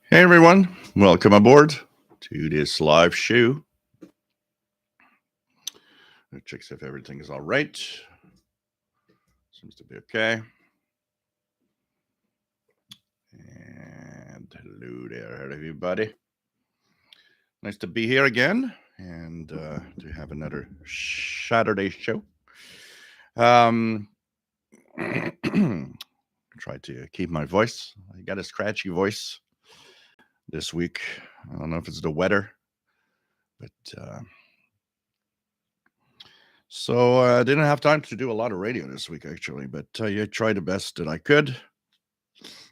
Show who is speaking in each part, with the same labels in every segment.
Speaker 1: Hey everyone, welcome aboard to this live show. Let's check if everything is all right. Seems to be okay. And hello there, everybody. Nice to be here again and to have another Saturday show. Try to keep my voice. I got a scratchy voice this week. I don't know if it's the weather, but so I didn't have time to do a lot of radio this week, actually, but I tried the best that I could.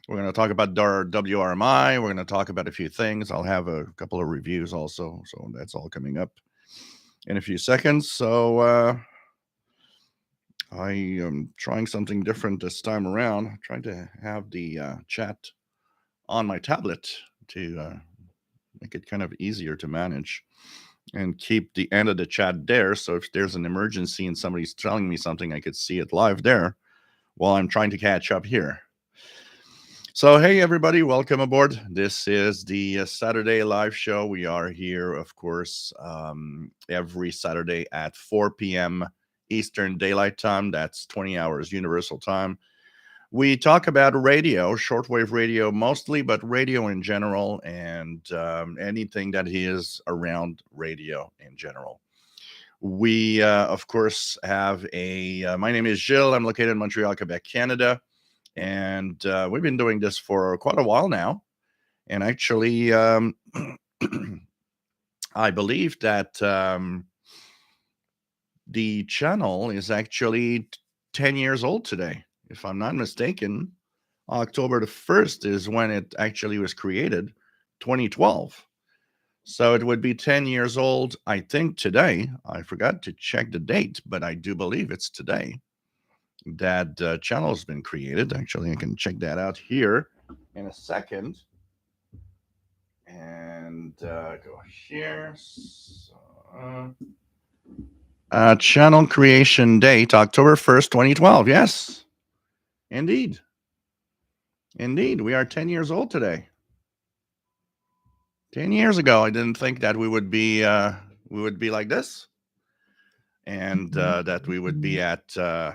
Speaker 1: We're going to talk about WRMI. We're going to talk about a few things. I'll have a couple of reviews also, so that's all coming up in a few seconds. So I am trying something different this time around. I'm trying to have the chat on my tablet to make it kind of easier to manage and keep the end of the chat there. So if there's an emergency and somebody's telling me something, I could see it live there while I'm trying to catch up here. So, hey, everybody, welcome aboard. This is the Saturday live show. We are here, of course, every Saturday at 4 p.m. Eastern Daylight Time. That's 20 hours Universal Time. We talk about radio, shortwave radio mostly, but radio in general and anything that is around radio in general. We, of course, have my name is Gilles. I'm located in Montreal, Quebec, Canada. And we've been doing this for quite a while now. And actually, I believe that the channel is actually 10 years old today. If I'm not mistaken, October the 1st is when it actually was created, 2012. So it would be 10 years old, I think, today. I forgot to check the date, but I do believe it's today that channel has been created. Actually, I can check that out here in a second. And go here. So, channel creation date, October 1st, 2012. Yes, indeed. Indeed, we are 10 years old today. 10 years ago, I didn't think that we would be like this, and that we would be at a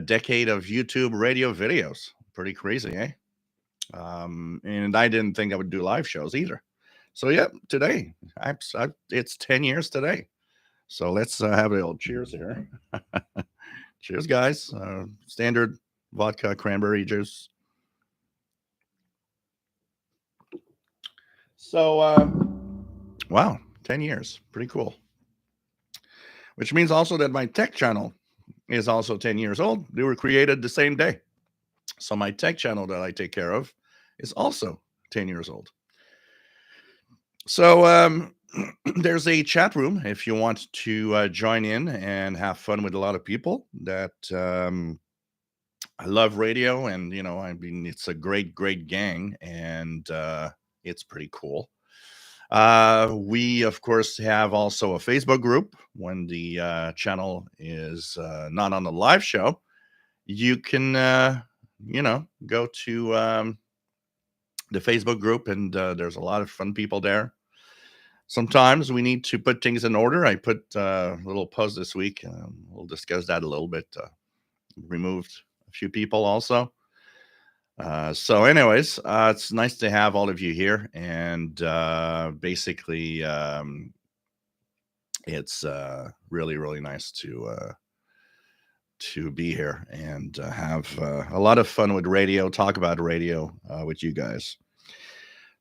Speaker 1: decade of YouTube radio videos. Pretty crazy, eh? And I didn't think I would do live shows either. So yeah, today it's 10 years today. So let's have a old cheers here. Cheers, guys. Standard vodka cranberry juice. So wow, 10 years, pretty cool. Which means also that my tech channel is also 10 years old. They were created the same day. So my tech channel that I take care of is also 10 years old. So there's a chat room if you want to join in and have fun with a lot of people that I love radio. And, I mean, it's a great, great gang, and it's pretty cool. We, of course, have also a Facebook group. When the channel is not on the live show, you can, go to the Facebook group, and there's a lot of fun people there. Sometimes we need to put things in order. I put a little post this week. We'll discuss that a little bit. Removed a few people also. So anyways, it's nice to have all of you here. And basically, it's really, really nice to be here and have a lot of fun with radio, talk about radio with you guys.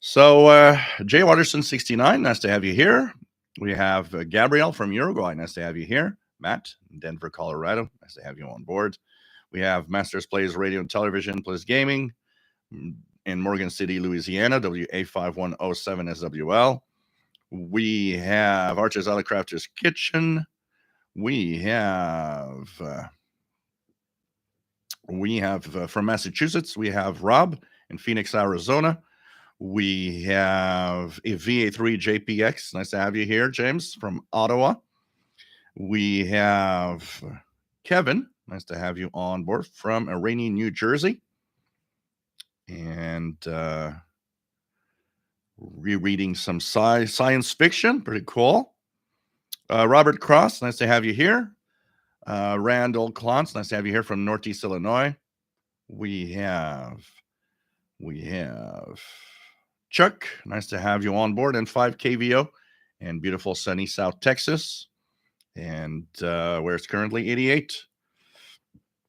Speaker 1: So, Jay Watterson 69, nice to have you here. We have Gabrielle from Uruguay, nice to have you here. Matt, Denver, Colorado, nice to have you on board. We have Masters Plays Radio and Television plus Gaming in Morgan City, Louisiana, WA5107 SWL. We have Archer's Alley Crafter's Kitchen. We have from Massachusetts, we have Rob in Phoenix, Arizona. We have a VA3 JPX. Nice to have you here, James, from Ottawa. We have Kevin. Nice to have you on board from Rainy, New Jersey. And rereading some science fiction. Pretty cool. Robert Cross, nice to have you here. Randall Klontz, nice to have you here from Northeast Illinois. We have Chuck, nice to have you on board, and 5KVO in beautiful sunny South Texas, and where it's currently 88.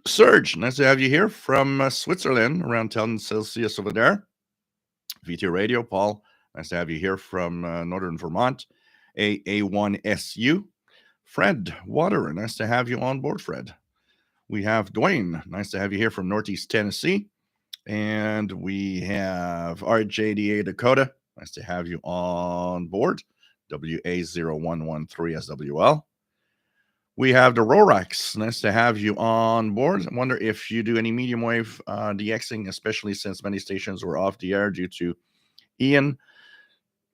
Speaker 1: Serge, nice to have you here from Switzerland, around 10 Celsius over there. VT Radio, Paul, nice to have you here from Northern Vermont. AA1SU. Fred Waterer, nice to have you on board, Fred. We have Dwayne, nice to have you here from Northeast Tennessee. And we have RJDA Dakota, nice to have you on board. WA0113SWL. We have the Rorax, nice to have you on board. I wonder if you do any medium wave DXing, especially since many stations were off the air due to Ian.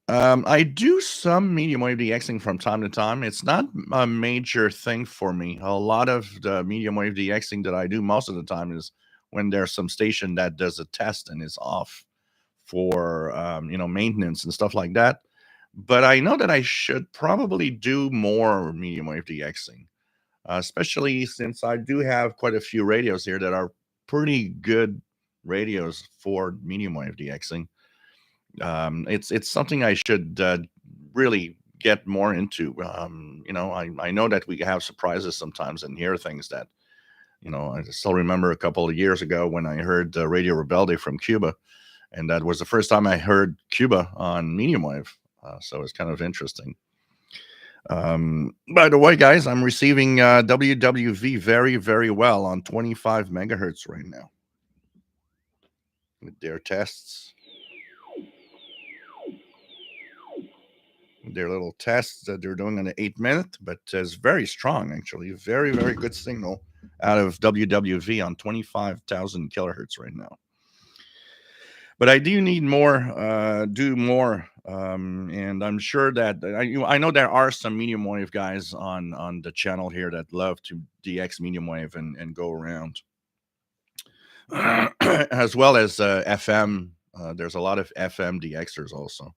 Speaker 1: I do some medium wave DXing from time to time. It's not a major thing for me. A lot of the medium wave DXing that I do most of the time is when there's some station that does a test and is off for maintenance and stuff like that. But I know that I should probably do more medium wave DXing, especially since I do have quite a few radios here that are pretty good radios for medium wave DXing. It's something I should really get more into. I know that we have surprises sometimes and hear things that, I still remember a couple of years ago when I heard Radio Rebelde from Cuba, and that was the first time I heard Cuba on medium wave. So it's kind of interesting. By the way, guys, I'm receiving WWV very, very well on 25 megahertz right now with their tests. Their little tests that they're doing on the 8-minute, but it's very strong, actually. Very, very good signal out of WWV on 25,000 kilohertz right now. But I do need more, do more. And I'm sure that I know there are some medium wave guys on the channel here that love to DX medium wave and go around. As well as FM. There's a lot of FM DXers also.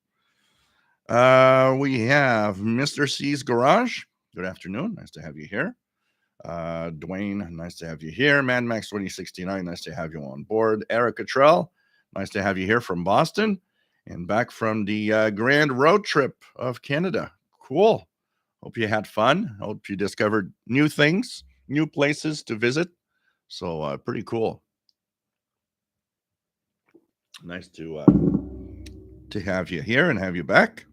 Speaker 1: We have Mr. C's Garage. Good afternoon. Nice to have you here. Dwayne, nice to have you here. Mad Max 2069, nice to have you on board. Eric Cottrell, nice to have you here from Boston and back from the grand road trip of Canada. Cool. Hope you had fun. Hope you discovered new things, new places to visit. So pretty cool. Nice to have you here and have you back.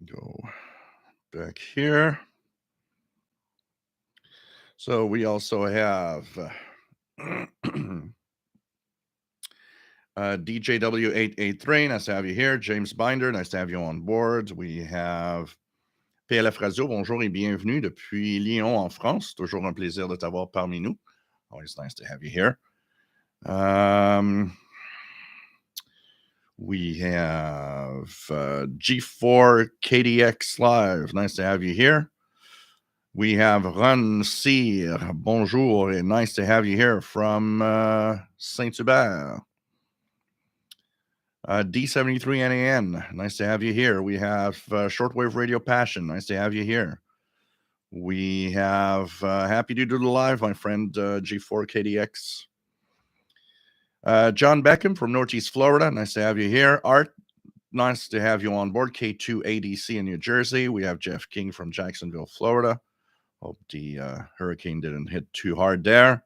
Speaker 1: Go back here. So we also have DJW883, nice to have you here. James Binder, nice to have you on board. We have PLF Radio, bonjour et bienvenue depuis Lyon en France. Toujours un plaisir de t'avoir parmi nous. Always nice to have you here. We have G4 KDX Live. Nice to have you here. We have Ron Cyr. Bonjour, and nice to have you here from Saint-Hubert. D73 NAN. Nice to have you here. We have Shortwave Radio Passion. Nice to have you here. We have Happy to do the live, my friend G4 KDX. John Beckham from Northeast Florida. Nice to have you here. Art, nice to have you on board. K2ADC in New Jersey. We have Jeff King from Jacksonville, Florida. Hope the hurricane didn't hit too hard there.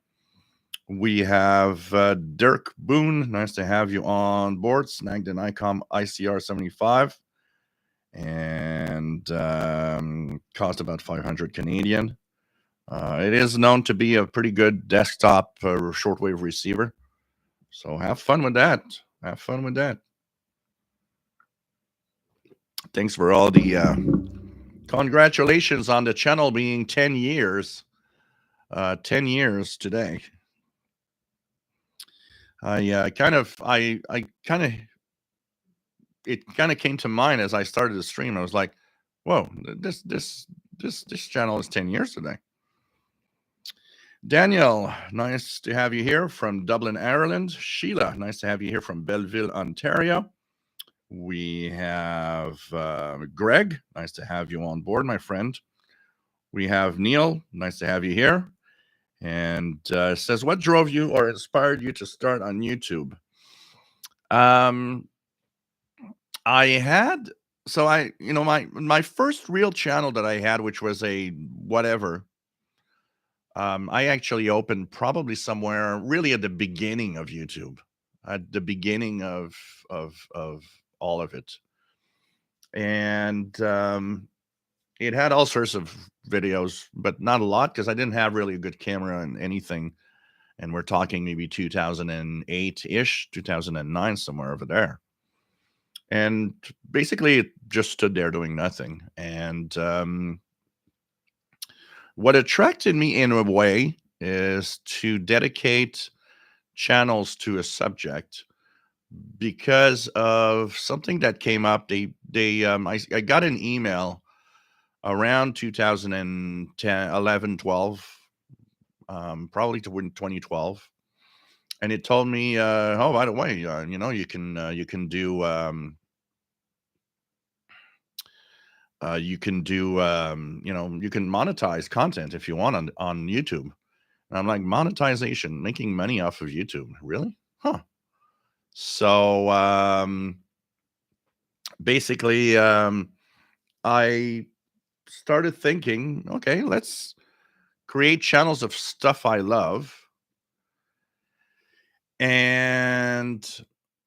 Speaker 1: We have Dirk Boone. Nice to have you on board. Snagged an ICOM ICR 75 and cost about 500 Canadian. It is known to be a pretty good desktop shortwave receiver. So have fun with that. Have fun with that. Thanks for all the congratulations on the channel being 10 years. 10 years today. It kind of came to mind as I started the stream. I was like, whoa, this channel is 10 years today. Daniel, nice to have you here from Dublin, Ireland. Sheila, nice to have you here from Belleville, Ontario. We have Greg, nice to have you on board, my friend. We have Neil, nice to have you here. And says, what drove you or inspired you to start on YouTube? Um, I had my first real channel that I had, which was a whatever. I actually opened probably somewhere really at the beginning of YouTube, at the beginning of all of it, and it had all sorts of videos, but not a lot because I didn't have really a good camera and anything. And we're talking maybe 2008 ish, 2009, somewhere over there. And basically, it just stood there doing nothing. And what attracted me in a way is to dedicate channels to a subject because of something that came up. I got an email around 2010, 11, 12, probably to 2012. And it told me, oh, by the way, you can do you can monetize content if you want on YouTube. And I'm like, monetization, making money off of YouTube, really? Huh. So basically, I started thinking, okay, let's create channels of stuff I love. And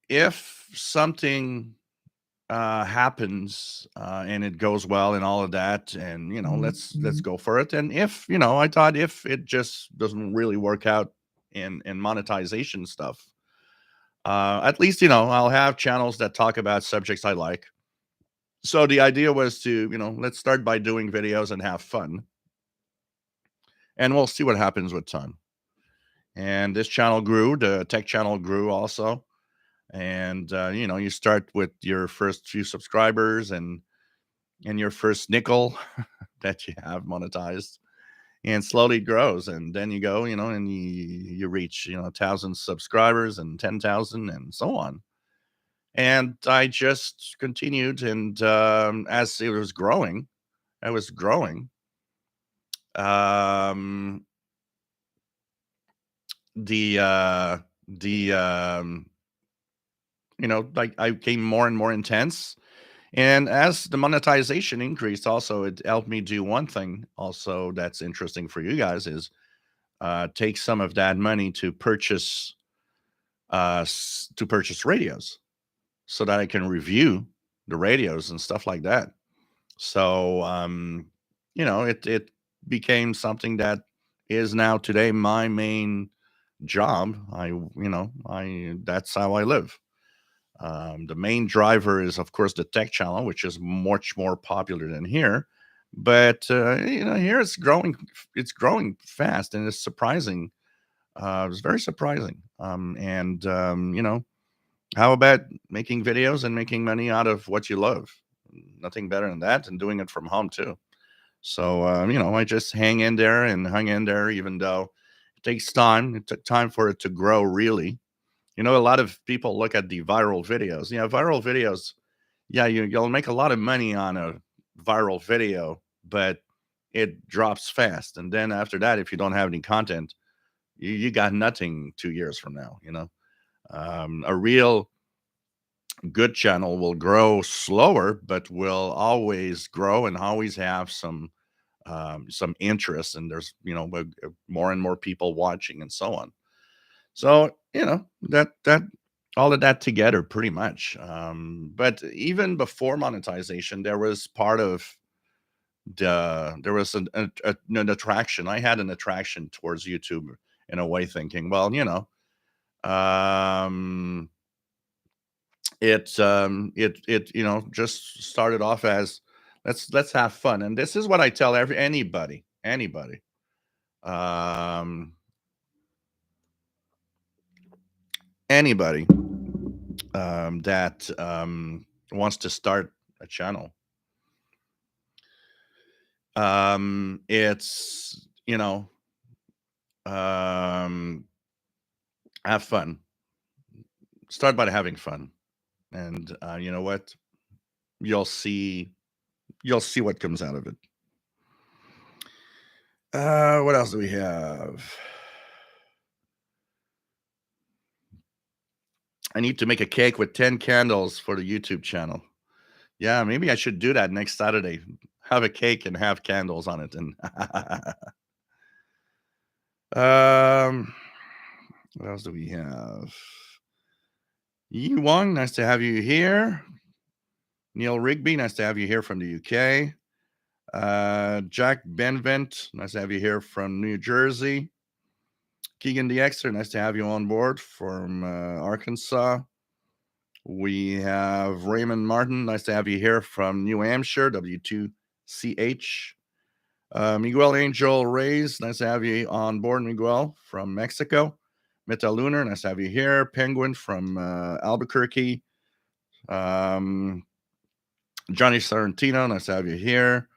Speaker 1: if something happens and it goes well and all of that, and let's go for it. And if I thought if it just doesn't really work out in monetization stuff, at least I'll have channels that talk about subjects I like. So the idea was to let's start by doing videos and have fun, and we'll see what happens with time. And this channel grew, the tech channel grew also. And you start with your first few subscribers and your first nickel that you have monetized, and slowly it grows. And then you go, and you reach 1,000 subscribers and 10,000 and so on. And I just continued, and as it was growing, I was growing. um the the like I became more and more intense. And as the monetization increased, also it helped me do one thing also that's interesting for you guys is take some of that money to purchase radios so that I can review the radios and stuff like that. So it became something that is now today my main job. I that's how I live. The main driver is, of course, the tech channel, which is much more popular than here. But here it's growing. It's growing fast, and it's surprising. It's very surprising. And how about making videos and making money out of what you love? Nothing better than that, and doing it from home too. So I just hang in there and hung in there, even though it takes time. It took time for it to grow, really. A lot of people look at the viral videos. Viral videos, yeah, you'll make a lot of money on a viral video, but it drops fast. And then after that, if you don't have any content, you got nothing 2 years from now. A real good channel will grow slower, but will always grow and always have some interest. And there's more and more people watching and so on. So, that all of that together pretty much. But even before monetization, there was part of there was an attraction. I had an attraction towards YouTube in a way, thinking, well, um, it just started off as let's have fun. And this is what I tell anybody, um, anybody that wants to start a channel. It's Have fun. Start by having fun, and you know what? You'll see. You'll see what comes out of it. What else do we have? I need to make a cake with 10 candles for the YouTube channel. Yeah, maybe I should do that next Saturday. Have a cake and have candles on it. And what else do we have? Yi Wong, nice to have you here. Neil Rigby, nice to have you here from the UK. Jack Benvent, nice to have you here from New Jersey. Keegan DeXter, nice to have you on board from Arkansas. We have Raymond Martin, nice to have you here from New Hampshire, W2CH. Miguel Angel Reyes, nice to have you on board, Miguel, from Mexico. Meta Lunar, nice to have you here. Penguin from Albuquerque. Johnny Sorrentino, nice to have you here.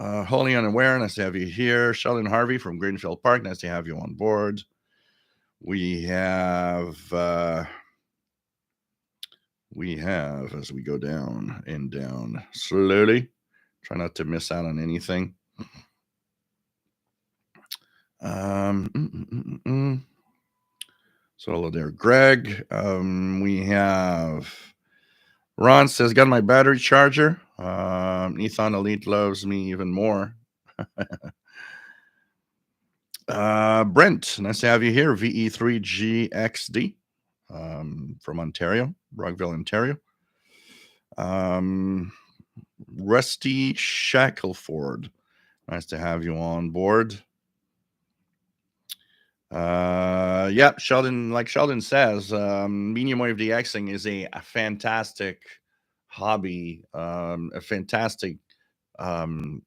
Speaker 1: Wholly Unaware, nice to have you here. Sheldon Harvey from Greenfield Park, nice to have you on board. We have, as we go down and down slowly, try not to miss out on anything. So hello there, Greg. We have Ron says, got my battery charger. Ethan Elite loves me even more. Brent, nice to have you here. VE3GXD from Ontario, Rockville, Ontario. Rusty Shackleford, nice to have you on board. Yeah, Sheldon, like Sheldon says, medium wave DXing is a fantastic hobby, a fantastic thing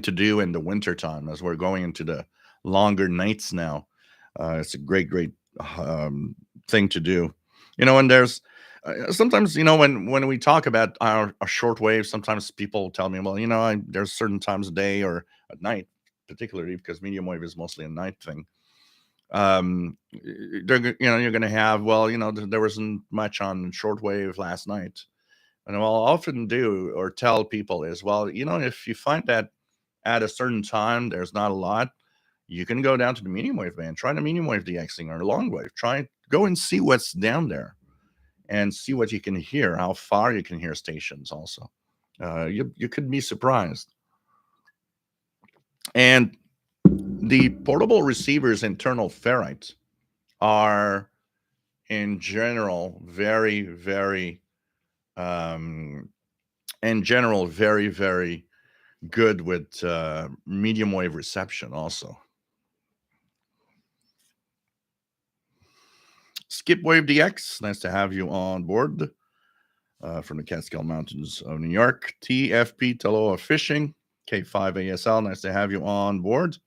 Speaker 1: to do in the winter time as we're going into the longer nights now. It's a great thing to do. And there's sometimes, when we talk about our shortwave, sometimes people tell me, well, there's certain times of day or at night, particularly because medium wave is mostly a night thing. You're going to have, well, there wasn't much on shortwave last night. And what I'll often do or tell people is, well, if you find that at a certain time there's not a lot, you can go down to the medium wave band, try the medium wave DXing or long wave, go and see what's down there and see what you can hear, how far you can hear stations also. You could be surprised. And the portable receiver's internal ferrites are in general very, very very good with medium wave reception also. Skip Wave DX, nice to have you on board from the Catskill Mountains of New York. TFP Taloa Fishing, K5ASL, nice to have you on board.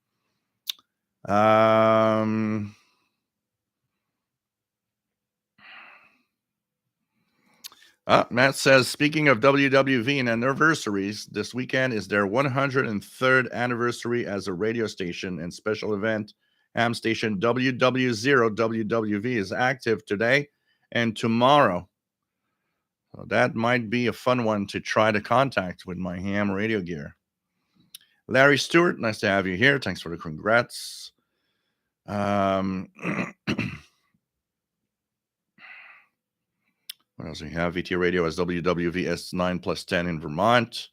Speaker 1: Matt says, speaking of WWV and anniversaries, this weekend is their 103rd anniversary as a radio station and special event. Ham station WW0 WWV is active today and tomorrow. So that might be a fun one to try to contact with my ham radio gear. Larry Stewart, nice to have you here. Thanks for the congrats. What else do we have? VT Radio as WWVS 9+10 in Vermont.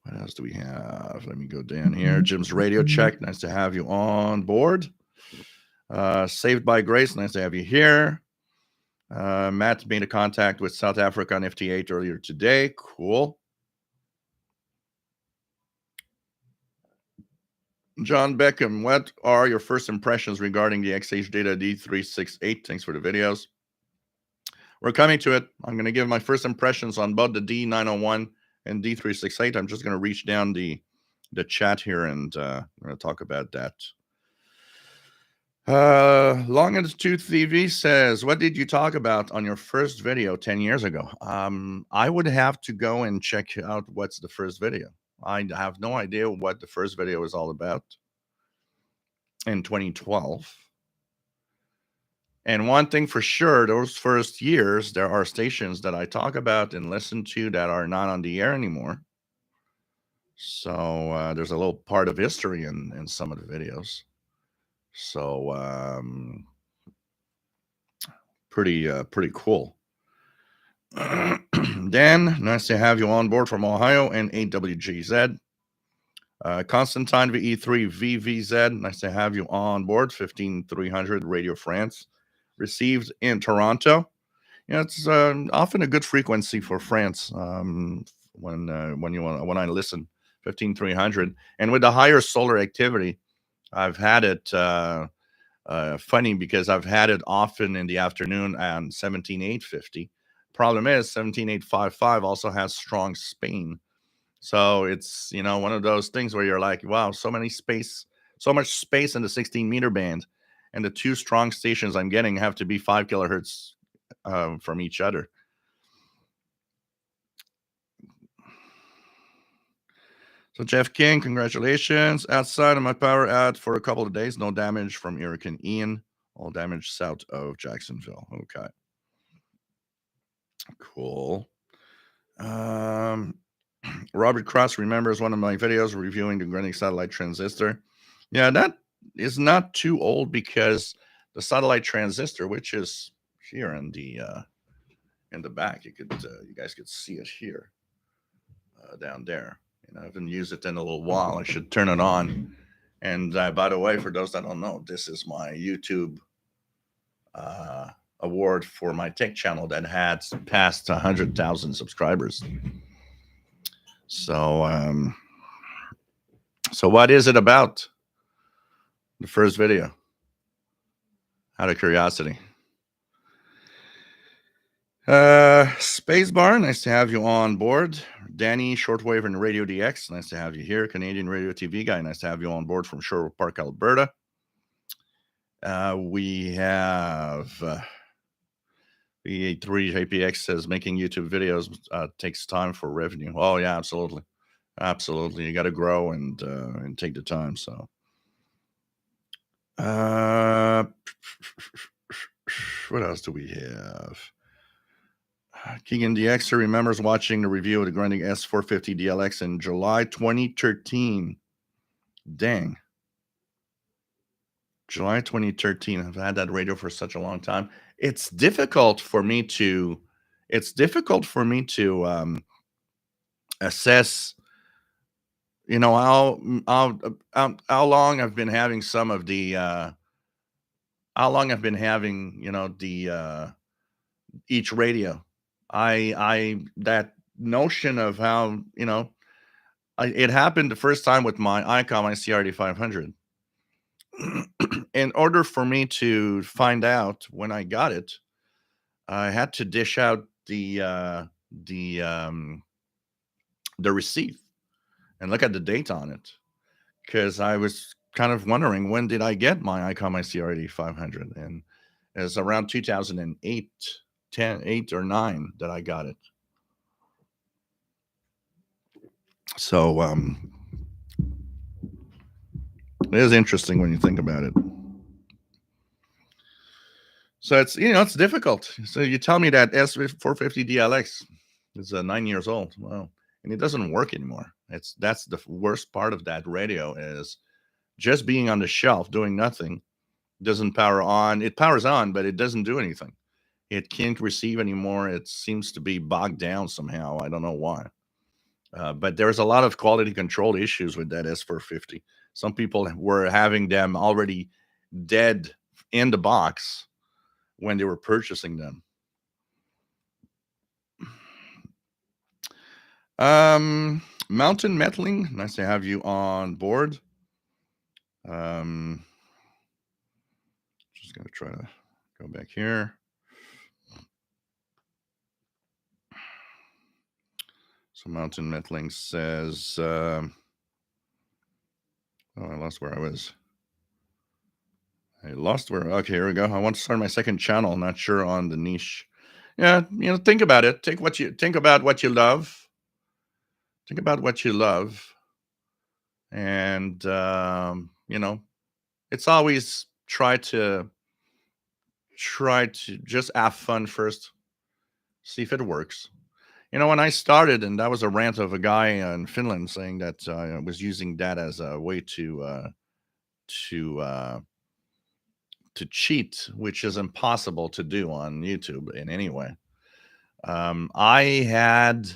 Speaker 1: What else do we have? Let me go down here. Jim's Radio Check. Nice to have you on board. Saved by Grace. Nice to have you here. Matt made a contact with South Africa on FT8 earlier today. Cool. John Beckham, what are your first impressions regarding the XH Data D368? Thanks for the videos. We're coming to it. I'm going to give my first impressions on both the D901 and D368. I'm just going to reach down the chat here and I'm going to talk about that. Long in the Tooth TV says, "What did you talk about on your first video 10 years ago?" I would have to go and check out what's the first video. I have no idea what the first video was all about in 2012. And one thing for sure, those first years, there are stations that I talk about and listen to that are not on the air anymore. So there's a little part of history in some of the videos. So pretty cool. Dan, nice to have you on board from Ohio and AWGZ. Constantine VE3 VVZ, nice to have you on board. 15300 Radio France, received in Toronto. Yeah, it's often a good frequency for France when when I listen. 15300, and with the higher solar activity, I've had it. Funny because I've had it often in the afternoon on 17850. Problem is 17855 also has strong Spain. So it's, one of those things where you're like, wow, so much space in the 16-meter band. And the two strong stations I'm getting have to be 5 kilohertz from each other. So Jeff King, congratulations. Outside of my power out for a couple of days. No damage from Hurricane Ian. All damage south of Jacksonville. Okay. Cool. Robert Cross remembers one of my videos reviewing the Greenwich satellite transistor. Yeah, that is not too old because the satellite transistor, which is here in the back, you guys could see it here down there. I haven't used it in a little while. I should turn it on. And by the way, for those that don't know, this is my YouTube award for my tech channel that had passed 100,000 subscribers. So, so what is it about? The first video, out of curiosity. Spacebar, nice to have you on board. Danny, Shortwave and Radio DX, nice to have you here. Canadian Radio TV guy, nice to have you on board from Sherwood Park, Alberta. We have VA3 JPX says making YouTube videos takes time for revenue. Oh yeah, absolutely. You got to grow and take the time. So, what else do we have? Keegan DXer remembers watching the review of the Grundig S450 DLX in July 2013. Dang. July 2013. I've had that radio for such a long time. It's difficult for me to assess, how long I've been having some of the how long I've been having, the each radio. I that notion of how, it happened the first time with my ICOM ICRD 500. In order for me to find out when I got it, I had to dish out the receipt and look at the date on it, because I was kind of wondering, when did I get my ICOM ICRD 500, and it's around 2008, 8 or 9 that I got it. So it is interesting when you think about it. So it's difficult. So you tell me that S450 DLX is 9 years old. Wow. And it doesn't work anymore. That's the worst part of that radio, is just being on the shelf doing nothing. Doesn't power on. It powers on, but it doesn't do anything. It can't receive anymore. It seems to be bogged down somehow. I don't know why. But there's a lot of quality control issues with that S450. Some people were having them already dead in the box when they were purchasing them. Mountain Metaling, nice to have you on board. Just gonna try to go back here. So Mountain Metaling says, oh, I lost where I was. I lost where. Okay, here we go. I want to start my second channel. Not sure on the niche. Yeah, think about it. Think about what you love. Think about what you love, and it's always try to just have fun first. See if it works. When I started, and that was a rant of a guy in Finland saying that I was using that as a way to uh, to cheat, which is impossible to do on YouTube in any way. Um, I had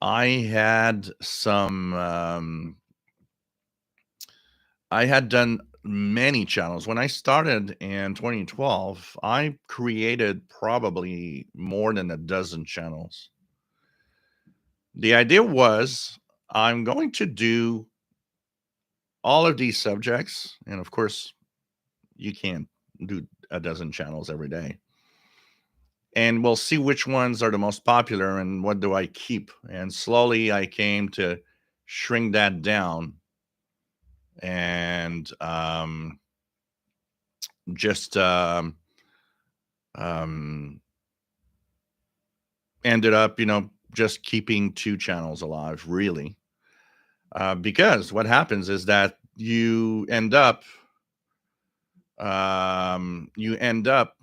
Speaker 1: I had some I had done many channels when I started in 2012. I created probably more than a dozen channels. The idea was I'm going to do all of these subjects, and of course, you can't do a dozen channels every day. And we'll see which ones are the most popular and what do I keep. And slowly I came to shrink that down and just um, ended up, just keeping two channels alive, really. Because what happens is that you end up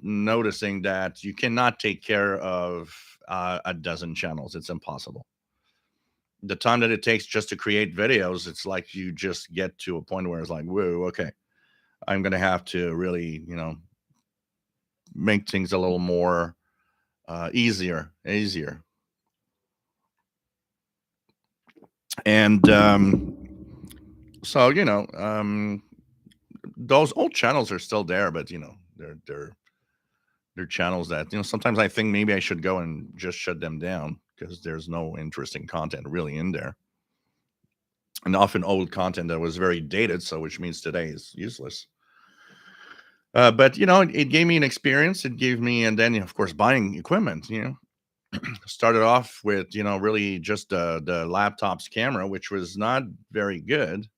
Speaker 1: noticing that you cannot take care of a dozen channels. It's impossible. The time that it takes just to create videos, it's like you just get to a point where it's like, whoa, okay, I'm gonna have to really, make things a little more easier. And so those old channels are still there, but they're channels that sometimes I think maybe I should go and just shut them down because there's no interesting content really in there, and often old content that was very dated, so which means today is useless. But it gave me an experience. It gave me, and then of course buying equipment. Started off with really just the laptop's camera, which was not very good.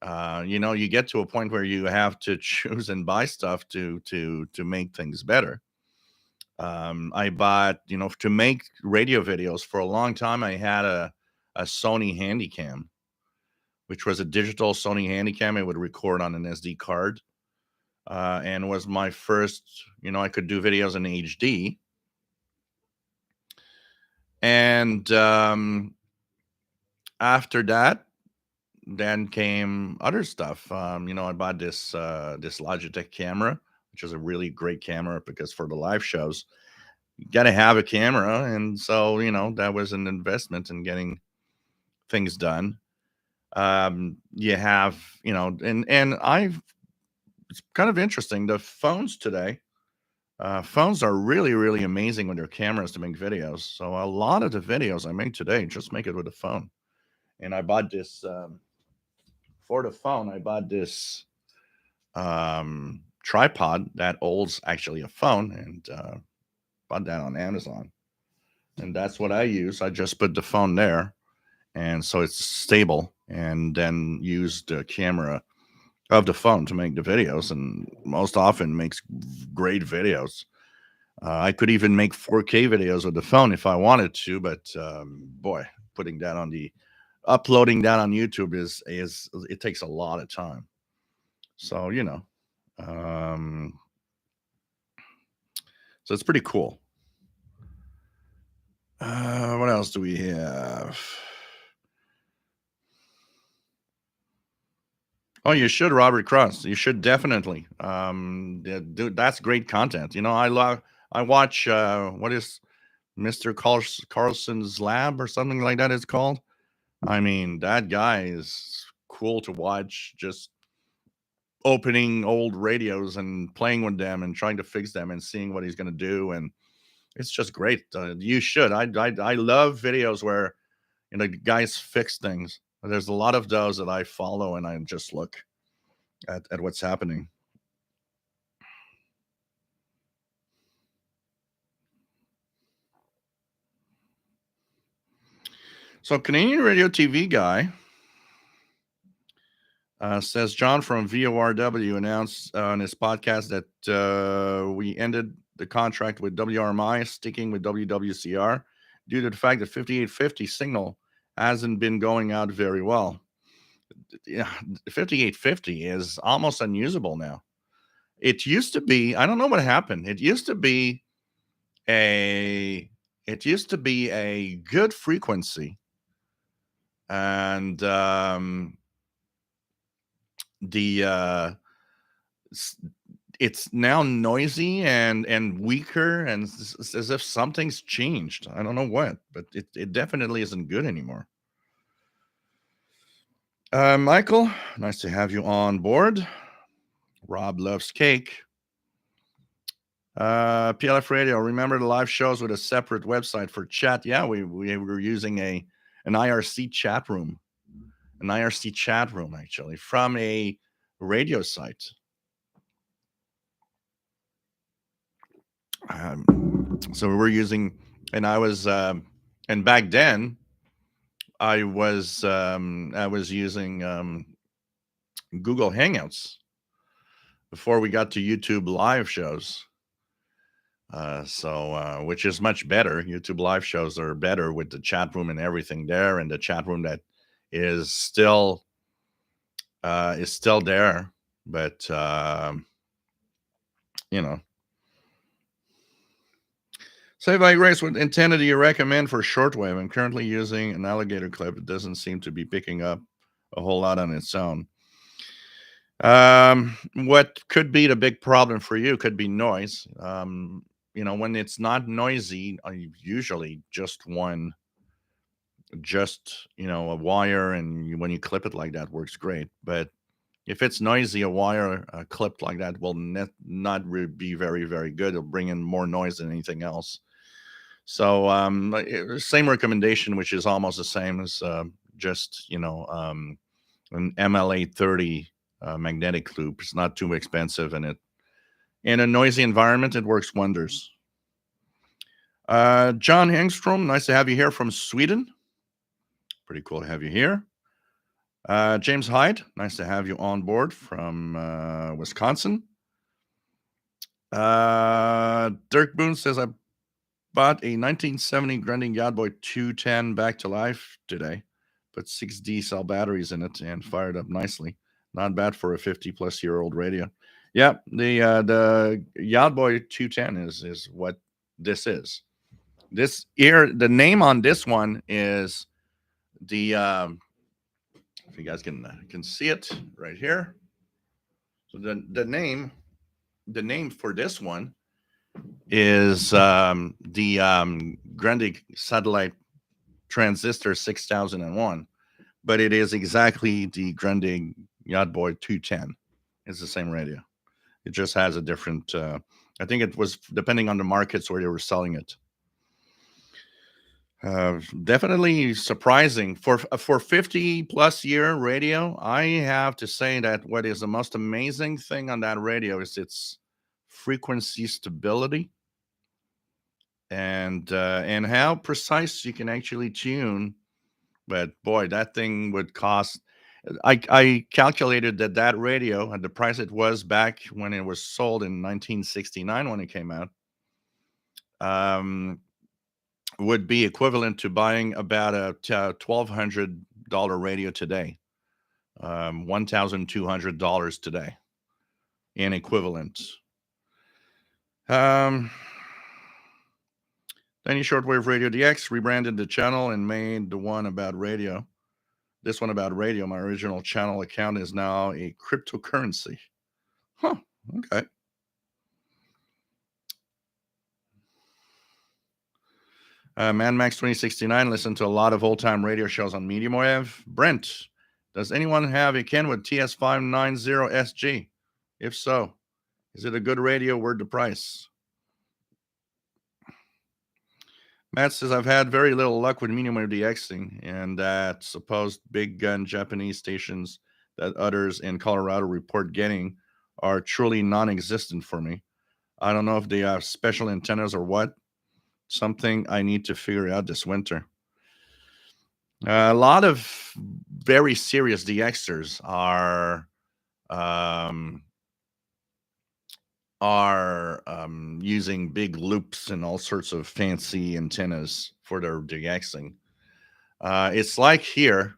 Speaker 1: You get to a point where you have to choose and buy stuff to make things better. I bought, to make radio videos for a long time. I had a Sony Handycam, which was a digital Sony Handycam. It would record on an SD card, and was my first. I could do videos in HD, and after that, then came other stuff. I bought this Logitech camera, which is a really great camera because for the live shows, you got to have a camera, and so that was an investment in getting things done. You have and I've it's kind of interesting. The phones today, phones are really really amazing with their cameras to make videos. So a lot of the videos I make today just make it with a phone. And I bought this for the phone. I bought this tripod that holds actually a phone, and bought that on Amazon. And that's what I use. I just put the phone there, and so it's stable. And then use the camera of the phone to make the videos, and most often makes great videos. I could even make 4K videos with the phone if I wanted to, but boy, putting that on the uploading that on YouTube is it takes a lot of time. So um, so it's pretty cool. What else do we have? Oh, you should, Robert Cross. You should definitely. Yeah, dude, that's great content. I watch. What is Mr. Carlson's Lab or something like that? It's called. I mean, that guy is cool to watch. Just opening old radios and playing with them and trying to fix them and seeing what he's going to do, and it's just great. You should. I love videos where guys fix things. There's a lot of those that I follow, and I just look at what's happening. So Canadian radio TV guy, Says John from VORW announced on his podcast that we ended the contract with WRMI, sticking with WWCR due to the fact that 5850 signal hasn't been going out very well. Yeah, 5850 is almost unusable now. It used to be, I don't know what happened. A it used to be a good frequency, and the it's now noisy and weaker, and it's as if something's changed. I don't know what, but it definitely isn't good anymore. Michael, nice to have you on board. Rob loves cake. PLF Radio, remember the live shows with a separate website for chat? Yeah, we were using an IRC chat room, actually, from a radio site. So we were using, and I was, and back then I was using Google Hangouts before we got to YouTube live shows. Which is much better. YouTube live shows are better with the chat room and everything there, and the chat room that is still there, but you know. Say by Grace, what antenna do you recommend for shortwave? I'm currently using an alligator clip. It doesn't seem to be picking up a whole lot on its own. What could be the big problem for you could be noise. When it's not noisy, I usually just a wire, and when you clip it like that, works great. But if it's noisy, a wire clipped like that will not be very, very good. It'll bring in more noise than anything else. So same recommendation, which is almost the same as just an MLA 30 magnetic loop. It's not too expensive, and it in a noisy environment, it works wonders. John Hengstrom, nice to have you here from Sweden. Pretty cool to have you here. James Hyde, nice to have you on board from Wisconsin. Dirk Boone says, I bought a 1970 Grunding Yardboy 210 back to life today. Put 6D cell batteries in it and fired up nicely. Not bad for a 50-plus-year-old radio. Yeah, the Yardboy 210 is what this is. This here, the name on this one is the if you guys can see it right here. So the name for this one is the Grundig satellite transistor 6001, but it is exactly the Grundig Yardboy 210. It's the same radio. It just has a different. I think it was depending on the markets where they were selling it. Definitely surprising for 50-plus-year radio. I have to say that what is the most amazing thing on that radio is its frequency stability and how precise you can actually tune. But boy, that thing would cost. I calculated that radio at the price it was back when it was sold in 1969 when it came out. Would be equivalent to buying about a $1,200 radio today, $1,200 today in equivalent. Danny Shortwave Radio DX rebranded the channel and made the one about radio. This one about radio, my original channel account, is now a cryptocurrency. Huh, okay. ManMax 2069 listened to a lot of old-time radio shows on medium wave. Brent, does anyone have a Kenwood TS590SG? If so, is it a good radio? Worth the price? Matt says, I've had very little luck with medium wave DXing, and that supposed big gun Japanese stations that others in Colorado report getting are truly non-existent for me. I don't know if they have special antennas or what. Something I need to figure out this winter. A lot of very serious DXers um, using big loops and all sorts of fancy antennas for their DXing. It's like here.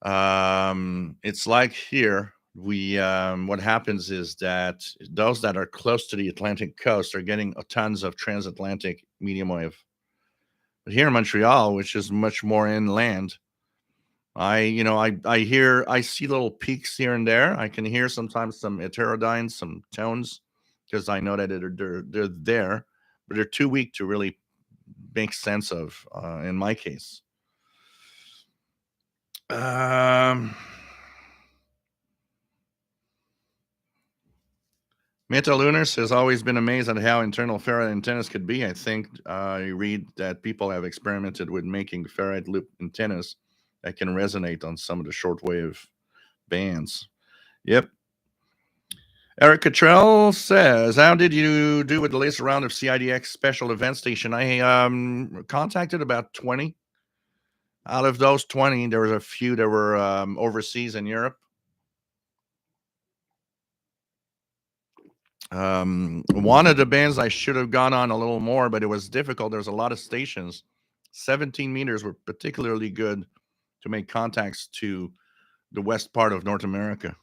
Speaker 1: It's like here. What happens is that those that are close to the Atlantic coast are getting tons of transatlantic medium wave. But here in Montreal, which is much more inland, I see little peaks here and there. I can hear sometimes some heterodynes, some tones, because I know that they're there, but they're too weak to really make sense of. In my case, um, Metalunars has always been amazed at how internal ferrite antennas could be. I think you read that people have experimented with making ferrite loop antennas that can resonate on some of the shortwave bands. Yep. Eric Cottrell says, "How did you do with the latest round of CIDX special event station?" I contacted about 20. Out of those 20, there was a few that were overseas in Europe. One of the bands I should have gone on a little more, but it was difficult. There's a lot of stations. 17 meters were particularly good to make contacts to the west part of North America.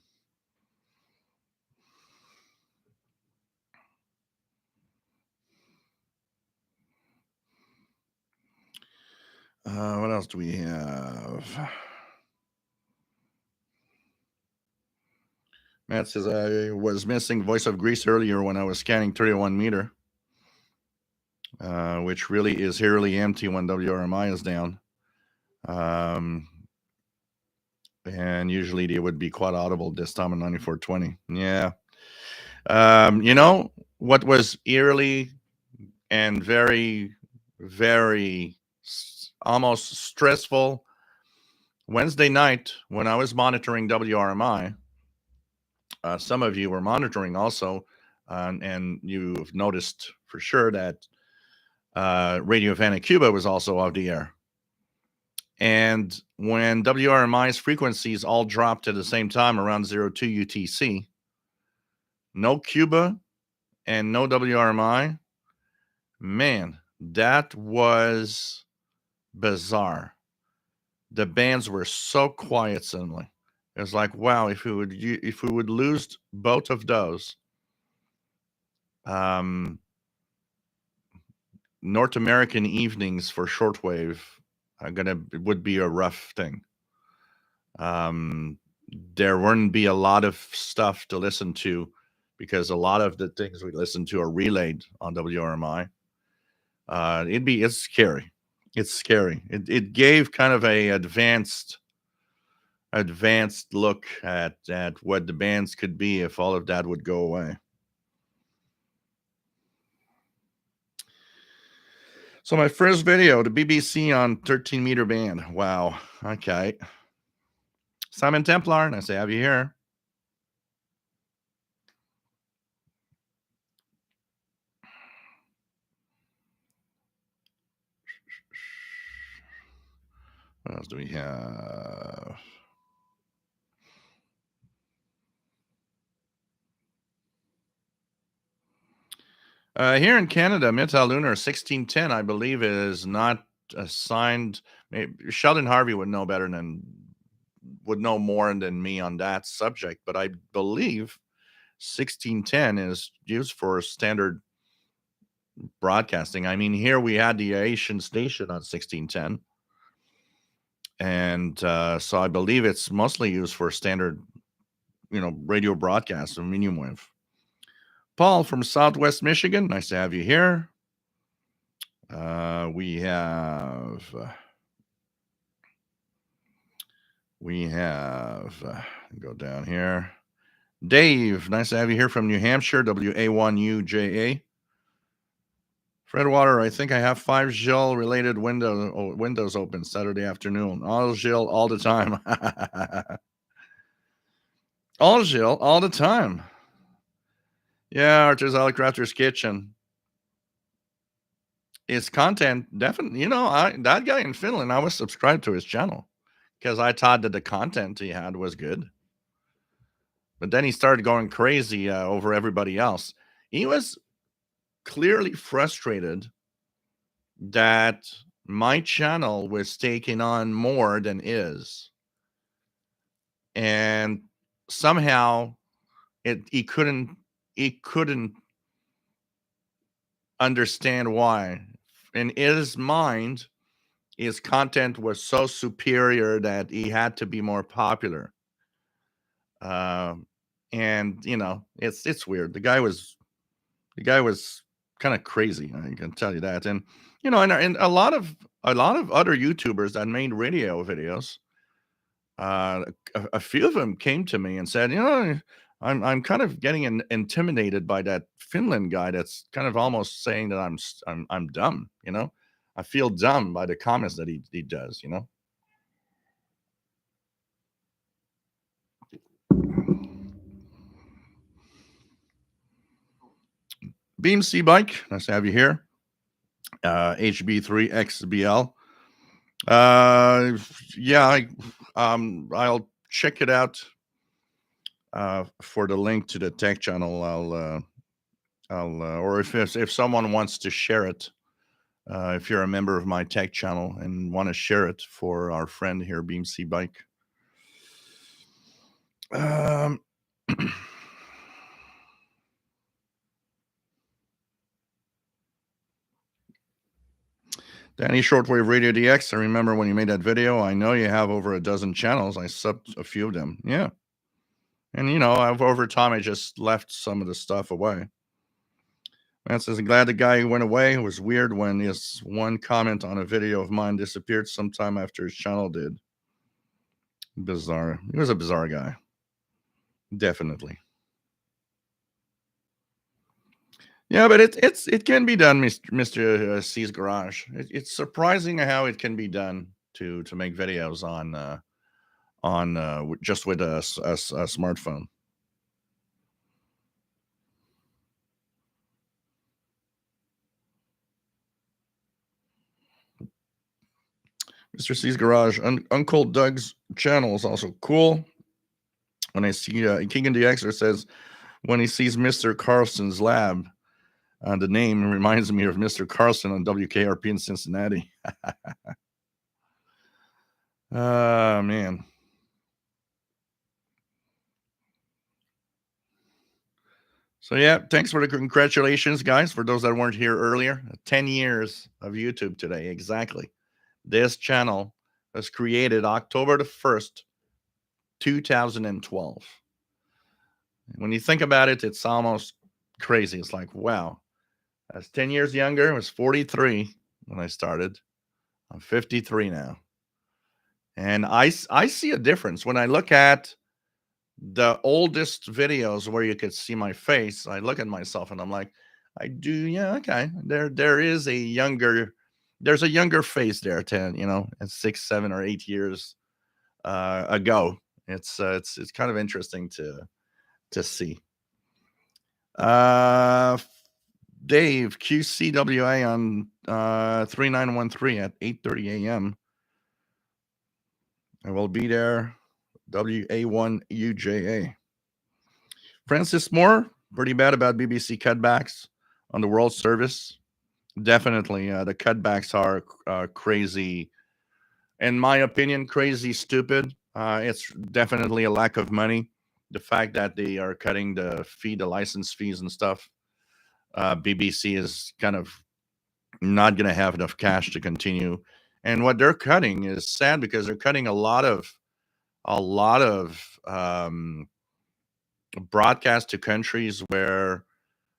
Speaker 1: What else do we have? Matt says, I was missing Voice of Greece earlier when I was scanning 31 meter, which really is eerily empty when WRMI is down. And usually they would be quite audible this time in 9420. Yeah. What was eerily and very, very almost stressful Wednesday night when I was monitoring WRMI. Some of you were monitoring also, and you've noticed for sure that Radio Havana Cuba was also off the air. And when WRMI's frequencies all dropped at the same time around 02 UTC, no Cuba and no WRMI, man, that was bizarre. The bands were so quiet suddenly. It was like, wow, if we would lose both of those, North American evenings for shortwave would be a rough thing. There wouldn't be a lot of stuff to listen to because a lot of the things we listen to are relayed on WRMI. It's scary. It's scary. It gave kind of a advanced look at what the bands could be if all of that would go away. So my first video, the BBC on 13 meter band. Wow. Okay. Simon Templar, nice to have you here. What else do we have? Here in Canada, Metalunar 1610, I believe, is not assigned. Sheldon Harvey would know more than me on that subject, but I believe 1610 is used for standard broadcasting. I mean, here we had the Asian station on 1610, and so I believe it's mostly used for standard, radio broadcast of medium wave. Paul from Southwest Michigan, nice to have you here. We have go down here. Dave, nice to have you here from New Hampshire, WA1UJA. Fredwater, I think I have 5 Gilles related windows open Saturday afternoon. All Gilles all the time. All Gilles all the time. Yeah, Archer's Helicopter's Kitchen. his content definitely, I that guy in Finland, I was subscribed to his channel because I thought that the content he had was good. But then he started going crazy over everybody else. He was clearly frustrated that my channel was taking on more than is, and somehow he couldn't understand why. In his mind, his content was so superior that he had to be more popular. Um, and it's weird. The guy was kind of crazy. I can tell you that. And and a lot of other YouTubers that made radio videos, a few of them came to me and said, I'm kind of getting intimidated by that Finland guy. That's kind of almost saying that I'm dumb. I feel dumb by the comments that he does. Beam C bike. Nice to have you here. HB3XBL. Yeah, I'll check it out for the link to the tech channel. Or if someone wants to share it, if you're a member of my tech channel and want to share it for our friend here, Beam C Bike. Um, Danny Shortwave Radio DX. I remember when you made that video. I know you have over a dozen channels. I subbed a few of them. Yeah. And I've over time I just left some of the stuff away. Man says, I'm glad the guy went away. It was weird when his one comment on a video of mine disappeared sometime after his channel did. Bizarre. He was a bizarre guy. Definitely. Yeah, but it can be done, Mr. C's Garage. It's surprising how it can be done to make videos on just with a smartphone. Mr. C's Garage. Uncle Doug's channel is also cool. When I see King and the Xer says when he sees Mr. Carlson's lab, the name reminds me of Mr. Carlson on WKRP in Cincinnati. Man. So yeah, thanks for the congratulations, guys. For those that weren't here earlier, 10 years of YouTube today, exactly. This channel was created October the 1st, 2012. When you think about it, it's almost crazy. It's like, wow, I was 10 years younger. I was 43 when I started. I'm 53 now. And I see a difference when I look at the oldest videos where you could see my face. I look at myself and I'm like, I do, yeah, okay. There's a younger face there, 10, 6, 7, or 8 years ago. It's kind of interesting to see. Uh Dave QCWA on 3913 at 8:30 a.m. I will be there. WA1UJA. Francis Moore, pretty bad about BBC cutbacks on the World Service. Definitely, the cutbacks are crazy. In my opinion, crazy stupid. It's definitely a lack of money. The fact that they are cutting the license fees and stuff. BBC is kind of not going to have enough cash to continue. And what they're cutting is sad because they're cutting a lot of broadcast to countries where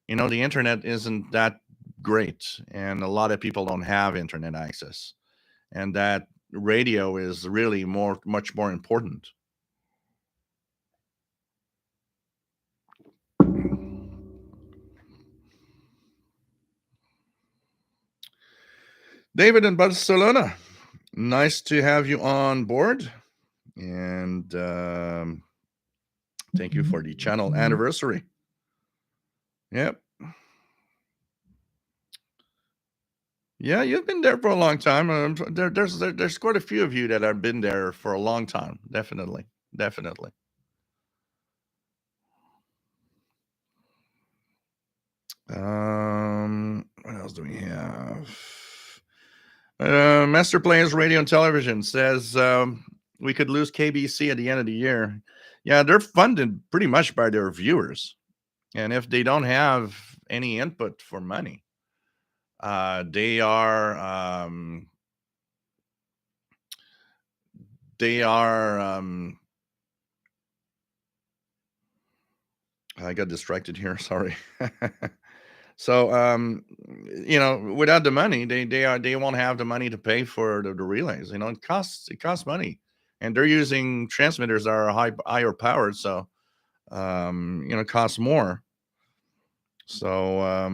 Speaker 1: the internet isn't that great, and a lot of people don't have internet access, and that radio is really much more important. David in Barcelona, nice to have you on board, and thank you for the channel anniversary. Yep. Yeah, you've been there for a long time. There's quite a few of you that have been there for a long time. Definitely, definitely. What else do we have? Master Players Radio and Television says we could lose KBC at the end of the year. Yeah, they're funded pretty much by their viewers, and if they don't have any input for money, they are they are. I got distracted here. Sorry. So, without the money, they won't have the money to pay for the relays. It costs money, and they're using transmitters that are higher powered, so it costs more. So, I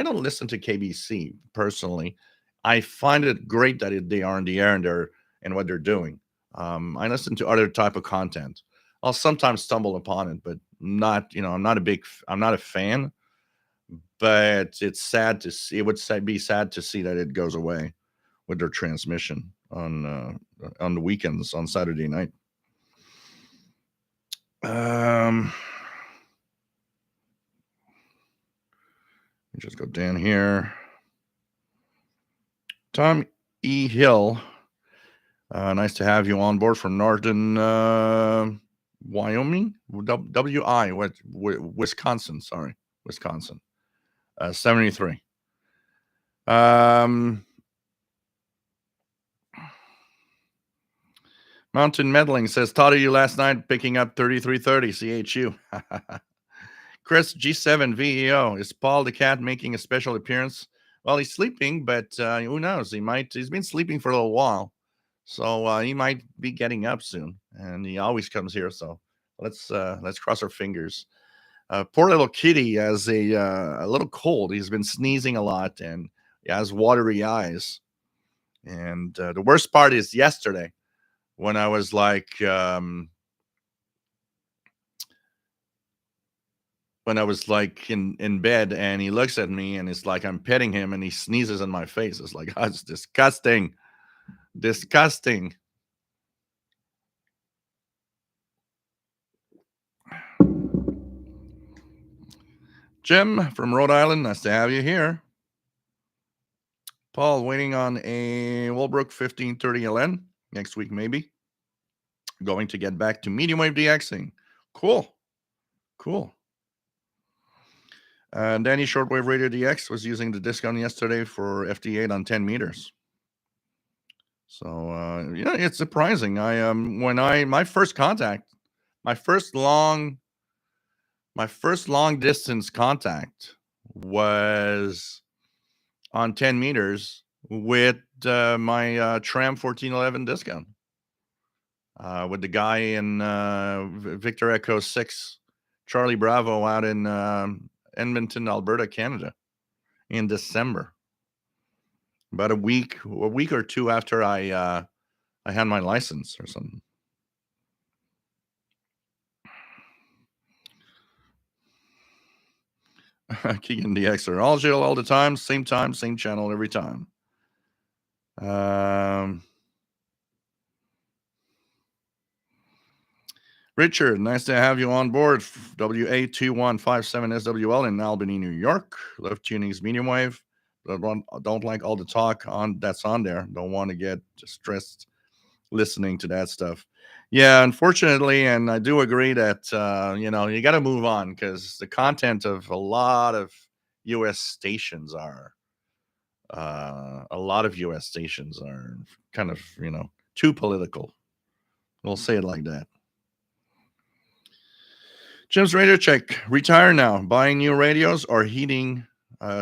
Speaker 1: don't listen to KBC personally. I find it great that they are in the air and what they're doing. I listen to other type of content. I'll sometimes stumble upon it, but not. I'm not a fan, but it's sad to see. Be sad to see that it goes away with their transmission on the weekends on Saturday night. Um, let me just go down here. Tom E. Hill, nice to have you on board from Northern Wyoming, Wisconsin. Sorry, Wisconsin. 73. Um, Mountain Meddling says, thought of you last night picking up 3330 CHU. Chris G7 VEO. Is Paul the cat making a special appearance? Well, he's sleeping, but who knows? He's been sleeping for a little while. So he might be getting up soon. And he always comes here. So let's cross our fingers. Poor little kitty has a little cold. He's been sneezing a lot and he has watery eyes. And the worst part is yesterday when I was in bed and he looks at me and it's like I'm petting him and he sneezes in my face. It's like, oh, it's disgusting. Disgusting. Jim from Rhode Island, nice to have you here. Paul, waiting on a Walbrook 1530 LN next week, maybe. Going to get back to medium wave DXing. Cool. Cool. Danny Shortwave Radio DX was using the discount yesterday for FT8 on 10 meters. So it's surprising. My first contact, my first long distance contact was on 10 meters with my Tram 1411 discount with the guy in Victor Echo 6 Charlie Bravo out in Edmonton, Alberta, Canada in December. About a week or two after I had my license or something. Keegan DXer. All jail all the time, same channel every time. Richard, nice to have you on board. WA2157SWL in Albany, New York. Love tuning's medium wave. Don't like all the talk that's on there. Don't want to get stressed listening to that stuff. Yeah, unfortunately, and I do agree that you got to move on because the content of a lot of U.S. stations are kind of too political. We'll say it like that. Jim's Radio Check. Retire now. Buying new radios or heating?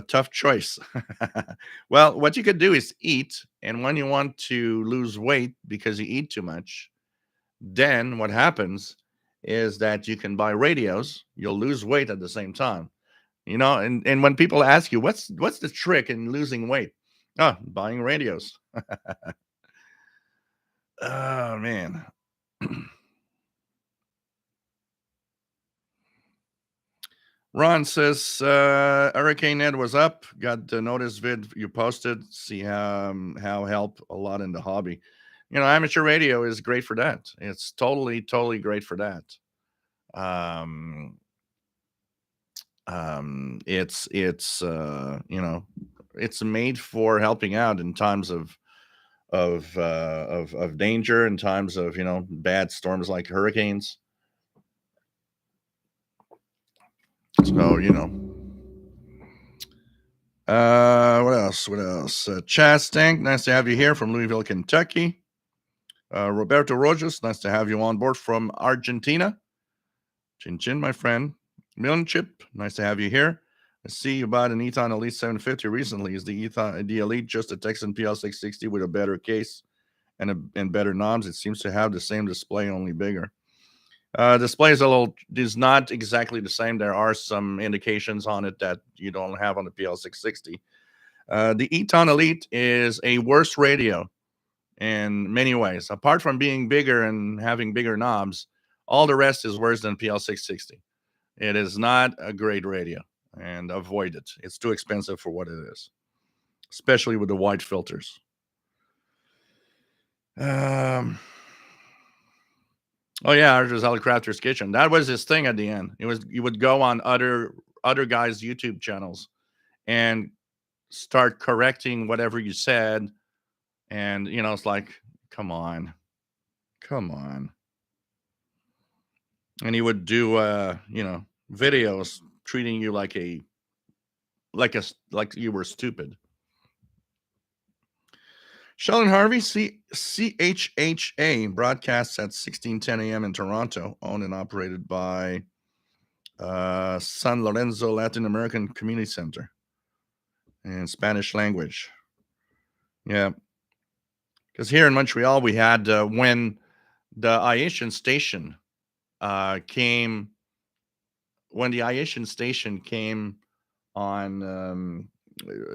Speaker 1: Tough choice. Well, what you could do is eat, and when you want to lose weight because you eat too much, then what happens is that you can buy radios. You'll lose weight at the same time. And when people ask you what's the trick in losing weight, buying radios. Oh man. Ron says Hurricane Ed was up. Got the notice vid you posted. See how help a lot in the hobby. Amateur radio is great for that. It's totally great for that. Um, it's made for helping out in times of danger, in times of bad storms like hurricanes. So what else? What else? Chaz Stank, nice to have you here from Louisville, Kentucky. Roberto Rojas, nice to have you on board from Argentina. Chin Chin, my friend. Chip, nice to have you here. I see you bought an Eton Elite 750 recently. Is the Elite just a Texan PL660 with a better case and better knobs? It seems to have the same display, only bigger. Display is not exactly the same. There are some indications on it that you don't have on the PL660. The Eton Elite is a worse radio in many ways. Apart from being bigger and having bigger knobs, all the rest is worse than PL660. It is not a great radio, and avoid it. It's too expensive for what it is, especially with the wide filters. Oh yeah, ours was Crafter's Kitchen. That was his thing at the end. It was you would go on other guys' YouTube channels and start correcting whatever you said, and it's like, come on. And he would do videos treating you like you were stupid. Sheldon Harvey, CHHA broadcasts at 16:10 a.m. in Toronto, owned and operated by San Lorenzo Latin American Community Center in Spanish language. Yeah, because here in Montreal we had when the Haitian station came on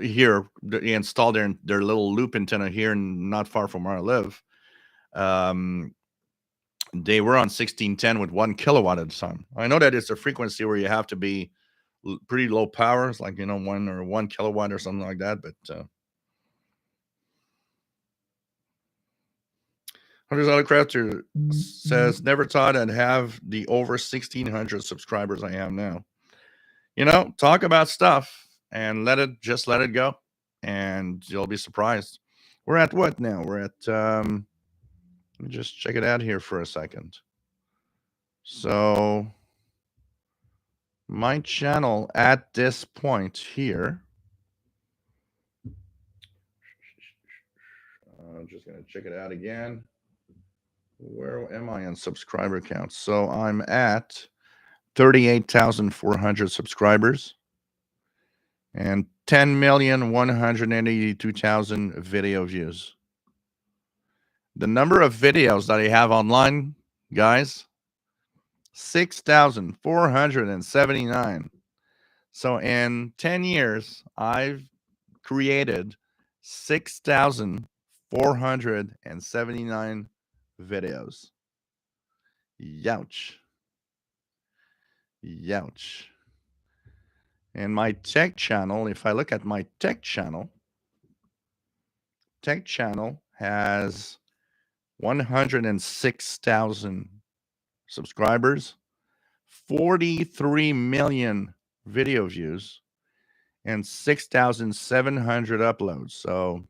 Speaker 1: here, they installed their little loop antenna here, not far from where I live. They were on 1610 with 1 kilowatt at the time. I know that it's a frequency where you have to be pretty low power. It's like 1 kilowatt or something like that. But $100 Crafter says, never thought I'd have the over 1,600 subscribers I have now. Talk about stuff and let it go, and you'll be surprised. We're at what now? We're at let me just check it out here for a second. So my channel at this point here, I'm just going to check it out again. Where am I on subscriber count? So I'm at 38,400 subscribers and 10,182,000 video views. The number of videos that I have online, guys, 6,479. So in 10 years, I've created 6,479 videos. Youch. And my tech channel, if I look at my tech channel has 106,000 subscribers, 43 million video views, and 6,700 uploads. So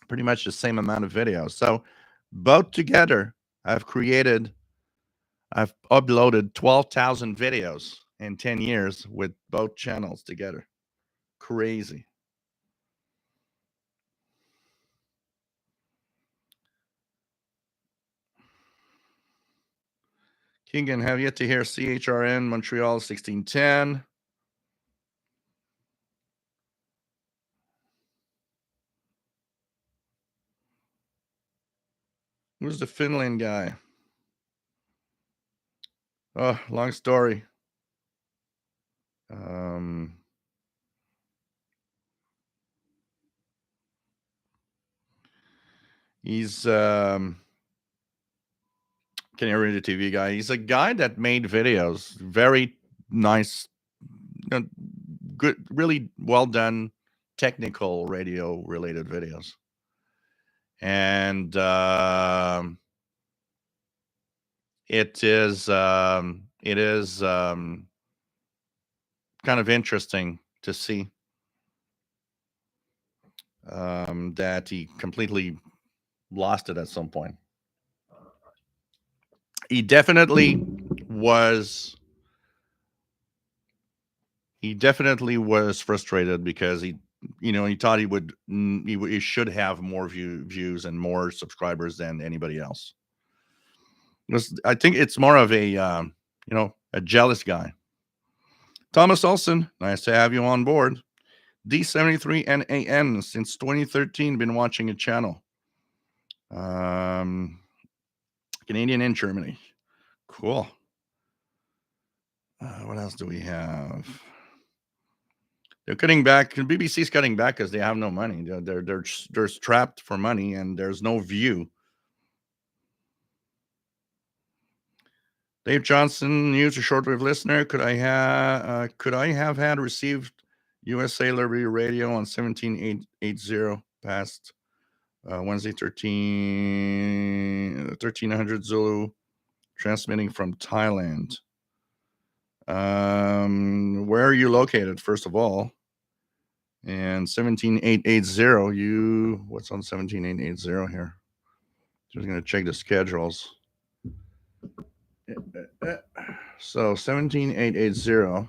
Speaker 1: pretty much the same amount of videos. So both together, I've uploaded 12,000 videos in 10 years with both channels together. Crazy. Keegan, have yet to hear CHRN Montreal 1610. Who's the Finland guy? Oh, long story. He's Canadian Radio TV guy. He's a guy that made videos, very nice good, really well done technical radio related videos. And it is kind of interesting to see that he completely lost it at some point. He definitely was. He definitely was frustrated because he thought he should have more views and more subscribers than anybody else. I think it's more of a jealous guy. Thomas Olson, nice to have you on board. D73NAN, since 2013, been watching a channel. Canadian in Germany. Cool. What else do we have? They're cutting back. BBC's cutting back because they have no money. They're strapped for money, and there's no view. Dave Johnson, news, a shortwave listener. Could I have had received USA Liberty Radio on 17880 past Wednesday 1300 Zulu, transmitting from Thailand. Where are you located, first of all? And 17880, what's on 17880 here? Just going to check the schedules. So 17880.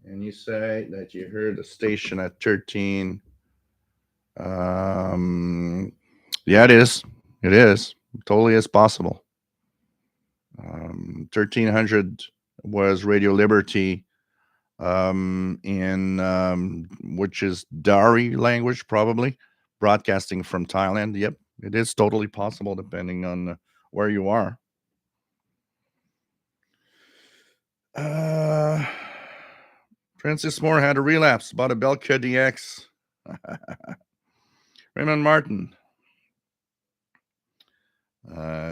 Speaker 1: And you say that you heard the station at 13. Yeah, it is. It is. Totally is possible. 1300 was Radio Liberty, which is Dari language, probably, broadcasting from Thailand. Yep, it is totally possible, depending on where you are. Francis Moore had a relapse, bought a Belka DX. Raymond Martin,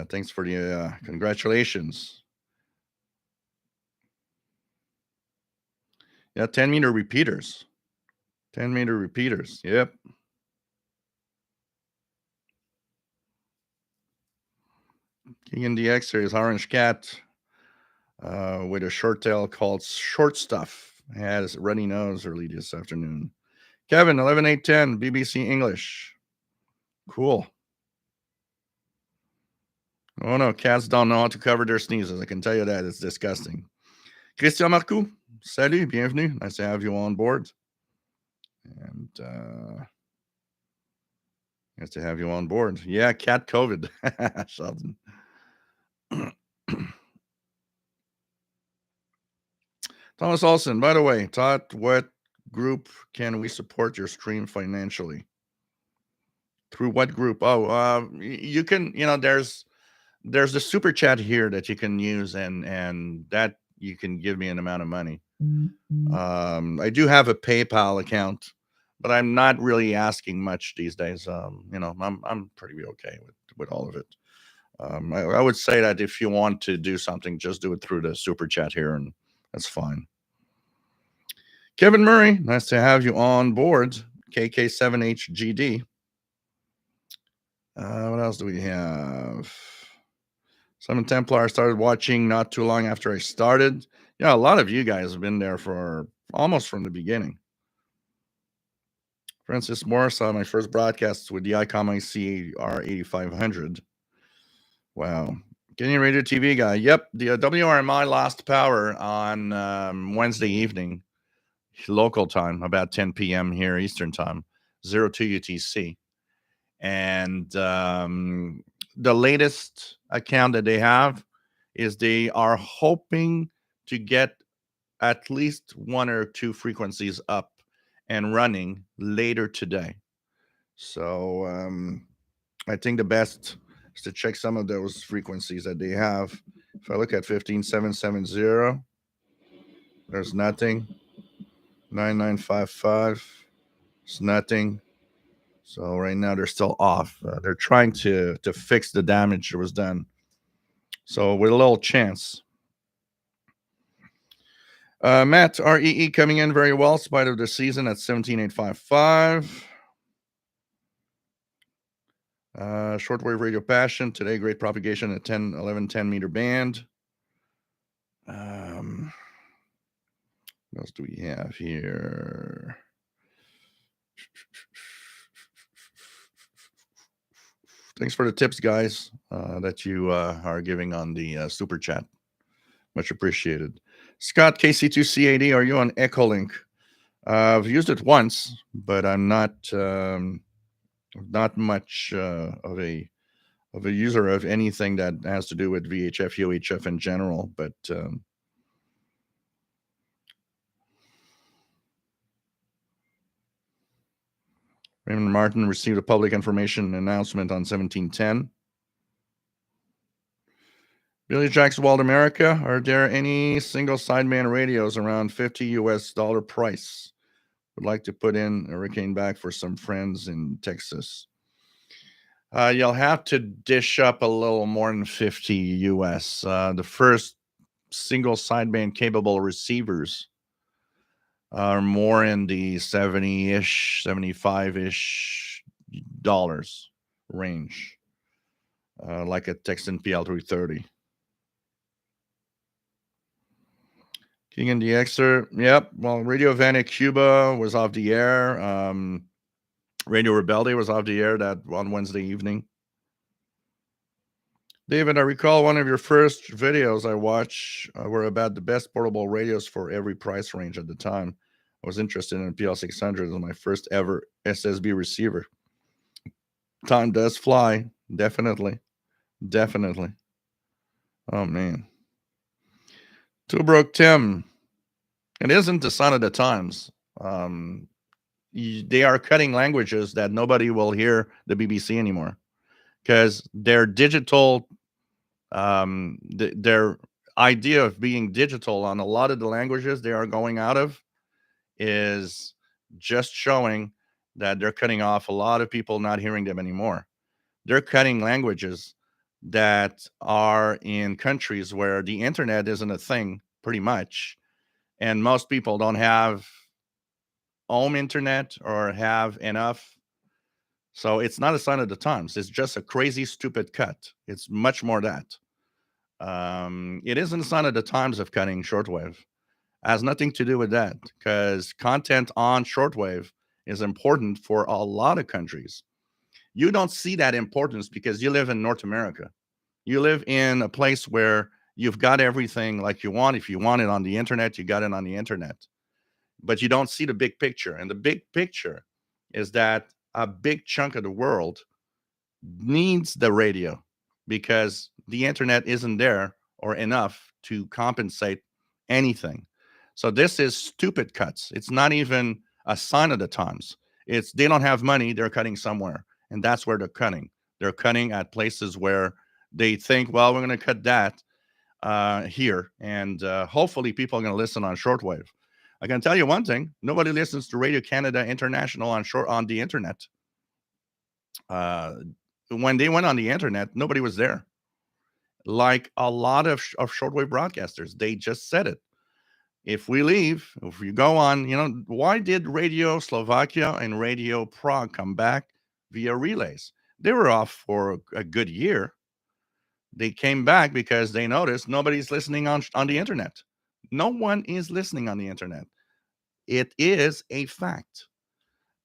Speaker 1: thanks for the congratulations. Yeah, 10-meter repeaters. 10-meter repeaters, yep. King DX series, Orange Cat, with a short tail called Short Stuff. Has a runny nose early this afternoon. Kevin, 11810, BBC English. Cool. Oh no, cats don't know how to cover their sneezes. I can tell you that. It's disgusting. Christian Marcoux, salut, bienvenue. Nice to have you on board. And nice to have you on board. Yeah, cat COVID. Sheldon. Thomas Olson, by the way, Todd, what group can we support your stream financially? Through what group? Oh, you can, there's the super chat here that you can use, and that you can give me an amount of money. I do have a PayPal account, but I'm not really asking much these days. I'm pretty okay with all of it. I would say that if you want to do something, just do it through the super chat here, and that's fine. Kevin Murray, nice to have you on board. KK7HGD. What else do we have? Simon Templar started watching not too long after I started. Yeah, a lot of you guys have been there for almost from the beginning. Francis Moore saw my first broadcasts with the ICOM ICR 8500. Wow. Canadian Radio TV guy. Yep, the WRMI lost power on Wednesday evening, local time, about 10 p.m. here, Eastern time, 02 UTC. And the latest account that they have is they are hoping to get at least one or two frequencies up and running later today. So I think the best is to check some of those frequencies that they have. If I look at 15770, there's nothing. 9955, it's nothing. So right now they're still off. They're trying to fix the damage that was done. So with a little chance, Matt REE coming in very well, spite of the season at 17,855. Shortwave radio passion today, great propagation at 10 meter band. What else do we have here? Thanks for the tips, guys, that you are giving on the super chat. Much appreciated. Scott KC2C80, are you on Echolink? I've used it once, but I'm not much of a user of anything that has to do with VHF, UHF in general. But Raymond Martin received a public information announcement on 1710. Billy Jack's Wild America, are there any single sideman radios around $50 price? Would like to put in a hurricane back for some friends in Texas. You'll have to dish up a little more than 50 US. The first single sideband capable receivers are more in the 70-ish, 75-ish dollars range, like a Texan PL330. King and DXer, yep. Well, Radio Havana Cuba was off the air. Radio Rebelde was off the air that on Wednesday evening. David, I recall one of your first videos I watched were about the best portable radios for every price range at the time. I was interested in a PL600 as my first ever SSB receiver. Time does fly, definitely. Oh, man. Two Broke Tim. It isn't the sign of the times. They are cutting languages that nobody will hear the BBC anymore because their digital, their idea of being digital on a lot of the languages they are going out of is just showing that they're cutting off a lot of people not hearing them anymore. They're cutting languages that are in countries where the internet isn't a thing, pretty much, and most people don't have home internet or have enough. So it's not a sign of the times. It's just a crazy, stupid cut. It's much more that. It isn't a sign of the times of cutting shortwave. Has nothing to do with that because content on shortwave is important for a lot of countries. You don't see that importance because you live in North America. You live in a place where you've got everything like you want. If you want it on the internet, you got it on the internet. But you don't see the big picture. And the big picture is that a big chunk of the world needs the radio because the internet isn't there or enough to compensate anything. So this is stupid cuts. It's not even a sign of the times. It's they don't have money, they're cutting somewhere. And that's where they're cutting. They're cutting at places where they think, well, we're going to cut that here. And hopefully people are going to listen on shortwave. I can tell you one thing: nobody listens to Radio Canada International on the internet. When they went on the internet, nobody was there. Like a lot of shortwave broadcasters, they just said it. If we leave, if you go on, why did Radio Slovakia and Radio Prague come back via relays? They were off for a good year. They came back because they noticed nobody's listening on the internet. No one is listening on the internet. It is a fact.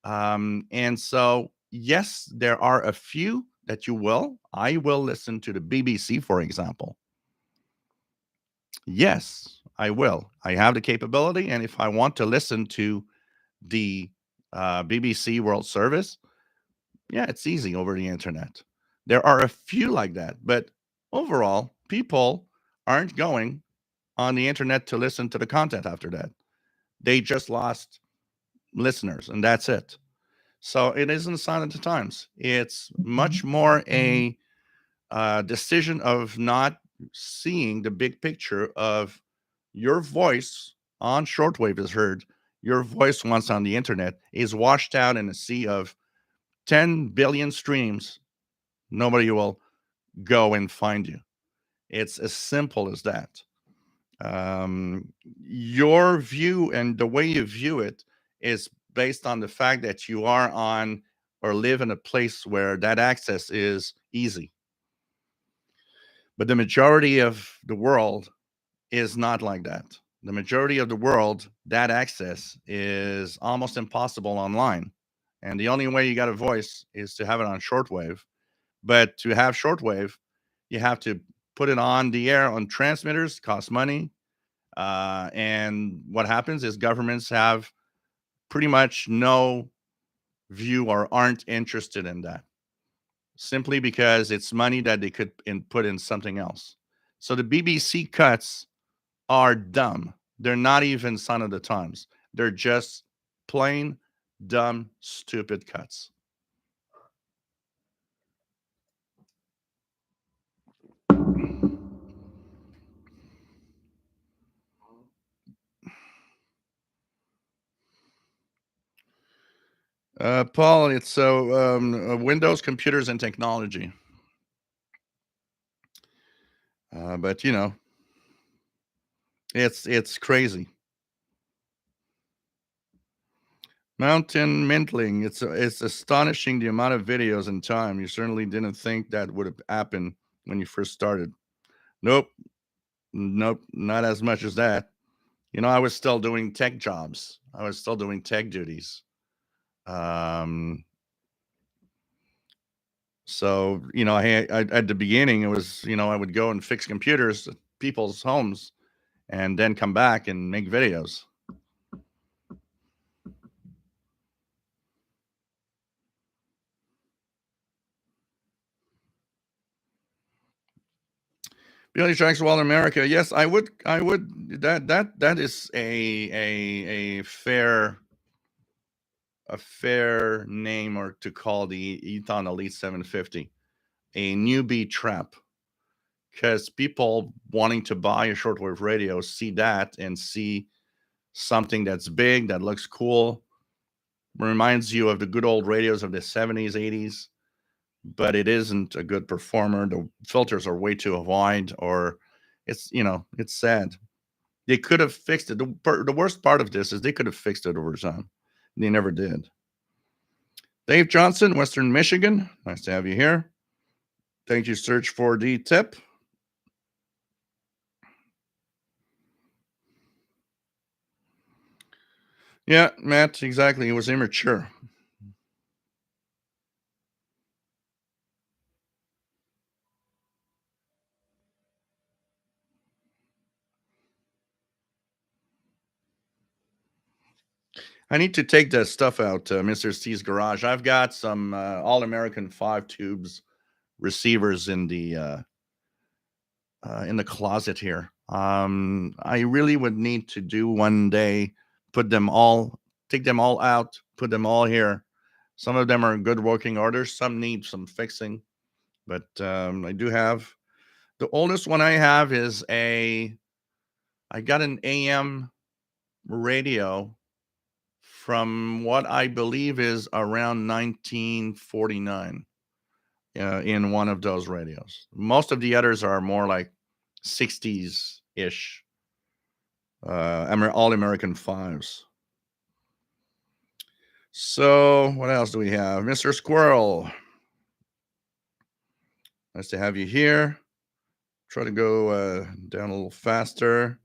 Speaker 1: And so, yes, there are a few that I will listen to the BBC, for example. Yes, I will. I have the capability. And if I want to listen to the BBC World Service, yeah, it's easy over the internet. There are a few like that. But overall, people aren't going on the internet to listen to the content after that. They just lost listeners, and that's it. So it isn't a sign of the times. It's much more a decision of not seeing the big picture of your voice on shortwave is heard. Your voice once on the internet is washed out in a sea of 10 billion streams. Nobody will go and find you. It's as simple as that. Um, your view and the way you view it is based on the fact that you are on or live in a place where that access is easy. But the majority of the world is not like that. The majority of the world, that access is almost impossible online. And the only way you got a voice is to have it on shortwave. But to have shortwave, you have to put it on the air on transmitters, costs money. And what happens is governments have pretty much no view or aren't interested in that simply because it's money that they could put in something else. So the BBC cuts are dumb. They're not even Son of the Times. They're just plain dumb, stupid cuts. Paul, it's so Windows, computers, and technology. But you know, it's crazy. Mountain Mintling. It's astonishing the amount of videos and time. You certainly didn't think that would have happened when you first started. Nope, nope, not as much as that. You know, I was still doing tech jobs. I was still doing tech duties. Um, so you know, at the beginning, it was I would go and fix computers at people's homes, and then come back and make videos. Billy Shanks, Wall America. Yes, I would. I would. That is a fair name or to call the Eton Elite 750 a newbie trap, because people wanting to buy a shortwave radio see that and see something that's big that looks cool, reminds you of the good old radios of the 70s, 80s, but it isn't a good performer. The filters are way too wide, or it's sad. They could have fixed it. The worst part of this is they could have fixed it over time. They never did. Dave Johnson, Western Michigan. Nice to have you here. Thank you, Search for the tip. Yeah, Matt, exactly. It was immature. I need to take the stuff out, Mr. Steve's garage. I've got some All American 5 tubes receivers in the closet here. I really would need to do one day, put them all, take them all out, put them all here. Some of them are in good working order. Some need some fixing, but I do have the oldest one I have is I got an AM radio from what I believe is around 1949 in one of those radios. Most of the others are more like 60s ish, all American fives. So, what else do we have? Mr. Squirrel, nice to have you here. Try to go down a little faster.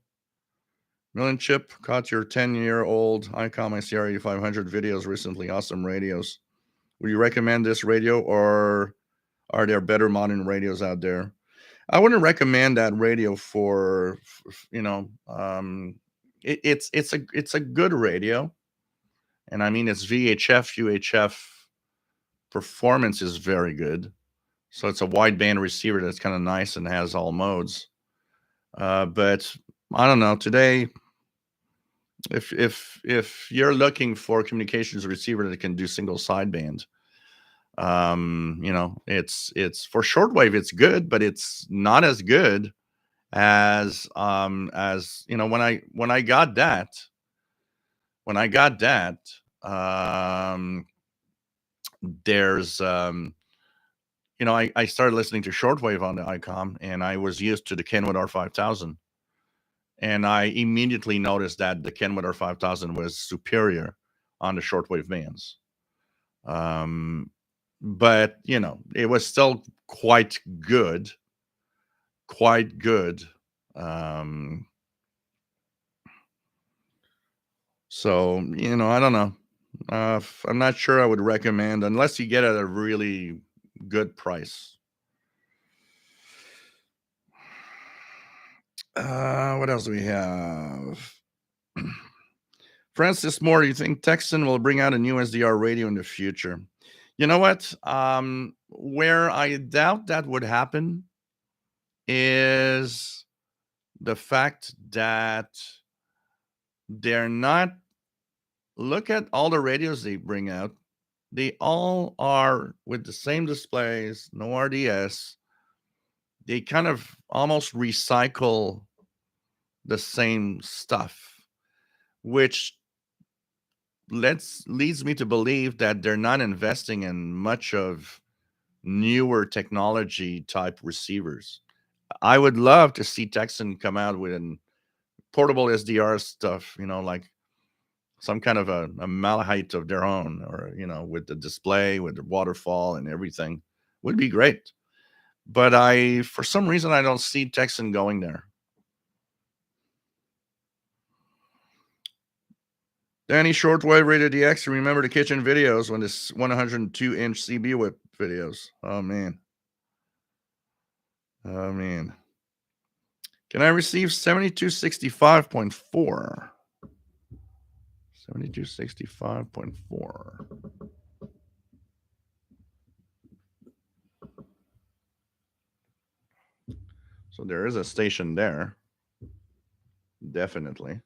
Speaker 1: Million Chip, caught your 10-year-old ICOM ICR 8500 videos recently. Awesome radios. Would you recommend this radio, or are there better modern radios out there? I wouldn't recommend that radio for, it's a good radio, and I mean it's VHF UHF performance is very good. So it's a wideband receiver that's kind of nice and has all modes. But I don't know today. If you're looking for communications receiver that can do single sideband, it's for shortwave. It's good, but it's not as good as when I got that um there's I started listening to shortwave on the ICOM, and I was used to the Kenwood R5000, and I immediately noticed that the Kenwood 5000 was superior on the shortwave bands. Um, but it was still quite good, quite good. Um, so I don't know. I'm not sure I would recommend unless you get it at a really good price. What else do we have? Francis Moore, you think Texan will bring out a new SDR radio in the future? You know what? Where I doubt that would happen is the fact that they're not. Look at all the radios they bring out. They all are with the same displays, no RDS. They kind of almost recycle the same stuff, which leads me to believe that they're not investing in much of newer technology type receivers. I would love to see Texan come out with an portable SDR stuff, like some kind of a malahite of their own, or with the display, with the waterfall and everything, would be great. But for some reason, I don't see Texan going there. Danny Shortwave rated DX. Remember the kitchen videos when this 102-inch CB whip videos. Oh man. Oh man. Can I receive 7265.4? 7265.4. So there is a station there. Definitely.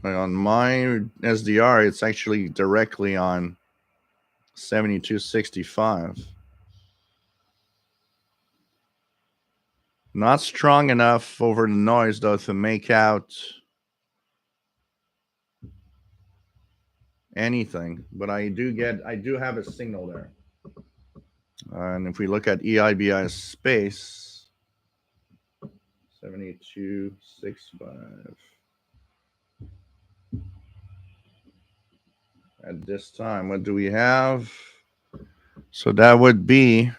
Speaker 1: On my SDR, it's actually directly on 7265. Not strong enough over the noise, though, to make out anything. But I do have a signal there. And if we look at EIBI space, 7265. At this time, what do we have? So that would be,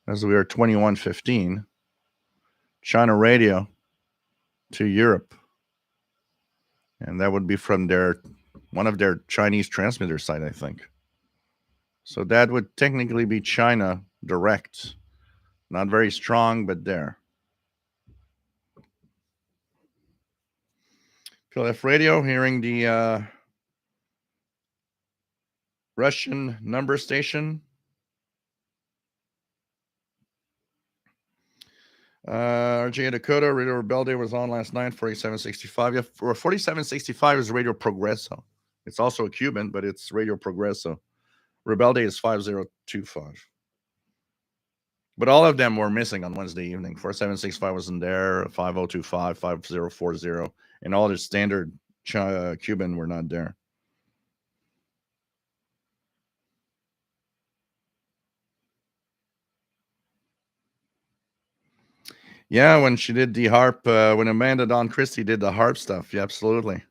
Speaker 1: as we are 2115, China radio to Europe. And that would be from one of their Chinese transmitter site, I think. So that would technically be China direct. Not very strong, but there. PLF radio, hearing the Russian number station. RJ Dakota, Radio Rebelde was on last night, 4765. Yeah, 4765 is Radio Progresso. It's also a Cuban, but it's Radio Progresso. Rebelde is 5025. But all of them were missing on Wednesday evening. 4765 wasn't there, 5025, 5040, and all the standard Cuban were not there. Yeah, when she did the harp, when Amanda Don Christie did the harp stuff. Yeah, absolutely.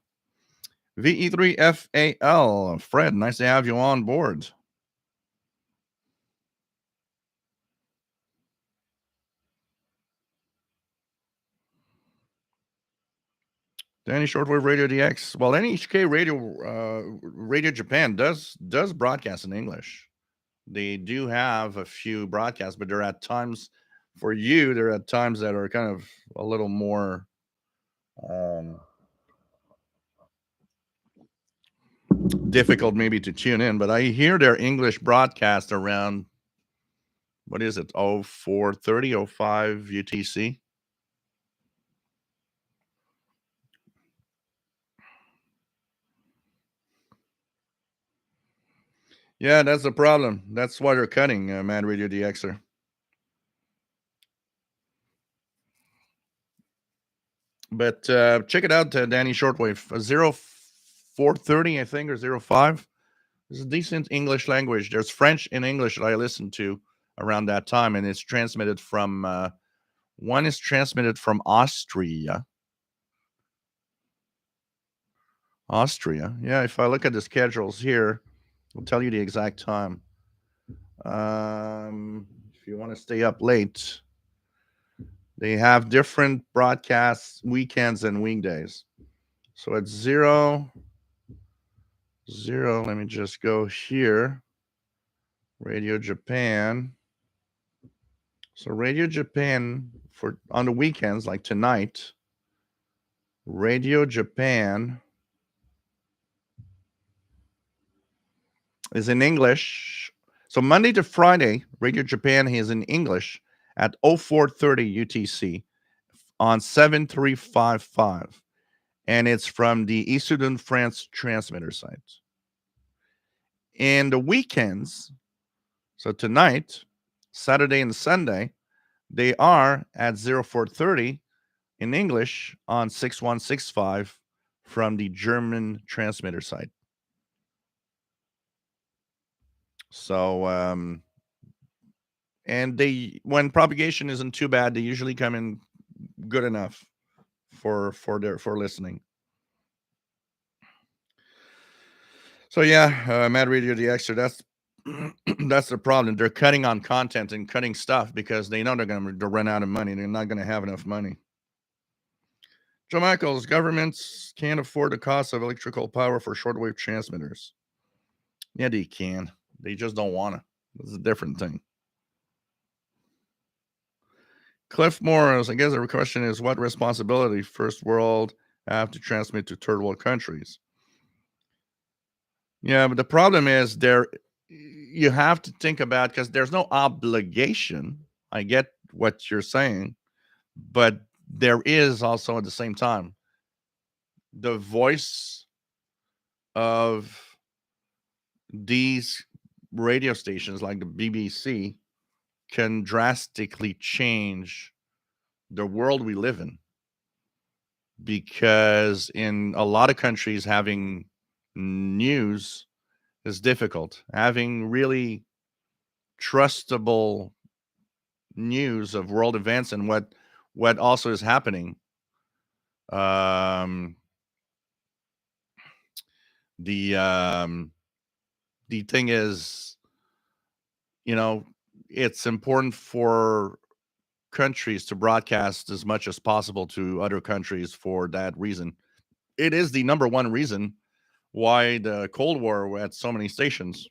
Speaker 1: VE3FAL, Fred, nice to have you on board. Danny Shortwave Radio DX. Well, NHK Radio Japan does broadcast in English. They do have a few broadcasts, but they're at times for you. They're at times that are kind of a little more difficult, maybe to tune in. But I hear their English broadcast around, what is it? 0430, 05 UTC. Yeah, that's the problem. That's why they're cutting Mad Radio DXer. But check it out, Danny Shortwave. 0430, I think, or 05. It's a decent English language. There's French and English that I listened to around that time, and it's transmitted from one is transmitted from Austria. Austria. Yeah, if I look at the schedules here, I'll tell you the exact time. If you want to stay up late, they have different broadcasts weekends and weekdays. So it's 0, 0. Let me just go here. Radio Japan. So Radio Japan for on the weekends, like tonight, Radio Japan is in English. So Monday to Friday, Radio Japan is in English at 0430 UTC on 7355. And it's from the Issoudun, France transmitter site. In the weekends, so tonight, Saturday and Sunday, they are at 0430 in English on 6165 from the German transmitter site. So, and they, when propagation isn't too bad, they usually come in good enough for listening. So yeah, Mad Radio the Extra. That's that's the problem. They're cutting on content and cutting stuff because they know they're going to run out of money. They're not going to have enough money. Joe Michaels, governments can't afford the cost of electrical power for shortwave transmitters. Yeah, they can. They just don't want to. It's a different thing. Cliff Morris, I guess the question is what responsibility first world have to transmit to third world countries? Yeah, but the problem is you have to think about because there's no obligation. I get what you're saying, but there is also at the same time the voice of these radio stations like the BBC can drastically change the world we live in, because in a lot of countries having news is difficult. Having really trustable news of world events and what also is happening. The the thing is, it's important for countries to broadcast as much as possible to other countries for that reason. It is the number one reason why the Cold War had so many stations.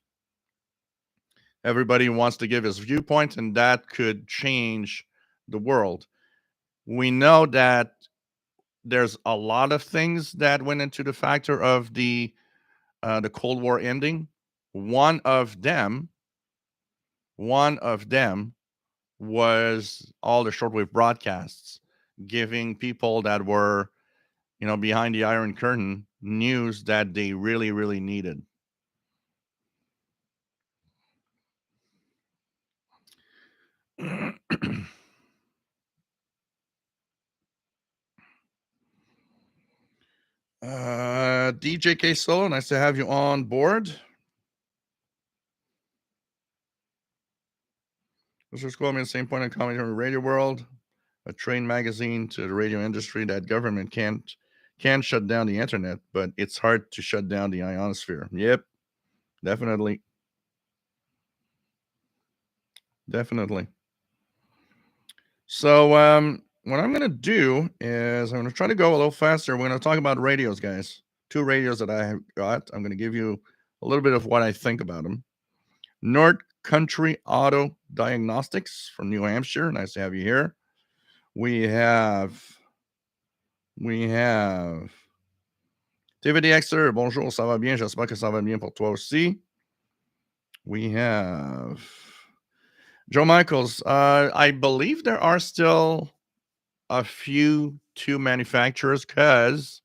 Speaker 1: Everybody wants to give his viewpoint, and that could change the world. We know that there's a lot of things that went into the factor of the Cold War ending. One of them was all the shortwave broadcasts, giving people that were, behind the Iron Curtain news that they really, really needed. DJ K Solo, nice to have you on board. This is quoting the same point in commentary on the radio world, a train magazine to the radio industry, that government can shut down the internet, but it's hard to shut down the ionosphere. Yep, definitely. So what I'm going to do is I'm going to try to go a little faster. We're going to talk about radios, guys. 2 radios that I have got. I'm going to give you a little bit of what I think about them. North Country Auto Diagnostics from New Hampshire. Nice to have you here. We have David Exter. Bonjour, ça va bien. J'espère que ça va bien pour toi aussi. We have Joe Michaels. I believe there are still a few tube manufacturers because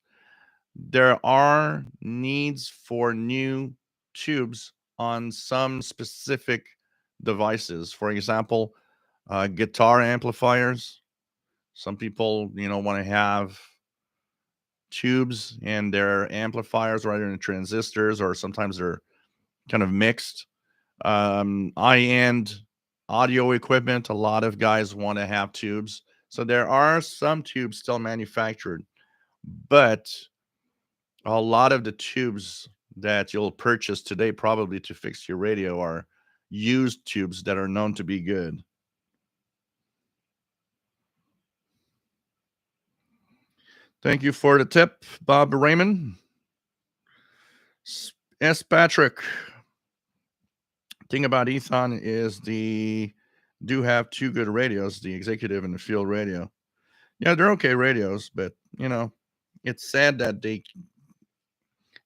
Speaker 1: there are needs for new tubes on some specific devices. For example, guitar amplifiers. Some people, want to have tubes in their amplifiers rather than transistors, or sometimes they're kind of mixed. High-end audio equipment, a lot of guys want to have tubes. So there are some tubes still manufactured, but a lot of the tubes that you'll purchase today, probably to fix your radio, are used tubes that are known to be good. Thank you for the tip, Bob Raymond. S. Patrick. Thing about Ethan is the do have two good radios, the executive and the field radio. Yeah, they're okay radios, but it's sad that they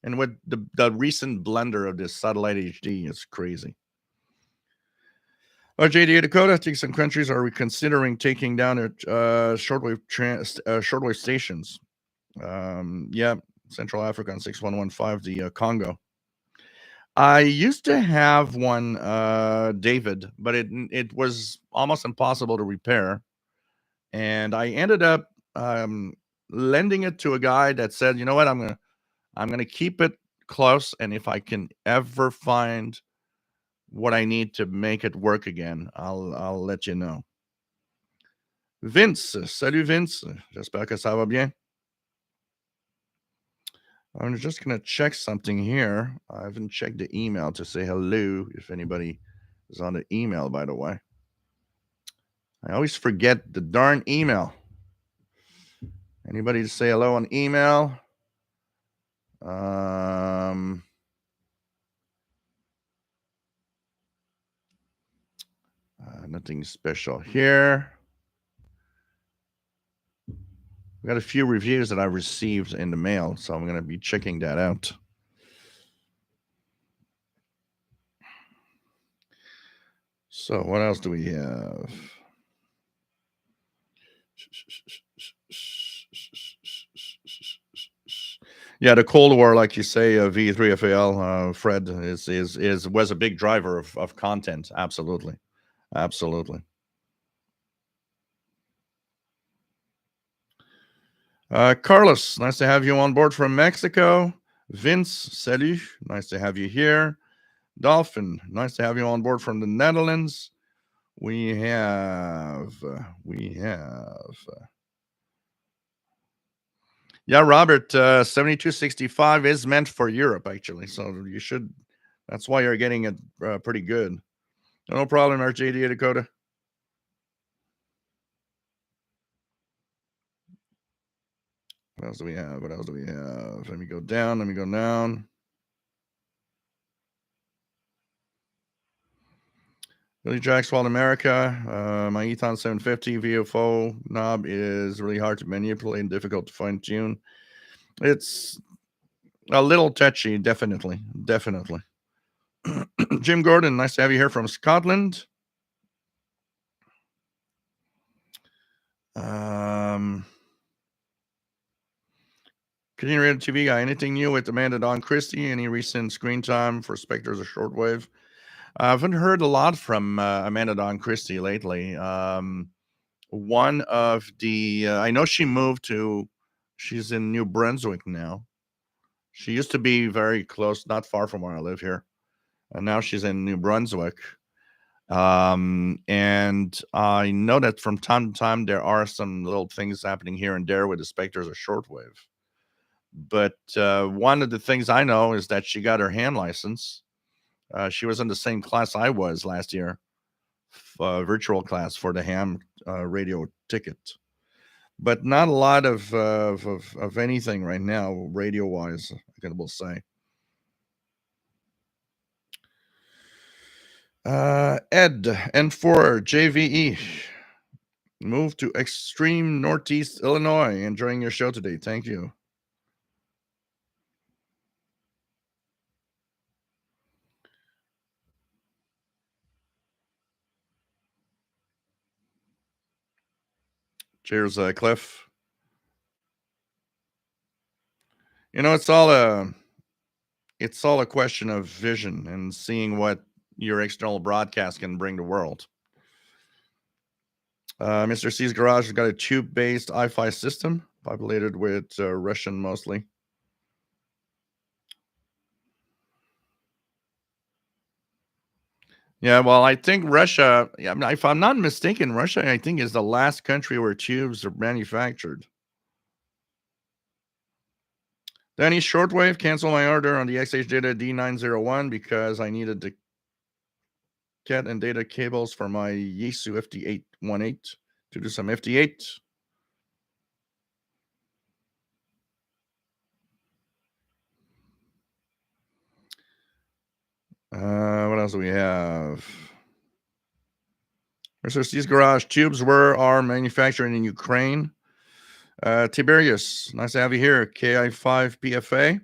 Speaker 1: and what the recent blender of this satellite HD is crazy. JDA Dakota, think some countries are reconsidering taking down their shortwave stations. Yeah, Central Africa on 6115, the Congo. I used to have one, David, but it was almost impossible to repair, and I ended up lending it to a guy that said, "You know what? I'm gonna keep it close, and if I can ever find what I need to make it work again, I'll let you know." Vince, salut Vince, j'espère que ça va bien. I'm just gonna check something here. I haven't checked the email to say hello if anybody is on the email, by the way. I always forget the darn email. Anybody to say hello on email? Nothing special here. We got a few reviews that I received in the mail, so I'm going to be checking that out. So what else do we have? Yeah, the Cold War, like you say, V3FAL, Fred was a big driver of content. Absolutely. Carlos, nice to have you on board from Mexico. Vince, salut, nice to have you here. Dolphin, nice to have you on board from the Netherlands. We have. Yeah, Robert, 7265 is meant for Europe, actually. So you should. That's why you're getting it pretty good. No problem, RJD Dakota. What else do we have? Let me go down. Billy Jackswald America. My Ethon 750 VFO knob is really hard to manipulate and difficult to fine tune. It's a little touchy, definitely. Jim Gordon, nice to have you here from Scotland. Canadian Radio TV guy, anything new with Amanda Dawn Christie? Any recent screen time for Spectres of Shortwave? I haven't heard a lot from Amanda Dawn Christie lately. One of the I know she's in New Brunswick now. She used to be very close, not far from where I live here, and now she's in New Brunswick. And I know that from time to time there are some little things happening here and there with the Spectres of Shortwave. But one of the things I know is that she got her ham license. She was in the same class I was last year, virtual class for the ham radio ticket. But not a lot of anything right now, radio wise, I will say. Ed N4 JVE. Move to extreme Northeast Illinois. Enjoying your show today. Thank you. Cheers, Cliff. It's all a question of vision and seeing what your external broadcast can bring the world. Mr. C's Garage has got a tube-based Wi-Fi system, populated with Russian mostly. Yeah, well, I think Russia, yeah, if I'm not mistaken, Russia, I think, is the last country where tubes are manufactured. Danny Shortwave, cancel my order on the XH Data D901 because I needed the cat and data cables for my Yaesu FD818 to do some FD8. What else do we have? These garage tubes are manufactured in Ukraine. Tiberius, nice to have you here. KI5 PFA.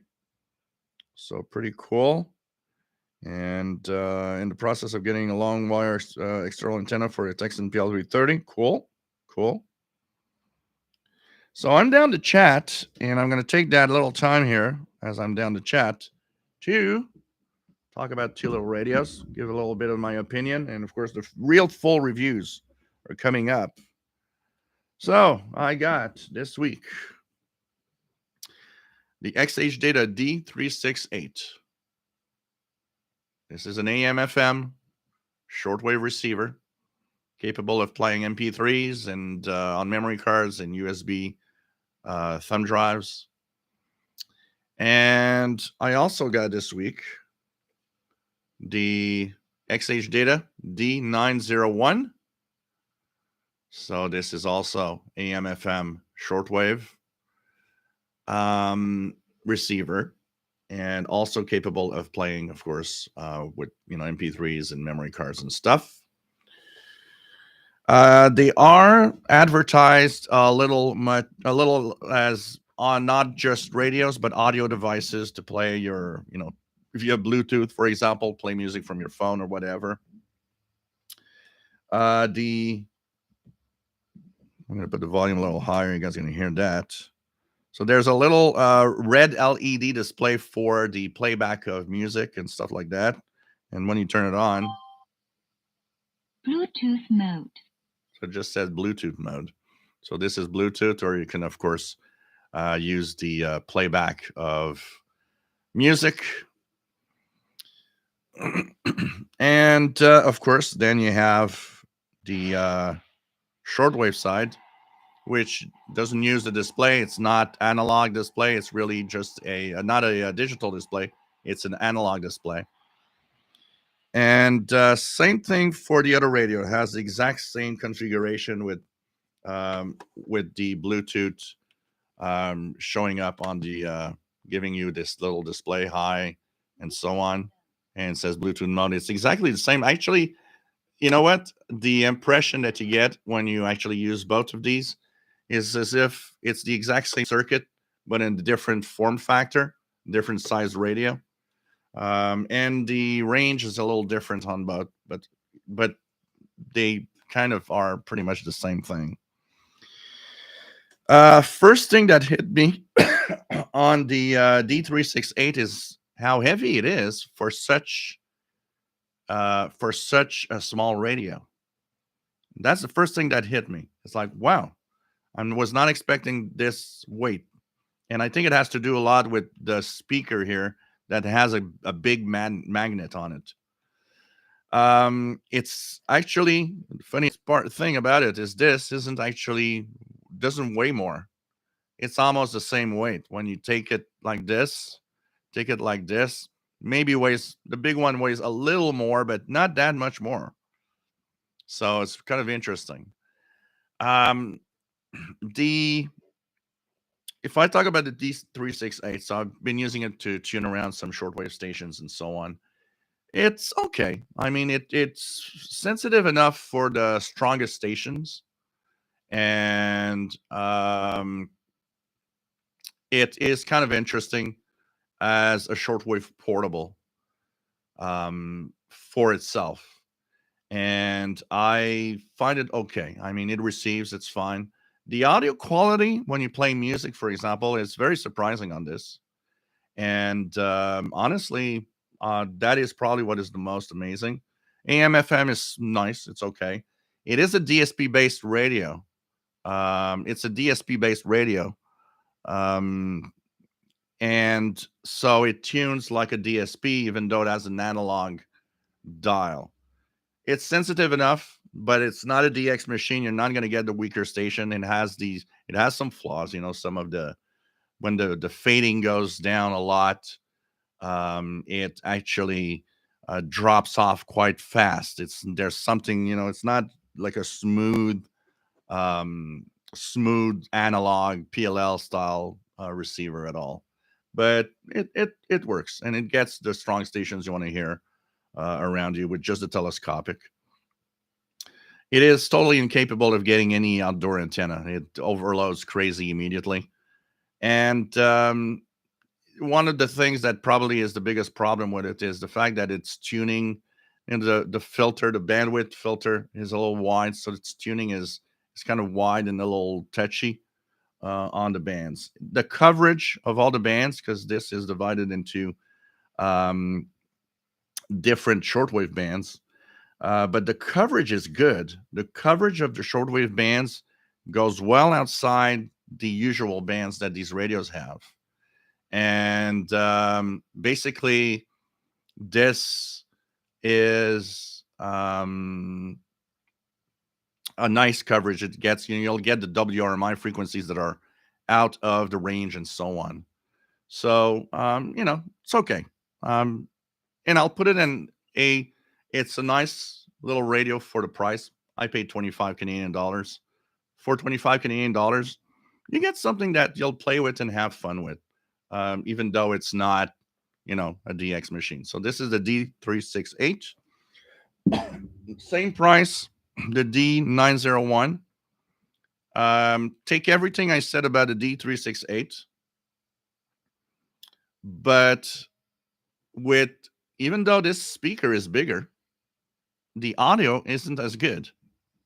Speaker 1: So pretty cool. And in the process of getting a long wire external antenna for a Texan PL330. Cool. Cool. So I'm down to chat, and I'm going to take that little time here as I'm down to chat to talk about two little radios, give a little bit of my opinion, and of course, the real full reviews are coming up. So I got this week the XH Data D368. This is an AM/FM shortwave receiver capable of playing MP3s and on memory cards and USB thumb drives. And I also got this week the XH Data D901. So this is also AM/FM shortwave receiver, and also capable of playing, of course, with MP3s and memory cards and stuff. They are advertised a little as on not just radios but audio devices to play your, if you have Bluetooth, for example, play music from your phone or whatever. I'm going to put the volume a little higher. You guys are going to hear that. So there's a little red LED display for the playback of music and stuff like that. And when you turn it on,
Speaker 2: Bluetooth mode.
Speaker 1: So it just says Bluetooth mode. So this is Bluetooth, or you can, of course, use the playback of music. And, of course, then you have the shortwave side, which doesn't use the display. It's not analog display. It's really just not a digital display. It's an analog display. And same thing for the other radio. It has the exact same configuration with the Bluetooth showing up on the giving you this little display high and so on, and it says Bluetooth mode. It's exactly the same. Actually, you know what? The impression that you get when you actually use both of these is as if it's the exact same circuit, but in a different form factor, different size radio. And the range is a little different on both, but they kind of are pretty much the same thing. First thing that hit me on the D368 is how heavy it is for such a small radio. That's the first thing that hit me. It's like, wow, I was not expecting this weight. And I think it has to do a lot with the speaker here that has a big magnet on it. It's actually the funniest thing about it is this doesn't weigh more. It's almost the same weight when you take it like this. Maybe the big one weighs a little more, but not that much more. So it's kind of interesting. Um, the If I talk about the D368, so I've been using it to tune around some shortwave stations and so on. It's okay. I mean, it's sensitive enough for the strongest stations, and it is kind of interesting as a shortwave portable for itself. And I find it okay. I mean, it receives, it's fine. The audio quality when you play music, for example, is very surprising on this. And honestly, that is probably what is the most amazing. AM/FM is nice. It's okay. It is a DSP based radio. It's a DSP based radio. And so it tunes like a DSP, even though it has an analog dial. It's sensitive enough, but it's not a DX machine. You're not going to get the weaker station. It has some flaws. Some of the when the fading goes down a lot, it actually drops off quite fast. There's something, it's not like a um, smooth analog PLL style receiver at all. But it works, and it gets the strong stations you want to hear around you with just a telescopic. It is totally incapable of getting any outdoor antenna. It overloads crazy immediately. And one of the things that probably is the biggest problem with it is the fact that it's tuning, and the filter, the bandwidth filter is a little wide, so its tuning is kind of wide and a little touchy on the bands. The coverage of all the bands, because this is divided into um, different shortwave bands, but the coverage is good. The coverage of the shortwave bands goes well outside the usual bands that these radios have. And basically, this is a nice coverage. It gets, you'll get the WRMI frequencies that are out of the range and so on. So, it's okay. Um, and I'll put it in it's a nice little radio for the price. I paid 25 Canadian dollars. For 25 Canadian dollars, you get something that you'll play with and have fun with, even though it's not, a DX machine. So this is the D368. Same price, the D901. Take everything I said about the D368, but with even though this speaker is bigger, the audio isn't as good.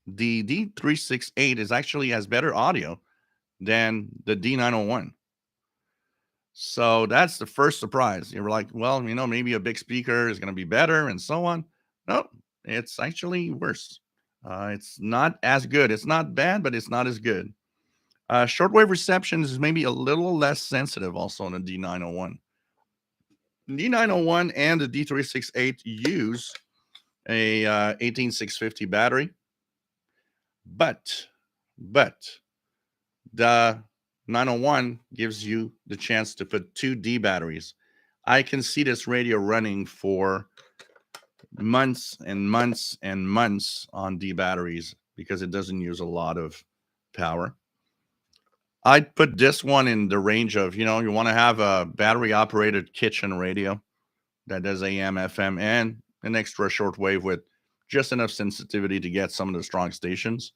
Speaker 1: The D368 is actually has better audio than the D901. So that's the first surprise. You're like, well, maybe a big speaker is going to be better and so on. No, it's actually worse. It's not as good. It's not bad, but it's not as good. Shortwave reception is maybe a little less sensitive also on the D901. D901 and the D368 use a 18650 battery, but the 901 gives you the chance to put 2 D batteries. I can see this radio running for months and months and months on D batteries because it doesn't use a lot of power. I'd put this one in the range of, you want to have a battery operated kitchen radio that does AM, FM, and an extra shortwave with just enough sensitivity to get some of the strong stations.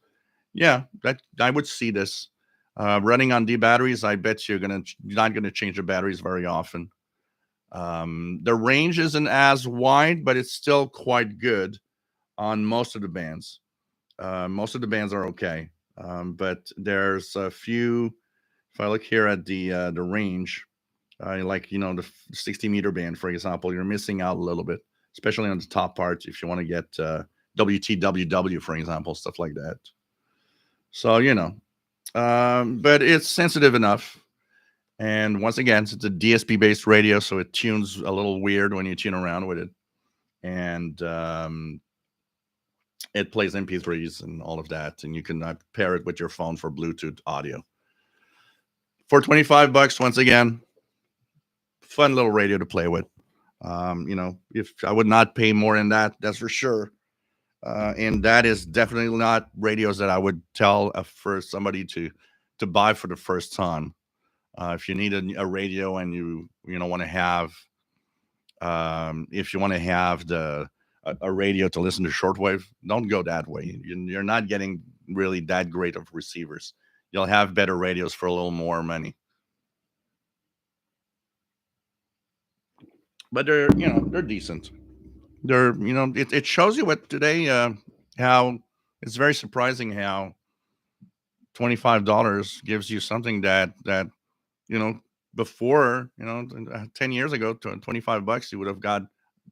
Speaker 1: Yeah, that I would see this running on D batteries. I bet you're not gonna change the batteries very often. The range isn't as wide, but it's still quite good on most of the bands. Most of the bands are okay, but there's a few. If I look here at the range, like the 60-meter band, for example, you're missing out a little bit, especially on the top part. If you want to get WTWW, for example, stuff like that. So but it's sensitive enough. And once again, it's a DSP based radio, so it tunes a little weird when you tune around with it. And it plays MP3s and all of that. And you can pair it with your phone for Bluetooth audio. For $25, once again, fun little radio to play with. If I would not pay more than that, that's for sure. And that is definitely not radios that I would tell for somebody to buy for the first time. If you need a radio and you want to have, if you want to have a radio to listen to shortwave, don't go that way. You're not getting really that great of receivers. You'll have better radios for a little more money. But they're decent. They're it shows you what today how it's very surprising how $25 gives you something that before 10 years ago, $25 you would have got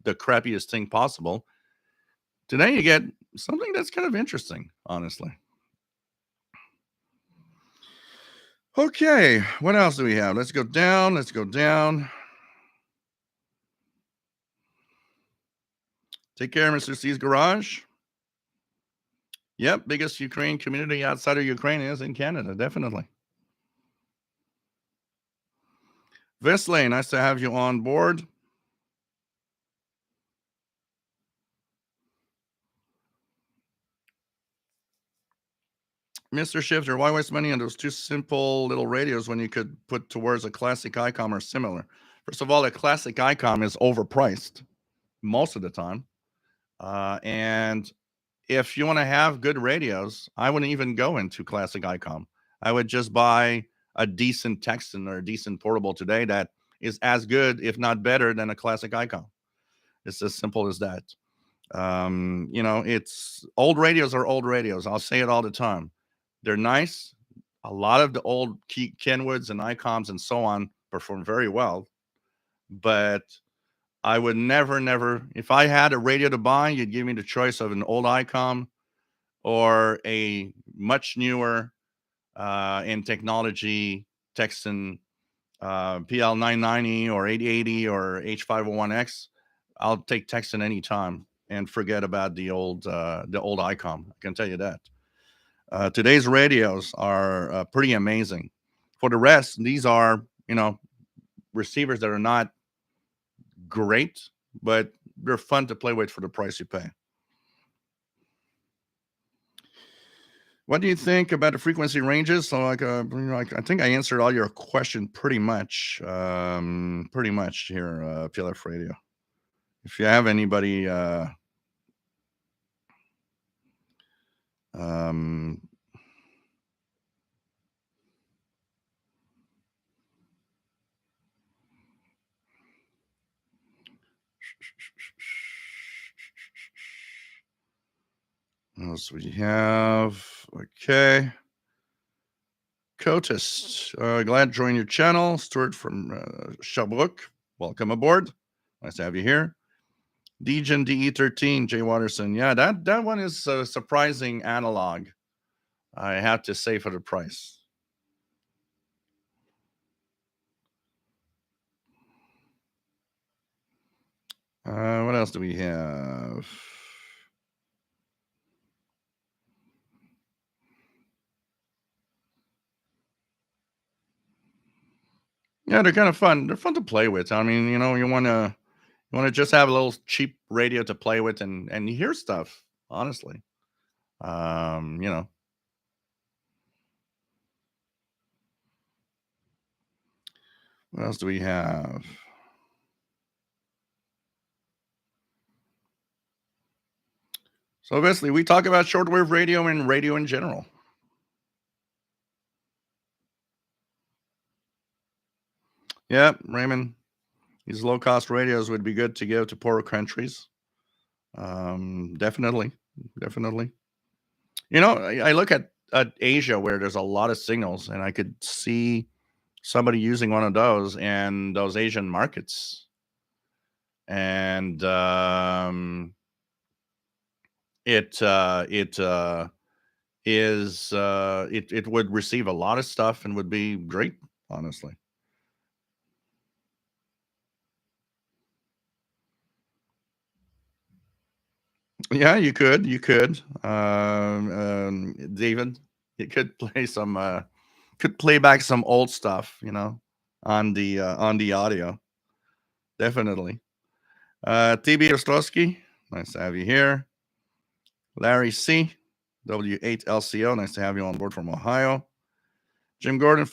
Speaker 1: the crappiest thing possible. Today you get something that's kind of interesting, honestly. Okay, what else do we have? Let's go down. Take care, Mr. C's Garage. Yep, biggest Ukraine community outside of Ukraine is in Canada, definitely. Visley, nice to have you on board. Mr. Shifter, why waste money on those two simple little radios when you could put towards a classic ICOM or similar? First of all, a classic ICOM is overpriced most of the time. And if you want to have good radios, I wouldn't even go into classic ICOM. I would just buy a decent Texan or a decent portable today that is as good, if not better, than a classic ICOM. It's as simple as that. It's old radios are old radios. I'll say it all the time. They're nice. A lot of the old Kenwoods and ICOMs and so on perform very well, but I would never, if I had a radio to buy, you'd give me the choice of an old ICOM or a much newer in technology Texan PL 990 or 880 or H501X. I'll take Texan anytime and forget about the old ICOM. I can tell you that. Today's radios are pretty amazing. For the rest, these are receivers that are not great, but they're fun to play with for the price you pay. What do you think about the frequency ranges? So, I think I answered all your question pretty much here, PLF Radio. If you have anybody, what else we have? Okay. Cotis, glad to join your channel. Stuart from Sherbrooke, welcome aboard. Nice to have you here. Degen DE13, Jay Watterson. Yeah, that one is a surprising analog, I have to say, for the price. What else do we have? Yeah, they're kind of fun. They're fun to play with. I mean, you want to just have a little cheap radio to play with and hear stuff. Honestly, um, you know. What else do we have? So basically, we talk about shortwave radio and radio in general. Yeah, Raymond. These low cost radios would be good to give to poorer countries. Definitely, definitely. I look at Asia where there's a lot of signals, and I could see somebody using one of those in those Asian markets, and it would receive a lot of stuff and would be great, honestly. Yeah, you could, David. You could play back some old stuff, on the audio. Definitely. TB Ostrowski, nice to have you here. Larry C, W8LCO, nice to have you on board from Ohio. Jim Gordon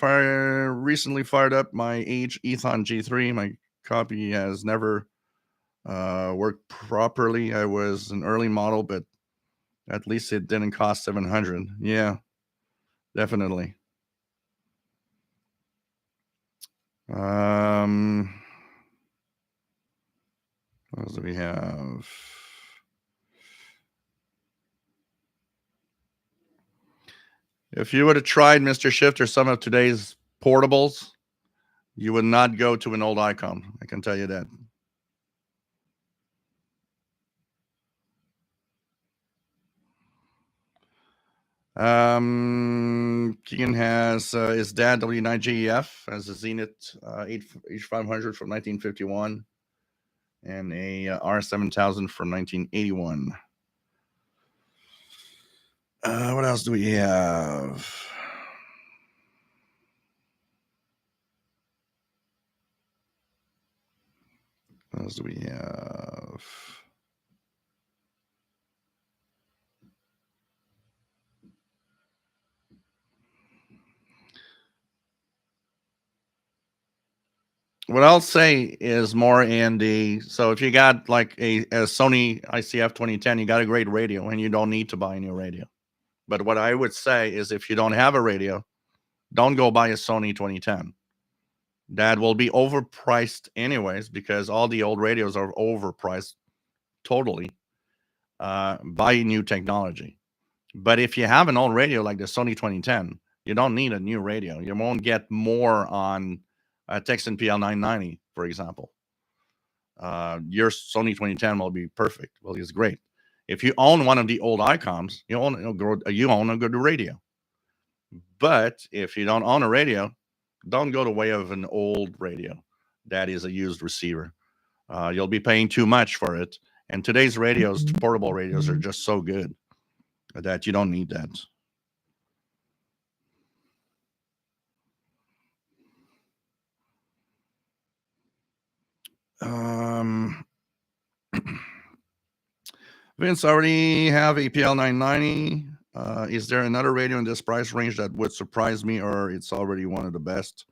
Speaker 1: recently fired up my Age Ethon G3. My copy has never worked properly. I was an early model, but at least it didn't cost 700. Yeah, definitely. What else do we have? If you would have tried, Mr. Shifter, some of today's portables, you would not go to an old ICOM. I can tell you that. Keegan has his dad W9JEF as a Zenith H500 from 1951 and a R7000 from 1981. What else do we have? What else do we have? What I'll say is more in the so if you got like a Sony ICF 2010, you got a great radio and you don't need to buy a new radio. But what I would say is if you don't have a radio, don't go buy a Sony 2010. That will be overpriced anyways because all the old radios are overpriced totally. Buy new technology. But if you have an old radio like the Sony 2010, you don't need a new radio. You won't get more on a Texan PL990, for example. Your Sony 2010 will be perfect. Well, it's great. If you own one of the old ICOMs, you own a good radio. But if you don't own a radio, don't go the way of an old radio that is a used receiver. You'll be paying too much for it. And today's radios, portable radios, are just so good that you don't need that. Um, Vince, already have APL 990. Is there another radio in this price range that would surprise me, or it's already one of the best?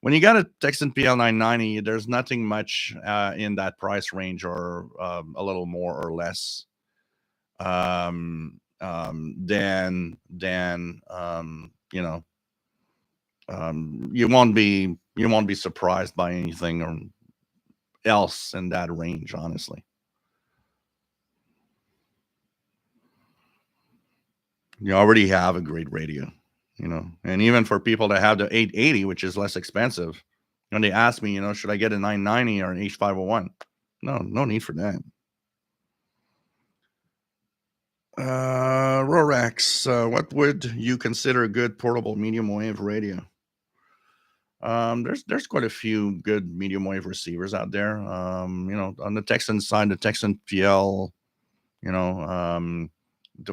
Speaker 1: When you got a Texan PL 990, there's nothing much in that price range, or a little more or less than you won't be surprised by anything or else in that range, honestly. You already have a great radio. And even for people that have the 880, which is less expensive, when they ask me, should I get a 990 or an H501? No need for that. Rorax, what would you consider a good portable medium wave radio? There's quite a few good medium wave receivers out there. On the Texan side, the Texan PL,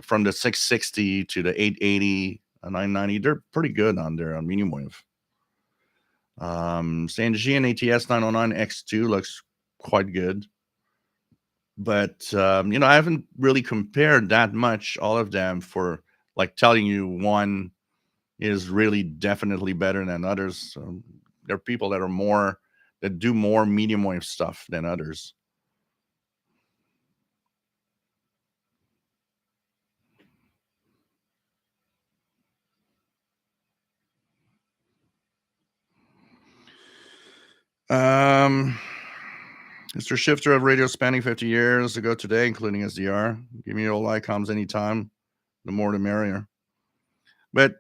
Speaker 1: from the 660 to the 880, 990, they're pretty good on their medium wave. Sanji and ATS 909 X2 looks quite good. But I haven't really compared that much all of them for like telling you one is really definitely better than others. There are people that do more medium wave stuff than others. Mr. Shifter of radio spanning 50 years ago today, including SDR. Give me old ICOMs anytime. The more the merrier. But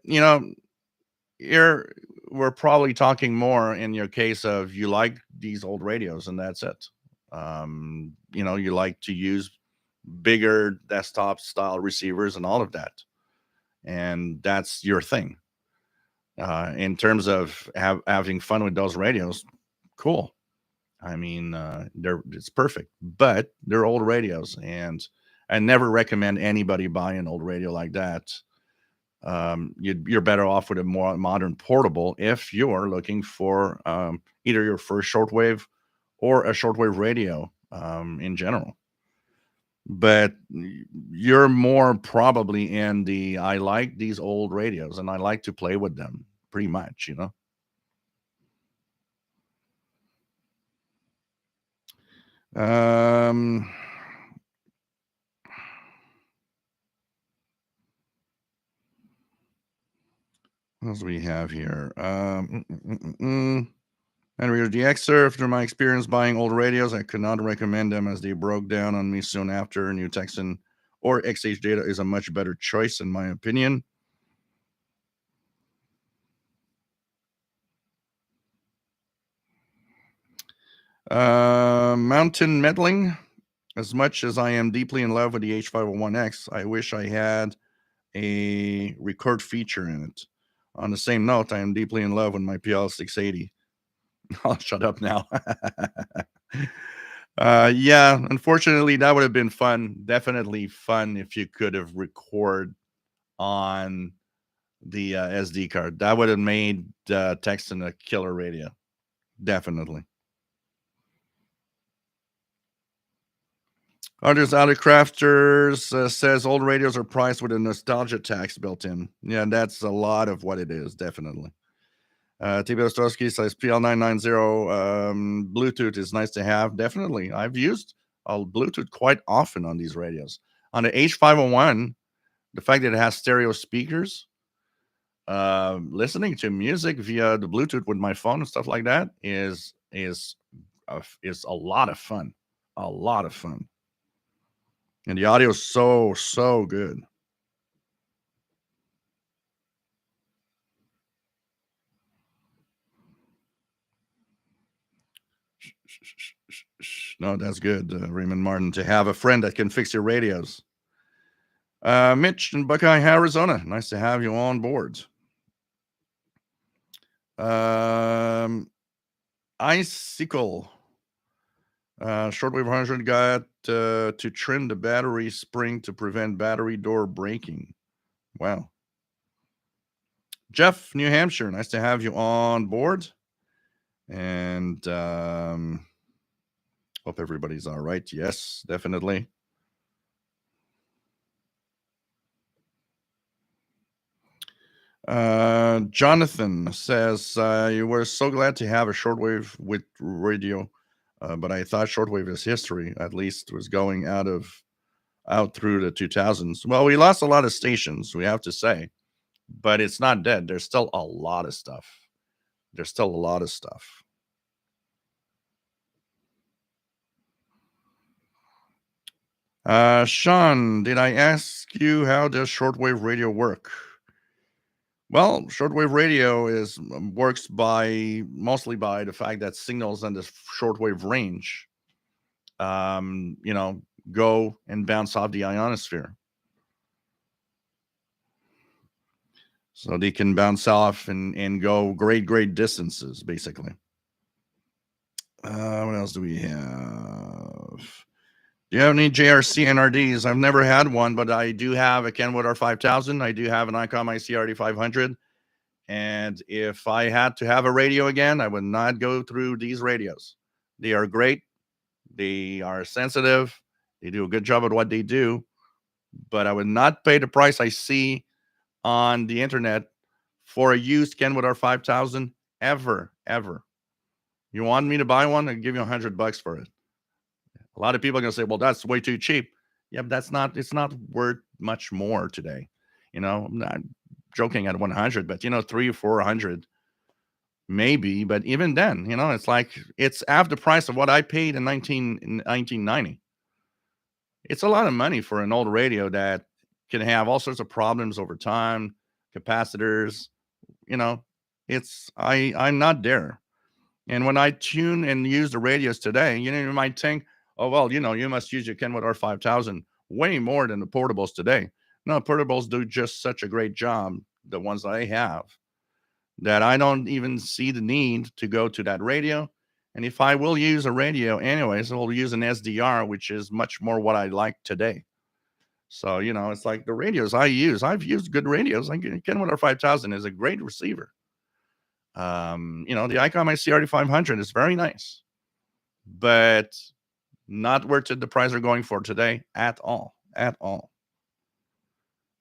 Speaker 1: we're probably talking more in your case of you like these old radios and that's it. You like to use bigger desktop style receivers and all of that, and that's your thing. In terms of having fun with those radios, cool. I mean, it's perfect, but they're old radios, and I never recommend anybody buy an old radio like that. You're better off with a more modern portable if you're looking for either your first shortwave or a shortwave radio in general. But you're more probably in the I like these old radios and I like to play with them pretty much. Um, what else do we have here? Henry DXer, through my experience buying old radios, I could not recommend them as they broke down on me soon after. New Texan or XH Data is a much better choice, in my opinion. Mountain Meddling. As much as I am deeply in love with the H501X, I wish I had a record feature in it. On the same note, I am deeply in love with my PL680. I'll shut up now. Yeah, unfortunately, that would have been fun. Definitely fun if you could have record on the SD card. That would have made Texan a killer radio. Definitely. Others out of crafters says old radios are priced with a nostalgia tax built in. Yeah, that's a lot of what it is, definitely. T.B. Ostrowski says PL990 Bluetooth is nice to have. Definitely. I've used Bluetooth quite often on these radios. On the H501, the fact that it has stereo speakers, listening to music via the Bluetooth with my phone and stuff like that is a lot of fun. A lot of fun. And the audio is so good. No, that's good, Raymond Martin, to have a friend that can fix your radios. Mitch in Buckeye, Arizona. Nice to have you on board. Icicle. Shortwave 100 got to trim the battery spring to prevent battery door breaking. Wow. Jeff, New Hampshire. Nice to have you on board. And hope everybody's all right. Yes, definitely. Jonathan says, you were so glad to have a shortwave with radio, but I thought shortwave is history, at least was going out through the 2000s. Well, we lost a lot of stations, we have to say, but it's not dead. There's still a lot of stuff. Sean, did I ask you how does shortwave radio work? Well, shortwave radio works mostly by the fact that signals on the shortwave range, go and bounce off the ionosphere. So they can bounce off and go great distances, basically. What else do we have? Do you have any JRC NRDs? I've never had one, but I do have a Kenwood R5000. I do have an ICOM ICRD 500. And if I had to have a radio again, I would not go through these radios. They are great. They are sensitive. They do a good job at what they do. But I would not pay the price I see on the internet for a used Kenwood R5000 ever. You want me to buy one? I'll give you $100 for it. A lot of people are going to say, well, that's way too cheap. Yeah, but it's not worth much more today. I'm not joking at 100, but 300 or 400 maybe. But even then, it's like it's half the price of what I paid in 1990. It's a lot of money for an old radio that can have all sorts of problems over time, capacitors. I'm not there. And when I tune and use the radios today, you might think, oh, well, you must use your Kenwood R5000 way more than the portables today. No, portables do just such a great job, the ones I have, that I don't even see the need to go to that radio. And if I will use a radio anyways, I'll use an SDR, which is much more what I like today. So, it's like the radios I've used good radios. Like Kenwood R5000 is a great receiver. The ICOM ICRD 500 is very nice, but not worth the price they're going for today at all.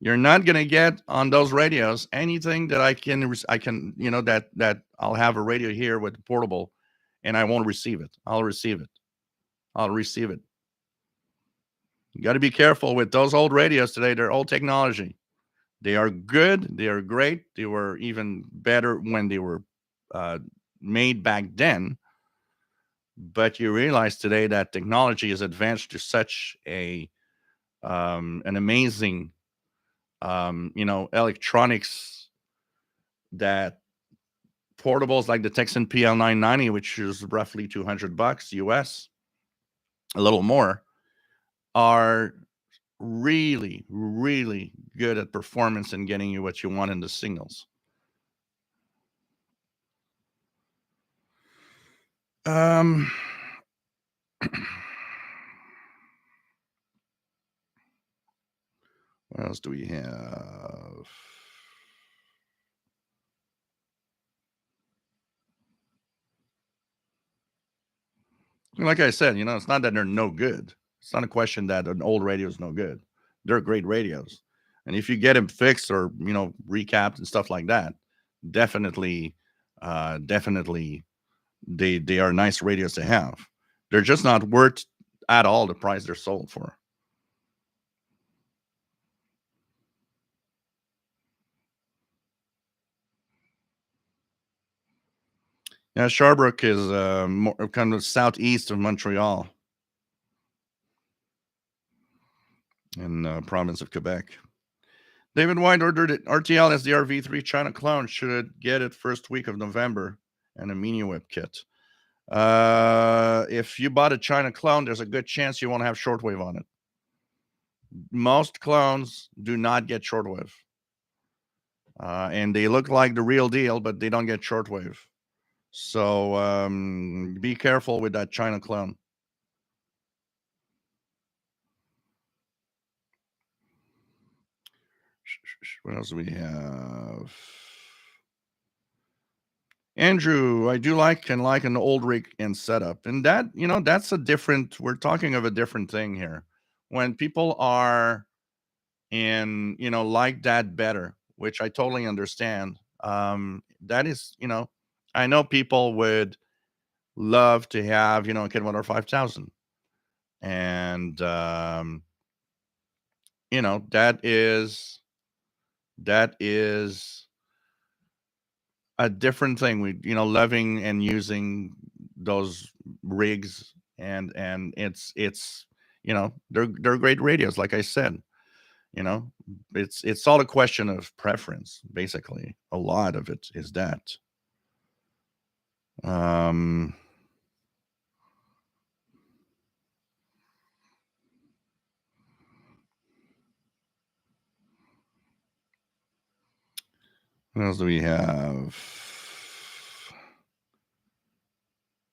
Speaker 1: You're not going to get on those radios anything that I can, that I'll have a radio here with the portable and I won't receive it. I'll receive it. You got to be careful with those old radios today. They're old technology. They are good. They are great. They were even better when they were made back then. But you realize today that technology has advanced to such an amazing, electronics, that portables like the Texan PL990, which is roughly $200 US, a little more, are really good at performance and getting you what you want in the signals. Well, What else do we have? Like I said, it's not that they're no good. It's not a question that an old radio is no good. They're great radios. And if you get them fixed or, recapped and stuff like that, definitely, definitely they are nice radios to have. They're just not worth at all the price they're sold for. Yeah, Sherbrooke is more, kind of southeast of Montreal in province of Quebec. David White ordered it. RTL SDR V3 China Clown should get it first week of November and a mini whip kit. If you bought a China Clown, there's a good chance you won't have shortwave on it. Most clowns do not get shortwave. And they look like the real deal, but they don't get shortwave. So be careful with that China Clown. What else do we have? Andrew, I do like an old rig and setup. And that, that's we're talking of a different thing here. When people are like that better, which I totally understand. That is, I know people would love to have, a Kidwater 5000. And, that is a different thing. We, loving and using those rigs, and it's they're great radios, like I said. You know, it's all a question of preference, basically. A lot of it is that. Um, what else do we have?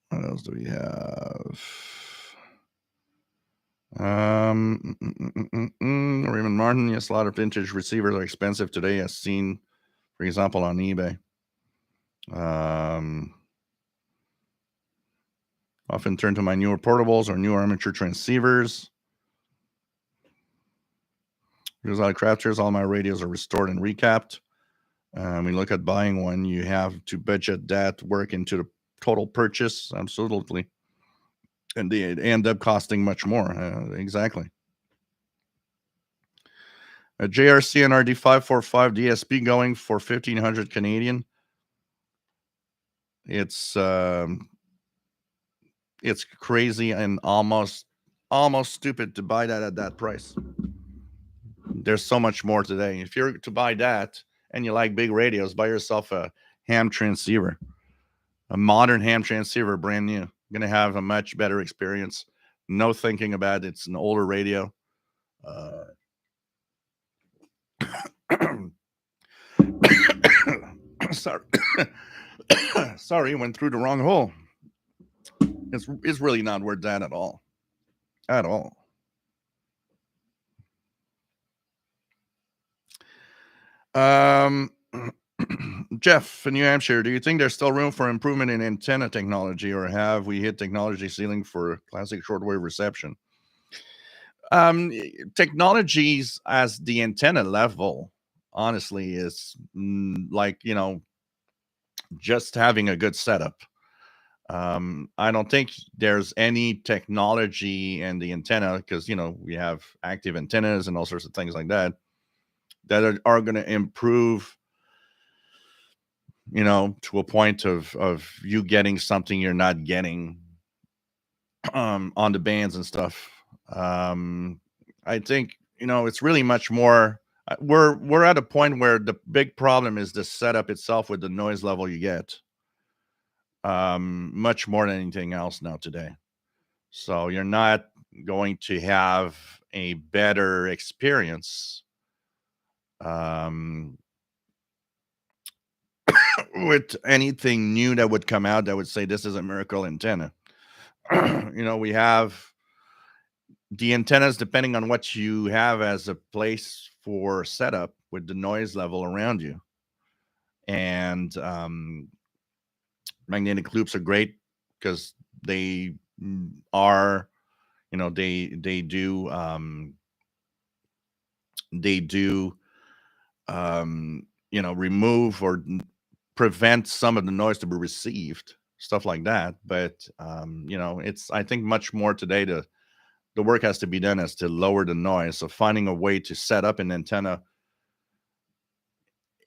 Speaker 1: What else do we have? Raymond Martin. Yes, a lot of vintage receivers are expensive today, as seen, for example, on eBay. Often turn to my newer portables or newer armature transceivers. There's a lot of crafters. All my radios are restored and recapped. When you look at buying one, you have to budget that work into the total purchase. Absolutely. And they end up costing much more. Exactly. A JRC NRD 545 DSP going for 1,500 Canadian. It's crazy and almost stupid to buy that at that price. There's so much more today. If you're to buy that and you like big radios, buy yourself a ham transceiver, a modern ham transceiver, brand new. You're gonna have a much better experience. No thinking about it. It's an older radio. Sorry, sorry, went through the wrong hole. It's really not worth that at all. At all. Jeff in New Hampshire, do you think there's still room for improvement in antenna technology, or have we hit technology ceiling for classic shortwave reception? Technologies as the antenna level, honestly, is like, just having a good setup. I don't think there's any technology in the antenna, because we have active antennas and all sorts of things like that are going to improve, to a point of you getting something you're not getting on the bands and stuff. I think it's really much more. We're at a point where the big problem is the setup itself with the noise level you get. Much more than anything else now today. So you're not going to have a better experience with anything new that would come out that would say this is a miracle antenna. We have the antennas, depending on what you have as a place for setup with the noise level around you. And magnetic loops are great because they are, they do remove or prevent some of the noise to be received, stuff like that. But it's, I think, much more today. The work has to be done as to lower the noise. So finding a way to set up an antenna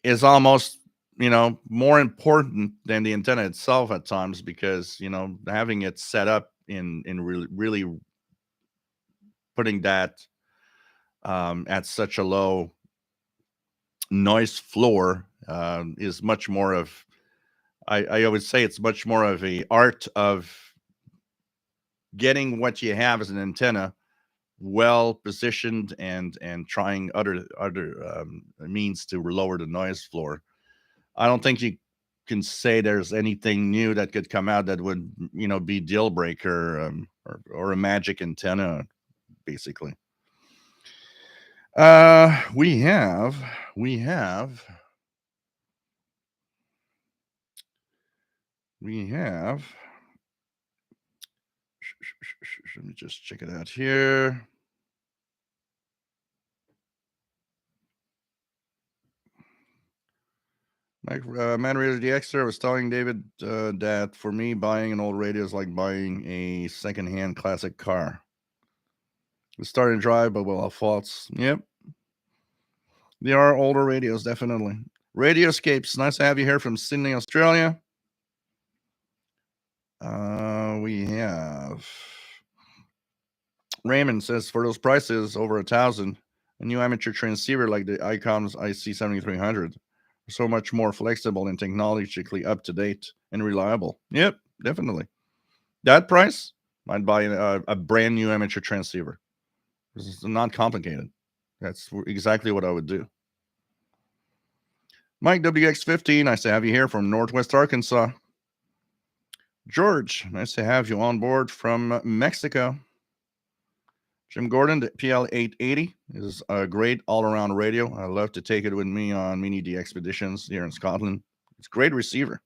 Speaker 1: is almost, more important than the antenna itself at times, because having it set up in really putting that at such a low noise floor is much more of, I would say it's much more of a art of getting what you have as an antenna well positioned, and trying other means to lower the noise floor. I don't think you can say there's anything new that could come out that would be deal breaker, or a magic antenna, basically. We have we have let me just check it out here. Man Radio DXer was telling David that for me, buying an old radio is like buying a secondhand classic car. It's starting to drive, but will have faults. Yep. There are older radios, definitely. Radioscapes, nice to have you here from Sydney, Australia. We have Raymond says, for those prices, over $1,000, a new amateur transceiver like the ICOM's IC7300 are so much more flexible and technologically up to date and reliable. Yep, definitely. That price, I'd buy a brand new amateur transceiver. This is not complicated. That's exactly what I would do. Mike WX15, nice to have you here from Northwest Arkansas. George, nice to have you on board from Mexico. Jim Gordon, the PL880 is a great all-around radio. I love to take it with me on mini D expeditions here in Scotland. It's a great receiver.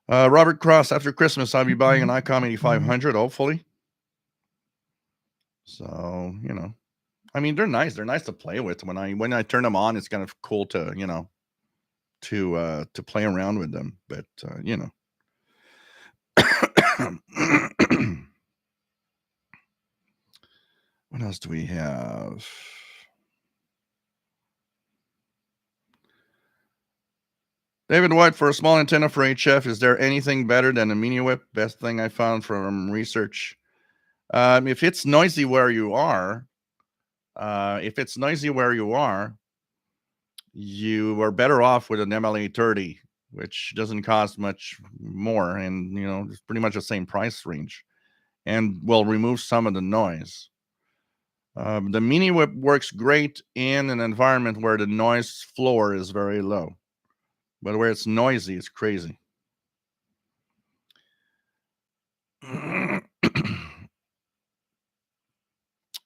Speaker 1: Robert Cross, after Christmas, I'll be buying an ICOM 8500, hopefully. So, I mean, they're nice. They're nice to play with. When I turn them on, it's kind of cool to, to play around with them. But, what else do we have? David White, for a small antenna for HF, is there anything better than a mini whip? Best thing I found from research. If it's noisy where you are, you are better off with an MLA30, which doesn't cost much more, and it's pretty much the same price range, and will remove some of the noise. The mini whip works great in an environment where the noise floor is very low, but where it's noisy, it's crazy.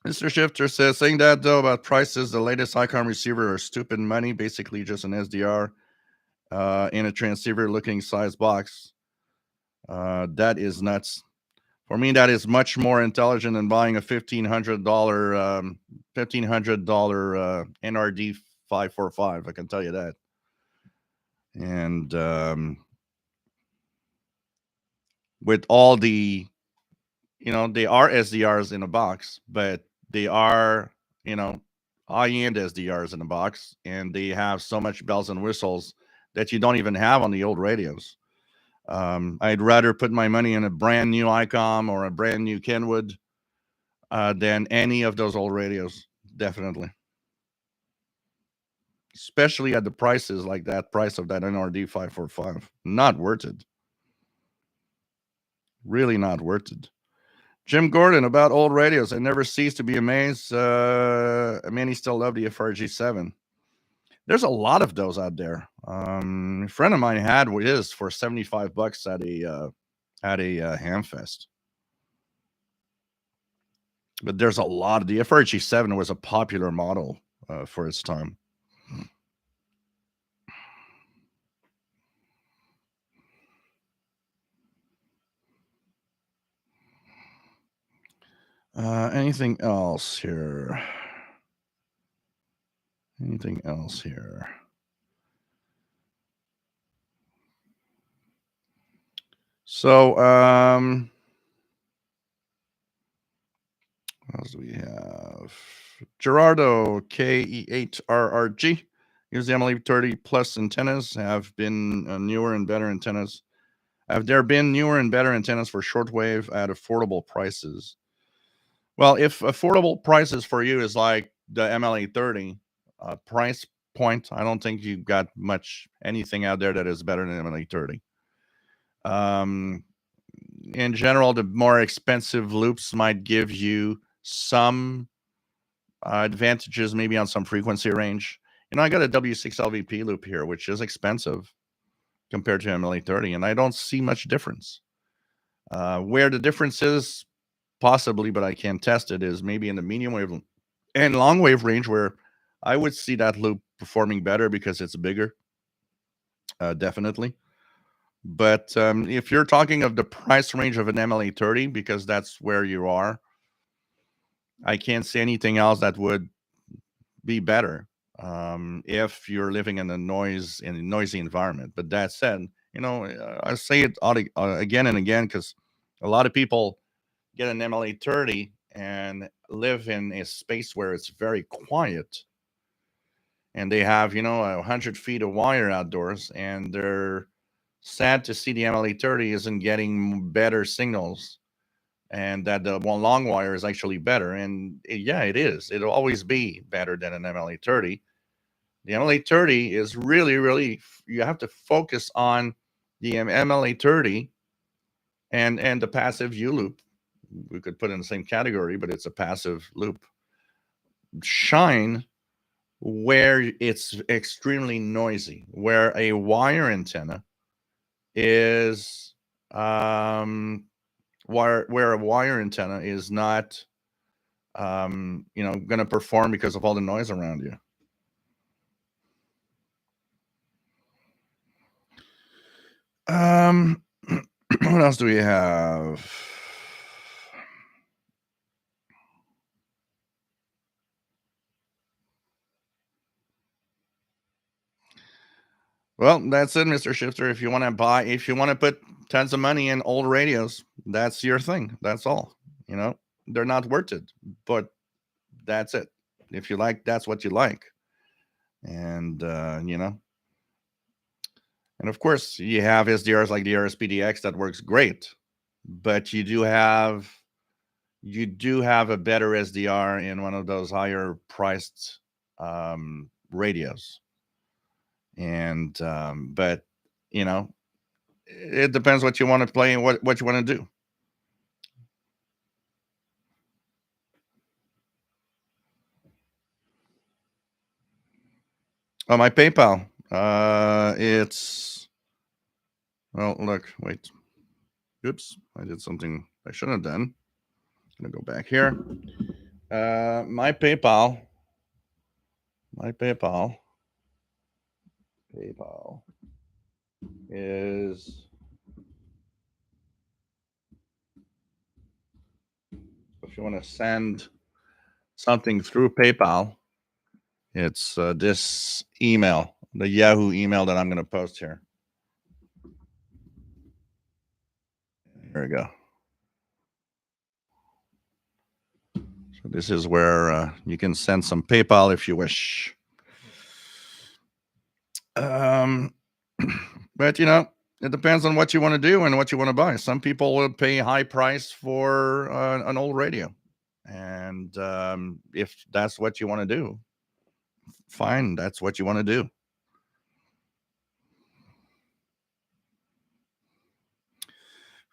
Speaker 1: Mr. Shifter says, saying that though about prices, the latest ICOM receiver are stupid money, basically just an SDR in a transceiver looking size box. That is nuts. For me, that is much more intelligent than buying a $1,500 NRD 545. I can tell you that. And with all the, they are SDRs in a box, but they are, high-end SDRs in a box, and they have so much bells and whistles that you don't even have on the old radios. I'd rather put my money in a brand new ICOM or a brand new Kenwood than any of those old radios, definitely. Especially at the prices like that price of that NRD 545. Not worth it. Really not worth it. Jim Gordon, about old radios. I never cease to be amazed. Many still love the FRG7. There's a lot of those out there. A friend of mine had his for $75 at a Hamfest. But there's a lot. The FRG7 was a popular model for its time. Anything else here? Anything else here? So, what else do we have? Gerardo KE8RRG. Here's the MLA30 Plus antennas. Have been newer and better antennas. Have there been newer and better antennas for shortwave at affordable prices? Well, if affordable prices for you is like the MLA30 price point, I don't think you've got much anything out there that is better than MLA30. In general, the more expensive loops might give you some advantages, maybe on some frequency range. I got a W6LVP loop here, which is expensive compared to MLA30, and I don't see much difference. Where the difference is, possibly, but I can't test it, is maybe in the medium wave and long wave range, where I would see that loop performing better because it's bigger, definitely. But if you're talking of the price range of an MLA30, because that's where you are, I can't see anything else that would be better if you're living in a noisy environment. But that said, I say it again and again, because a lot of people get an MLA30 and live in a space where it's very quiet, and they have 100 feet of wire outdoors, and they're sad to see the MLA30 isn't getting better signals, and that the long wire is actually better. And yeah, it is. It'll always be better than an MLA30. The MLA30 is really, really, you have to focus on the MLA30 and the passive U loop. We could put in the same category, but it's a passive loop. Shine where it's extremely noisy, where a wire antenna is where a wire antenna is not going to perform because of all the noise around you. What else do we have? Well, that's it, Mr. Shifter. If you want to put tons of money in old radios, that's your thing. That's all. They're not worth it, but that's it. If you like, that's what you like. And, and of course, you have SDRs like the RSPDX that works great, but you do have a better SDR in one of those higher priced radios. And but it depends what you want to play and what you want to do. Oh, my PayPal. It's, well, look, wait. Oops, I did something I shouldn't have done. I'm gonna go back here. My PayPal is, if you want to send something through PayPal, it's this email, the Yahoo email that I'm going to post here. There we go. So this is where you can send some PayPal if you wish. But it depends on what you want to do and what you want to buy. Some people will pay high price for an old radio, and if that's what you want to do, fine, that's what you want to do.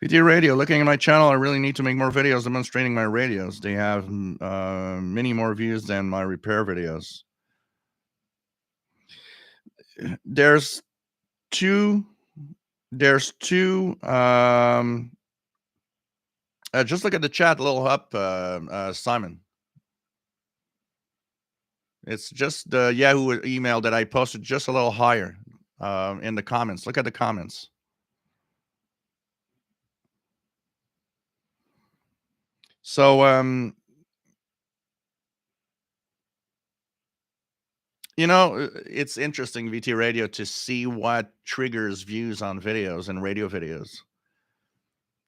Speaker 1: VT Radio, looking at my channel, I really need to make more videos demonstrating my radios. They have many more views than my repair videos. There's two Just look at the chat a little up, Simon. It's just the Yahoo email that I posted just a little higher in the comments. Look at the comments. So, it's interesting, VT Radio, to see what triggers views on videos and radio videos.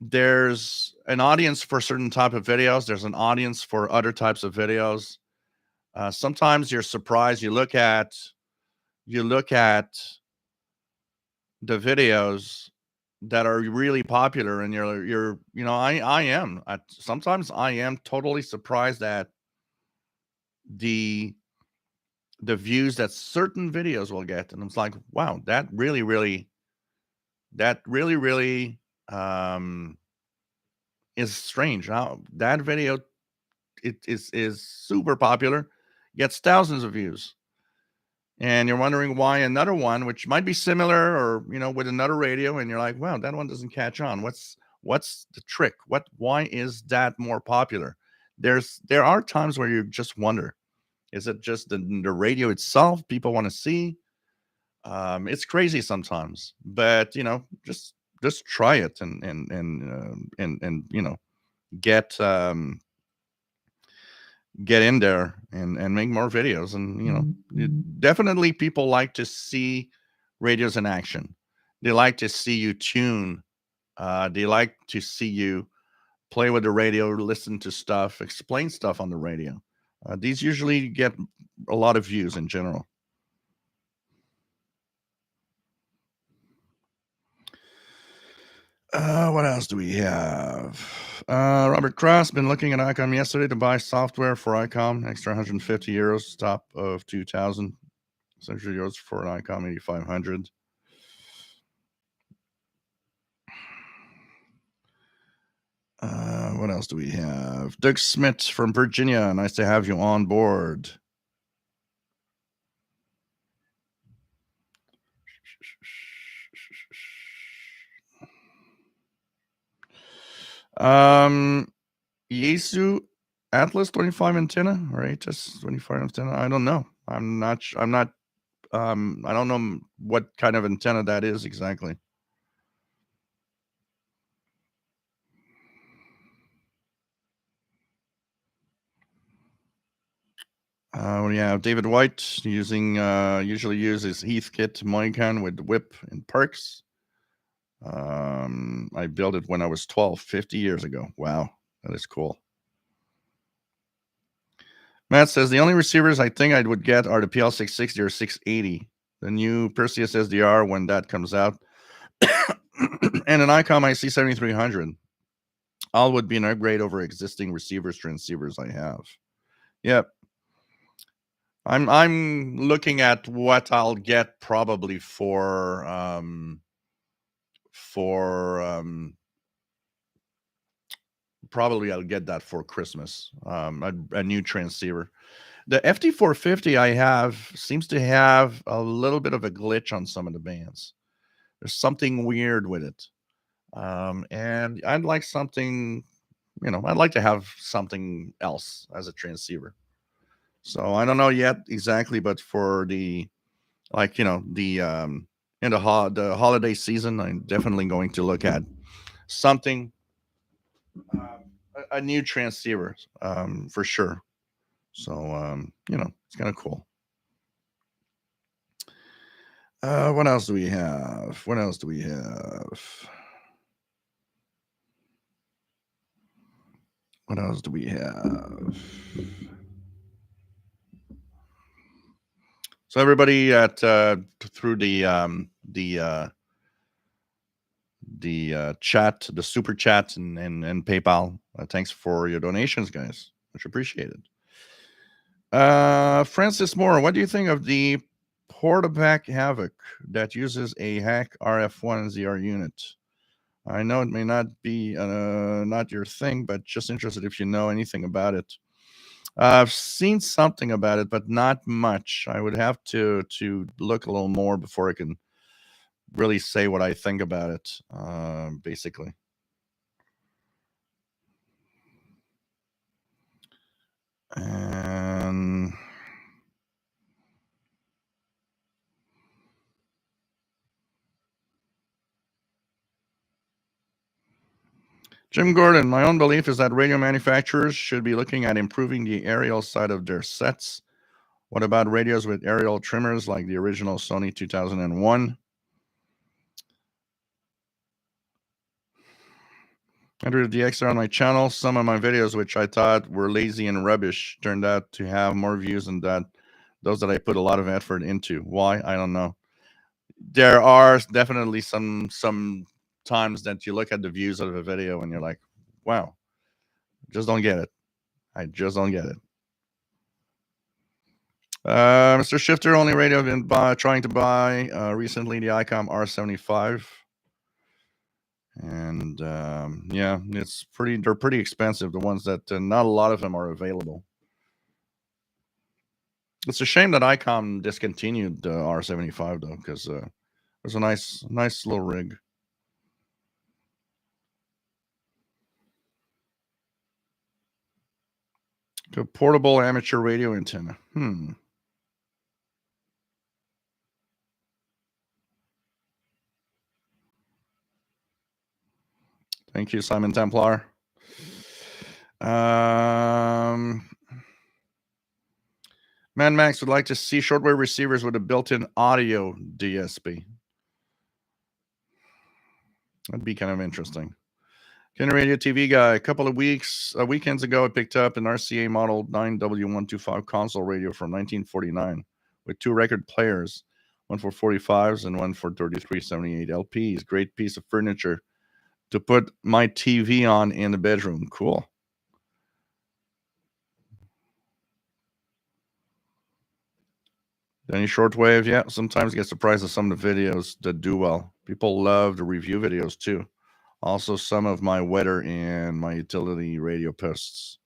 Speaker 1: There's an audience for certain type of videos. There's an audience for other types of videos. Sometimes you're surprised. You look at the videos that are really popular, and sometimes I am totally surprised at the views that certain videos will get, and it's like, wow, that really um is strange. How that video, it is super popular, gets thousands of views, and you're wondering why another one, which might be similar, or with another radio, and you're like, wow, that one doesn't catch on. What's the trick? Why is that more popular? There are times where you just wonder, is it just the radio itself people want to see? It's crazy sometimes, but just try it, and get get in there and make more videos, and definitely people like to see radios in action. They like to see you tune. They like to see you play with the radio, listen to stuff, explain stuff on the radio. These usually get a lot of views in general. What else do we have? Robert Cross been looking at ICOM yesterday to buy software for ICOM, extra 150 euros, top of 2,000. 600 euros for an ICOM 8500. What else do we have? Doug Smith from Virginia. Nice to have you on board. Yaesu Atlas 25 antenna or ATS 25 antenna. I don't know. I'm not. I don't know what kind of antenna that is exactly. We have David White usually uses Heathkit Moicon with whip and perks. I built it when I was 12, 50 years ago. Wow, that is cool. Matt says the only receivers I think I would get are the PL660 or 680, the new Perseus SDR when that comes out, and an ICOM IC7300. All would be an upgrade over existing transceivers I have. Yep. I'm looking at what I'll get probably for probably I'll get that for Christmas. A new transceiver. The FT450 I have seems to have a little bit of a glitch on some of the bands. There's something weird with it. And I'd like something, I'd like to have something else as a transceiver. So I don't know yet exactly, but for the in the holiday season, I'm definitely going to look at something, a new transceiver, for sure. So it's kind of cool. What else do we have? What else do we have? What else do we have? So everybody at through the chat, the super chat, and PayPal. Thanks for your donations, guys. Much appreciated. Francis Moore, what do you think of the Portaback Havoc that uses a hack RF1 ZR unit? I know it may not be not your thing, but just interested if you know anything about it. I've seen something about it, but not much. I would have to look a little more before I can really say what I think about it. Basically. And Jim Gordon, my own belief is that radio manufacturers should be looking at improving the aerial side of their sets. What about radios with aerial trimmers like the original Sony 2001? Under the DXR on my channel, some of my videos, which I thought were lazy and rubbish, turned out to have more views than those that I put a lot of effort into. Why? I don't know. There are definitely some times that you look at the views of a video and you're like, wow, just don't get it. I just don't get it. Mr. Shifter, only radio I've been trying to buy recently, the ICOM R75. And yeah, they're pretty expensive, the ones that not a lot of them are available. It's a shame that ICOM discontinued R75 though, because it was a nice little rig. A portable amateur radio antenna. Thank you, Simon Templar. Man Max would like to see shortwave receivers with a built-in audio DSP. That'd be kind of interesting. Ken Radio TV Guy, a couple of weekends ago, I picked up an RCA Model 9W125 console radio from 1949 with 2 record players, one for 45s and one for 3378 LPs. Great piece of furniture to put my TV on in the bedroom. Cool. Any shortwave? Yeah, sometimes get surprised at some of the videos that do well. People love the review videos too. Also, some of my weather and my utility radio posts.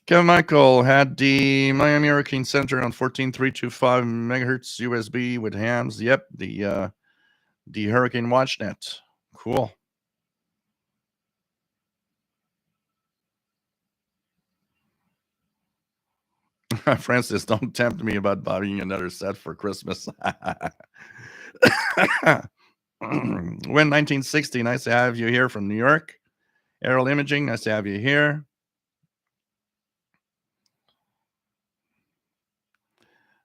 Speaker 1: Kevin Michael had the Miami Hurricane Center on 14.325 megahertz USB with hams. Yep, the Hurricane WatchNet. Cool. Francis, don't tempt me about buying another set for Christmas. When 1960, nice to have you here from New York. Aerial Imaging, nice to have you here.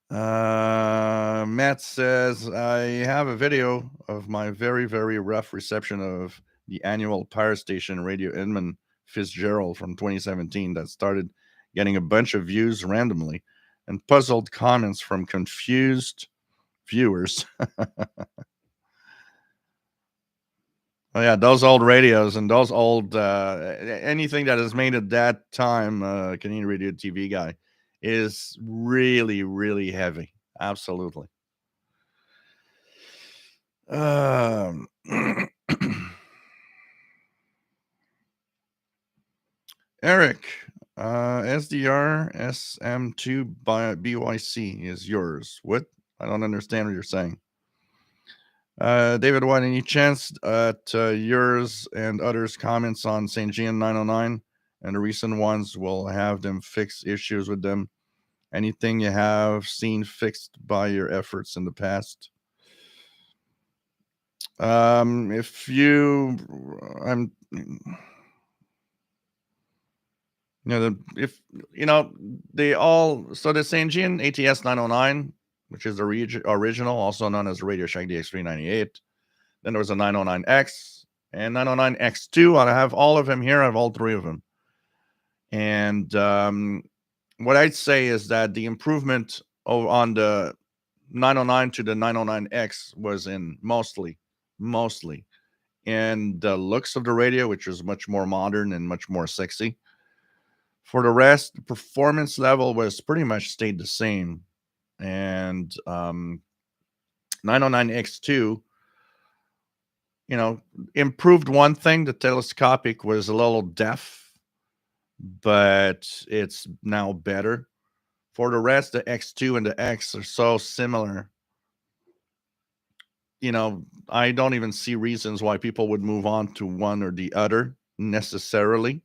Speaker 1: Matt says, I have a video of my very, very rough reception of the annual Power Station Radio Edmund Fitzgerald from 2017 that started getting a bunch of views randomly and puzzled comments from confused viewers. Oh yeah, those old radios and those old anything that is made at that time, Canadian Radio TV Guy, is really, really heavy. Absolutely. Eric, SDR SM2 by BYC is yours. What? I don't understand what you're saying. David White, any chance at yours and others' comments on St. Jean 909 and the recent ones will have them fix issues with them? Anything you have seen fixed by your efforts in the past? If you, I'm, if you know, they all, so the St. Jean ATS 909, which is the original, also known as the Radio Shack DX398. Then there was a 909X and 909X2. I have all of them here. I have all 3 of them. And what I'd say is that the improvement on the 909 to the 909X was in mostly in the looks of the radio, which was much more modern and much more sexy. For the rest, the performance level was pretty much stayed the same. And 909X2, improved one thing. The telescopic was a little deaf, but it's now better. For the rest, the X2 and the X are so similar. I don't even see reasons why people would move on to one or the other necessarily.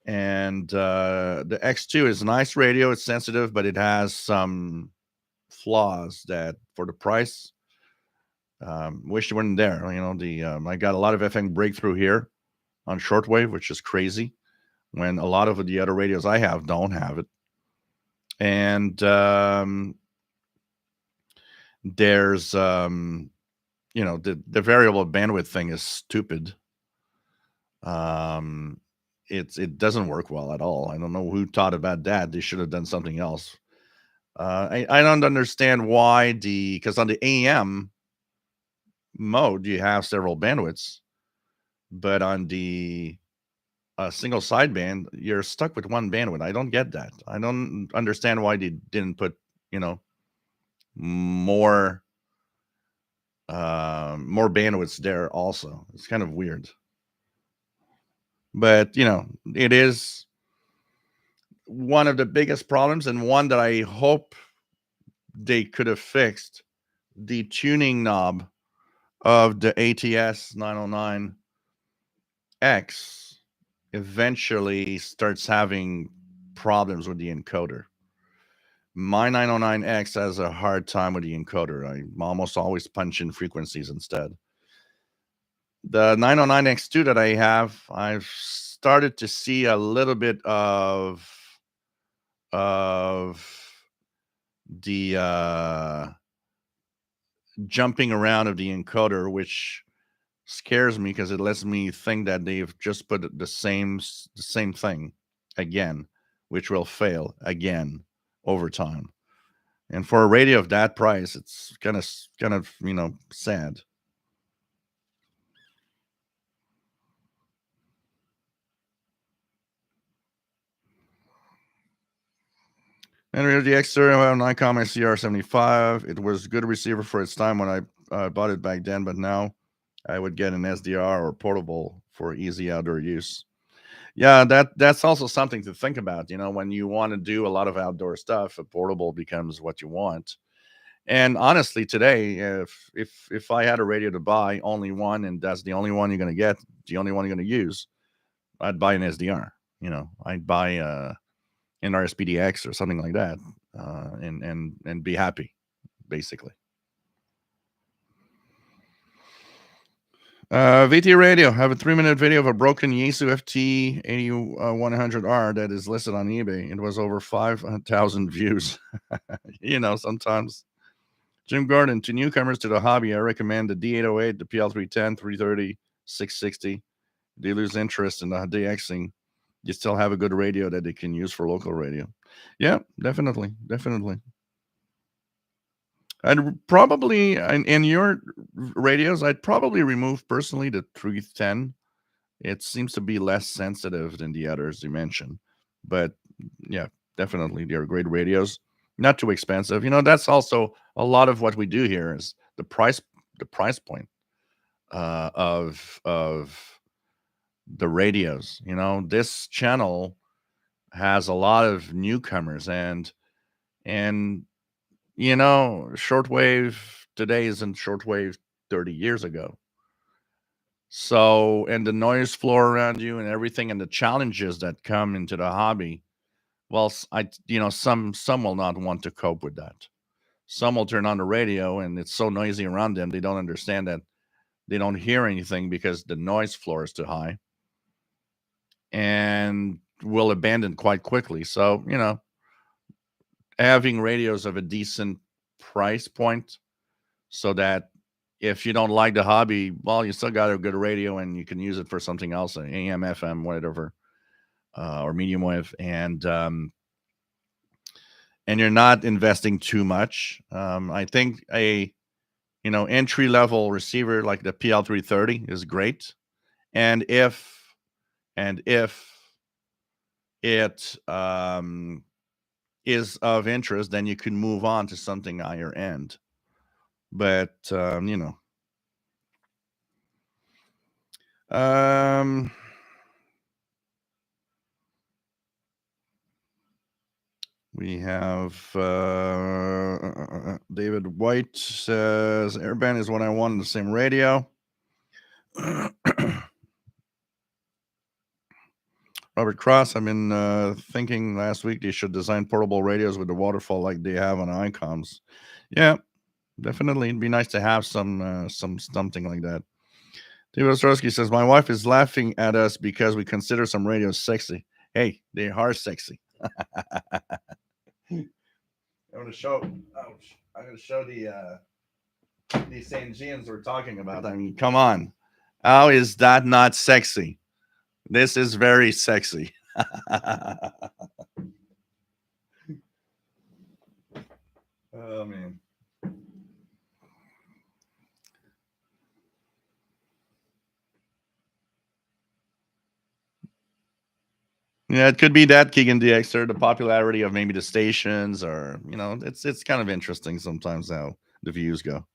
Speaker 1: And the X2 is a nice radio. It's sensitive, but it has some flaws that for the price, wish you weren't there. I got a lot of FM breakthrough here on shortwave, which is crazy when a lot of the other radios I have don't have it. And there's the variable bandwidth thing is stupid. It doesn't work well at all. I don't know who thought about that. They should have done something else. I don't understand why because on the AM mode you have several bandwidths, but on the single sideband you're stuck with one bandwidth. I don't get that. I don't understand why they didn't put more more bandwidths there also. It's kind of weird, but it is one of the biggest problems, and one that I hope they could have fixed. The tuning knob of the ATS 909X eventually starts having problems with the encoder. My 909X has a hard time with the encoder. I almost always punch in frequencies instead. The 909X2 that I have, I've started to see a little bit of the jumping around of the encoder, which scares me because it lets me think that they've just put the same thing again, which will fail again over time. And for a radio of that price, it's kind of sad. Anyway, the X-Stereo had an Icom CR75. It was a good receiver for its time when I bought it back then, but now I would get an SDR or portable for easy outdoor use. Yeah, that's also something to think about. When you want to do a lot of outdoor stuff, a portable becomes what you want. And honestly, today, if I had a radio to buy, only one, and that's the only one you're going to get, the only one you're going to use, I'd buy an SDR. I'd buy an RSPDX or something like that, and be happy, basically. VT Radio, have a 3-minute video of a broken Yaesu FT 8100R that is listed on eBay. It was over 5,000 views. Sometimes. Jim Gordon, to newcomers to the hobby, I recommend the D808, the PL310, 330, 660. They lose interest in the DXing. You still have a good radio that they can use for local radio. Yeah, definitely. I'd probably, in your radios, I'd probably remove personally the 310. It seems to be less sensitive than the others you mentioned. But yeah, definitely, they're great radios. Not too expensive. That's also a lot of what we do here is the price point of the radios. This channel has a lot of newcomers, and shortwave today isn't shortwave 30 years ago. So, and the noise floor around you and everything, and the challenges that come into the hobby. Well, some will not want to cope with that. Some will turn on the radio and it's so noisy around them, they don't understand that they don't hear anything because the noise floor is too high, and will abandon quite quickly. So, having radios of a decent price point so that if you don't like the hobby, well, you still got a good radio and you can use it for something else, AM, FM, whatever, or medium wave, and you're not investing too much. I think a entry level receiver like the PL330 is great, and if it is of interest, then you can move on to something higher end. But we have David White says airband is what I want in the same radio. Robert Cross, I've been thinking last week they should design portable radios with the waterfall like they have on ICOMs. Yeah, definitely. It'd be nice to have some something like that. David Ostrowski says, my wife is laughing at us because we consider some radios sexy. Hey, they are sexy. I'm gonna show ouch. I'm gonna show these St. Jeans we're talking about. I mean, come on. How is that not sexy? This is very sexy. Oh man. Yeah, it could be that Keegan DX or the popularity of maybe the stations, or it's kind of interesting sometimes how the views go.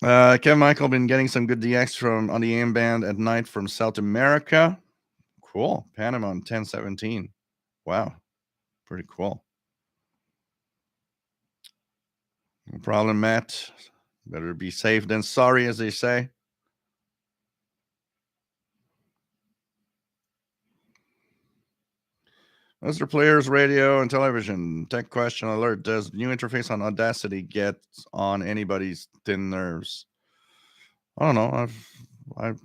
Speaker 1: Kevin Michael been getting some good DX from on the AM band at night from South America. Cool. Panama on 1017. Wow. Pretty cool. No problem, Matt. Better be safe than sorry, as they say. Mr. Players Radio and Television. Tech question alert. Does new interface on Audacity get on anybody's thin nerves? I don't know. I've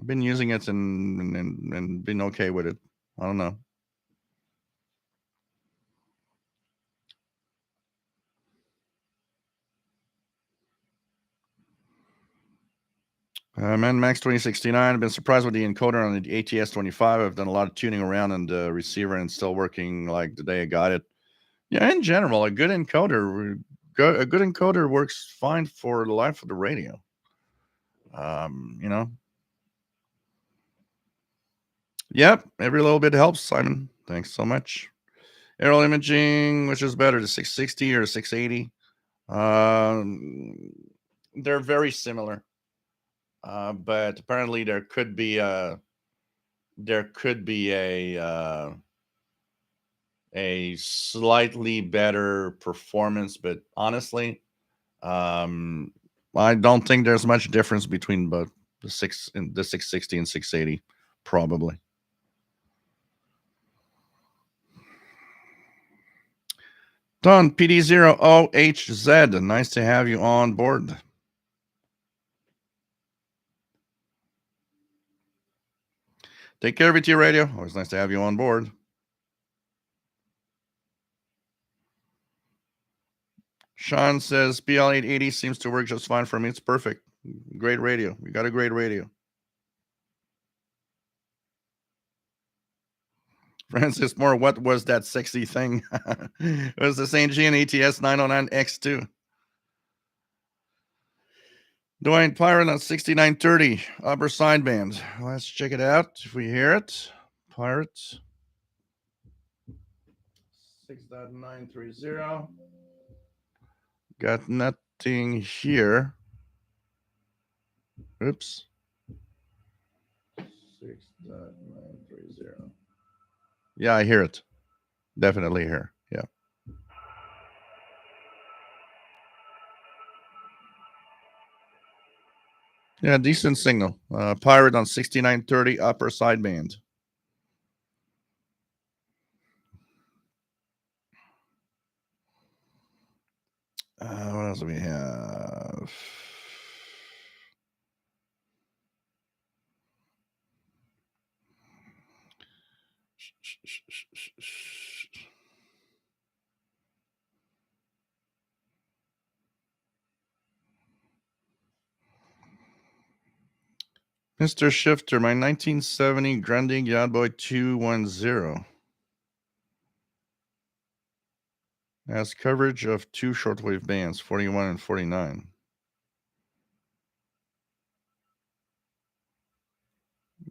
Speaker 1: been using it and been okay with it. I don't know. Man, Max 2069. I've been surprised with the encoder on the ATS 25. I've done a lot of tuning around on the receiver and it's still working like the day I got it. Yeah, in general, a good encoder works fine for the life of the radio. You know. Yep, every little bit helps, Simon. Thanks so much. Aerial imaging, which is better, the 660 or 680? They're very similar, but apparently there could be a slightly better performance, but honestly, I don't think there's much difference between both the 660 and 680, probably. Done. PD0OHZ. Nice to have you on board. Take care of it, Radio. Always nice to have you on board. Sean says BL880 seems to work just fine for me. It's perfect. Great radio. We got a great radio. Francis Moore, what was that sexy thing? It was the St. Jean ATS 909X2. Dwayne Pirate on 6930, upper sideband. Let's check it out if we hear it. Pirate 6.930. Got nothing here. Oops. 6.930. Yeah, I hear it. Definitely hear. Yeah. Yeah, decent signal. Pirate on 6930, upper sideband. What else do we have? Mr. Shifter, my 1970 Grundig Yardboy 210 has coverage of two shortwave bands, 41 and 49.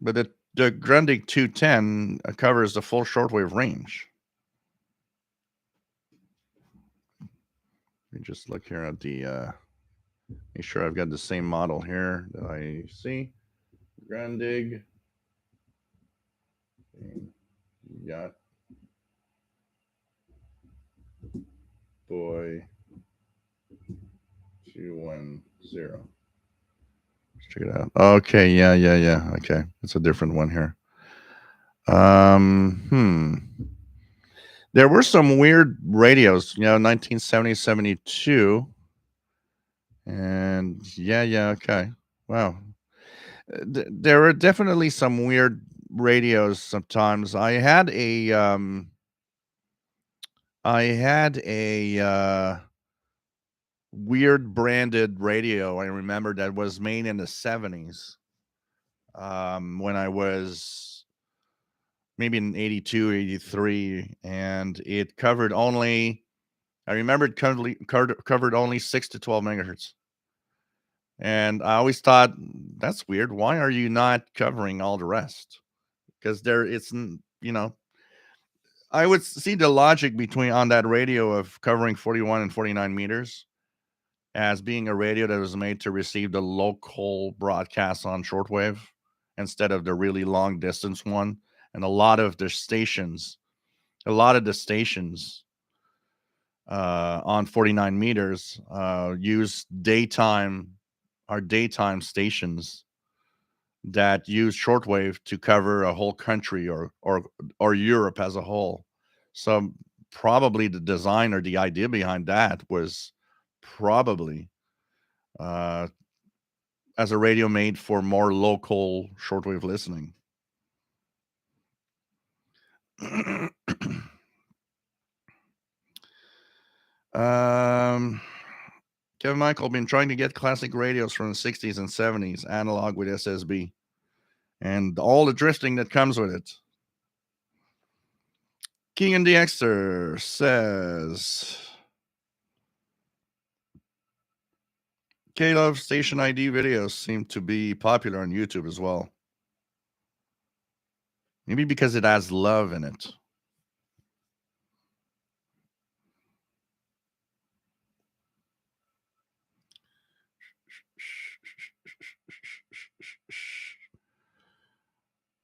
Speaker 1: But the Grundig 210 covers the full shortwave range. Let me just look here at the, make sure I've got the same model here that I see. Grundig. Yacht Boy 210. Check it out. Okay, yeah. Okay, it's a different one here. Hmm. There were some weird radios, 1970, 72. And yeah, okay. Wow. There were definitely some weird radios sometimes. I had a weird branded radio. I remember that was made in the 70s. When I was maybe in 82, 83, and it covered only, I remember it covered only 6 to 12 megahertz. And I always thought, that's weird. Why are you not covering all the rest? Because I would see the logic between on that radio of covering 41 and 49 meters as being a radio that was made to receive the local broadcasts on shortwave instead of the really long distance one. And a lot of the stations on 49 meters use daytime stations that use shortwave to cover a whole country or Europe as a whole. So probably the design or the idea behind that was probably uh, as a radio made for more local shortwave listening. um, Kevin Michael been trying to get classic radios from the 60s and 70s, analog with SSB, and all the drifting that comes with it. Keegan DXter says, K-Love Station ID videos seem to be popular on YouTube as well. Maybe because it has love in it.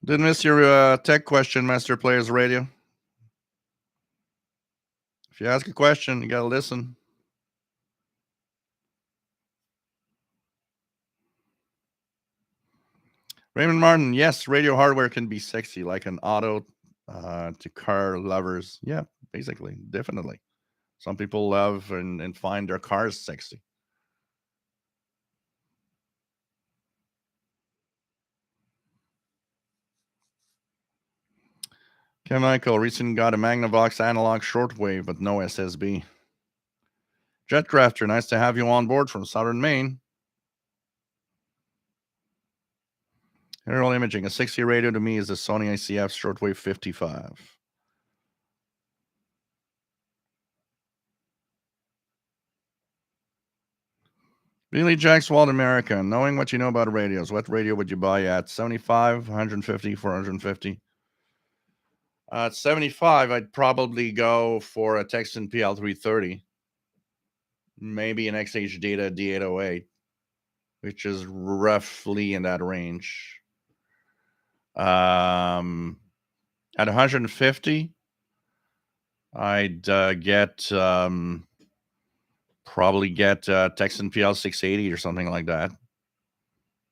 Speaker 1: Didn't miss your tech question, Master Players Radio. If you ask a question, you got to listen. Raymond Martin, yes, radio hardware can be sexy, like an auto to car lovers. Yeah, basically, definitely. Some people love and find their cars sexy. Ken Michael, recently got a Magnavox analog shortwave, but no SSB. Jetcrafter, nice to have you on board from Southern Maine. Aerial imaging, a 60 radio to me is a Sony ICF shortwave 55. Billy Jacks Wald America, knowing what you know about radios, what radio would you buy at? 75, 150, 450? At 75, I'd probably go for a Texan PL330, maybe an XH Data D808, which is roughly in that range. At 150, I'd probably get Texan PL680 or something like that,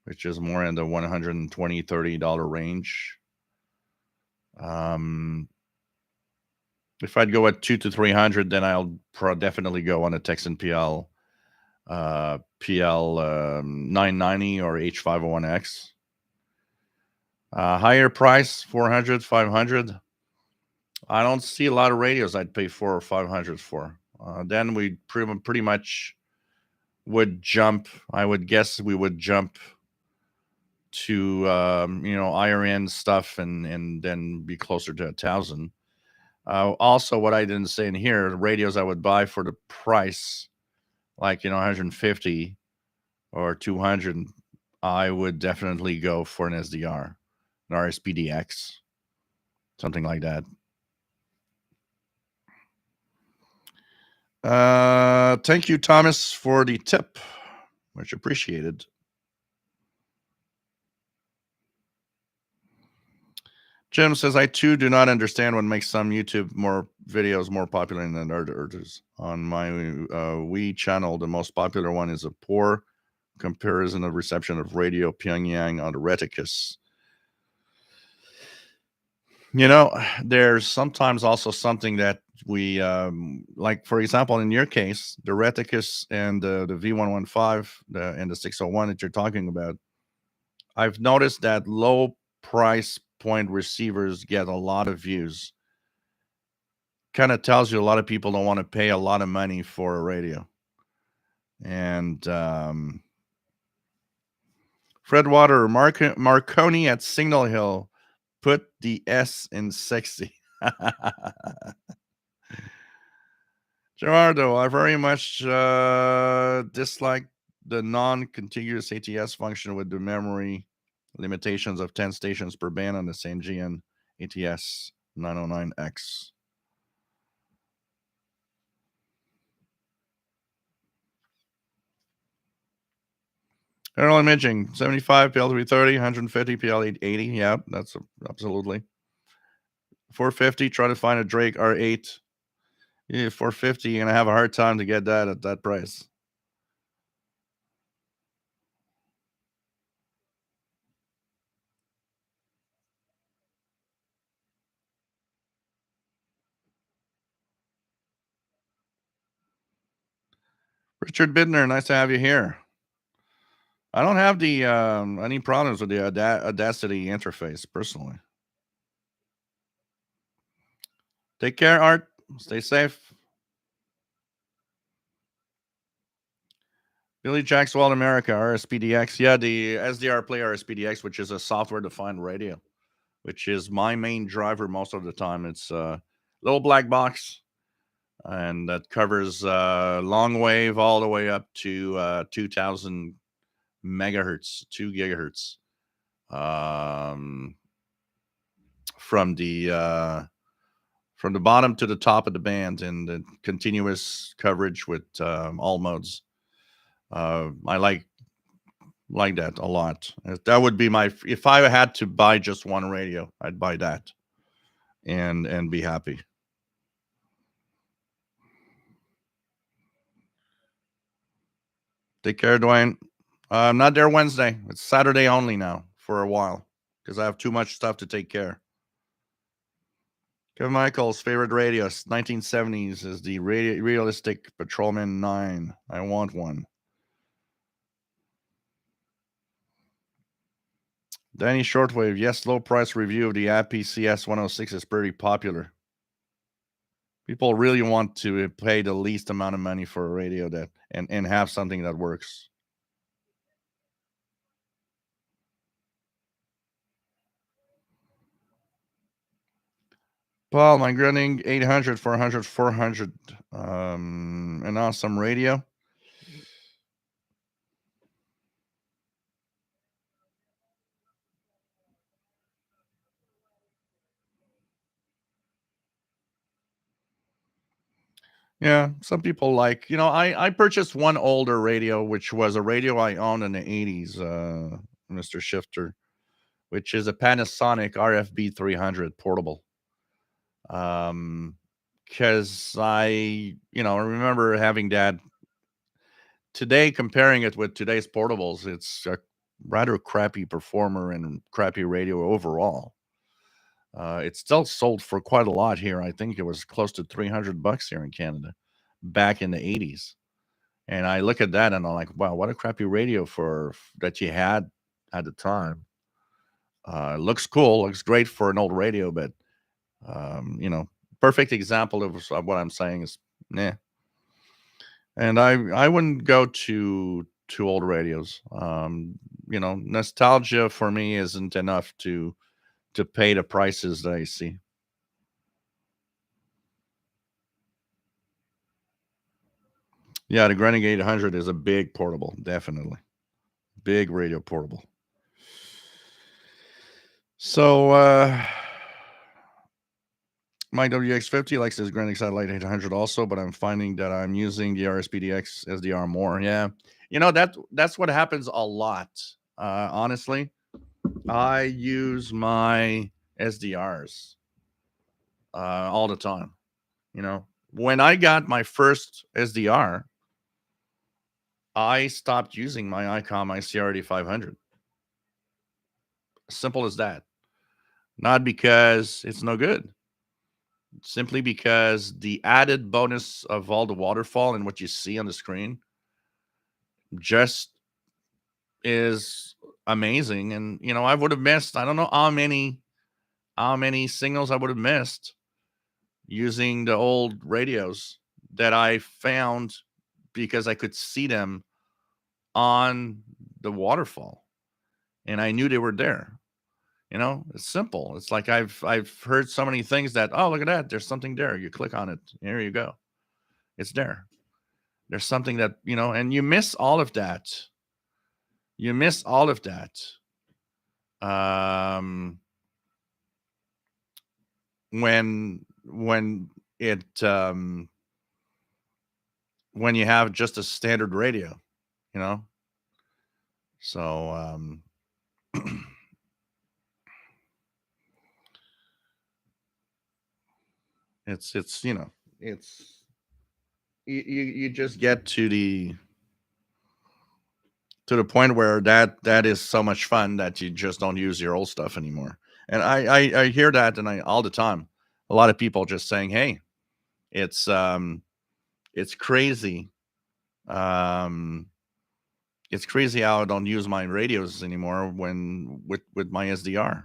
Speaker 1: which is more in the $120, $30 range. If I'd go at 2 to 300, then I'll definitely go on a Texan PL 990 or H501X. Higher price, 400, 500. I don't see a lot of radios I'd pay 400 or 500 for. Then we pretty much would jump. I would guess we would jump to higher end stuff and then be closer to 1,000. Also, what I didn't say in here, radios I would buy for the price, like 150 or 200, I would definitely go for an SDR, an RSPDX, something like that. Thank you, Thomas, for the tip. Much appreciated. Jim says, I too do not understand what makes some YouTube videos more popular than others. On my Wii channel, the most popular one is a poor comparison of reception of radio Pyongyang on the reticus. There's sometimes also something that we like, for example, in your case, the reticus and the V115 and the 601 that you're talking about. I've noticed that low price point receivers get a lot of views. Kind of tells you a lot of people don't want to pay a lot of money for a radio. And Fred Water, Marconi at Signal Hill, put the S in sexy. Gerardo, I very much dislike the non-contiguous ATS function with the memory limitations of 10 stations per band on the same GN ATS 909X. Aerial imaging, 75 PL330, 150 PL880. Yeah, that's absolutely. 450, try to find a Drake R8. Yeah, 450, you're going to have a hard time to get that at that price. Richard Bidner, nice to have you here. I don't have the any problems with the Audacity interface personally. Take care, Art. Stay safe. Billy Jackswald America, RSPDX. Yeah, the SDR Play RSPDX, which is a software-defined radio, which is my main driver most of the time. It's a little black box, and that covers long wave all the way up to 2,000 megahertz, 2 gigahertz, from the bottom to the top of the band, and the continuous coverage with all modes. I like that a lot. That would be if I had to buy just one radio, I'd buy that and be happy. Take care, Dwayne. I'm not there Wednesday. It's Saturday only now for a while because I have too much stuff to take care. Kevin Michaels' favorite radio, 1970s, is the realistic Patrolman 9. I want one. Danny Shortwave, yes, low price review of the APCS 106 is pretty popular. People really want to pay the least amount of money for a radio that and have something that works. Paul, my grinning 800, 400, 400, an awesome radio. Yeah, some people like, I purchased one older radio, which was a radio I owned in the 80s, Mr. Shifter, which is a Panasonic RFB 300 portable. Because I remember having that. Today, comparing it with today's portables, it's a rather crappy performer and crappy radio overall. It's still sold for quite a lot here. I think it was close to $300 here in Canada back in the 80s. And I look at that and I'm like, wow, what a crappy radio for that you had at the time. Looks cool, looks great for an old radio, but perfect example of what I'm saying is, nah. And I wouldn't go to old radios. Nostalgia for me isn't enough to pay the prices that I see. Yeah, the Grenade 800 is a big portable, definitely. Big radio portable. So, my WX50 likes this Grenade Satellite 800 also, but I'm finding that I'm using the RSPDX SDR more. Yeah. That's what happens a lot. Honestly, I use my SDRs all the time. When I got my first SDR, I stopped using my ICOM ICRD 500. Simple as that. Not because it's no good, simply because the added bonus of all the waterfall and what you see on the screen just is amazing. And I would have missed, I don't know how many signals I would have missed using the old radios that I found because I could see them on the waterfall and I knew they were there. It's simple. It's like I've heard so many things that, oh, look at that, there's something there. You click on it, there you go. It's there. There's something that, and you miss all of that. You miss all of that. Um when it when you have just a standard radio, you know. So it's it's you just get to the point where that is so much fun that you just don't use your old stuff anymore. And I hear that and I all the time. A lot of people just saying, "Hey, it's it's crazy. Um it's crazy how I don't use my radios anymore when with my SDR."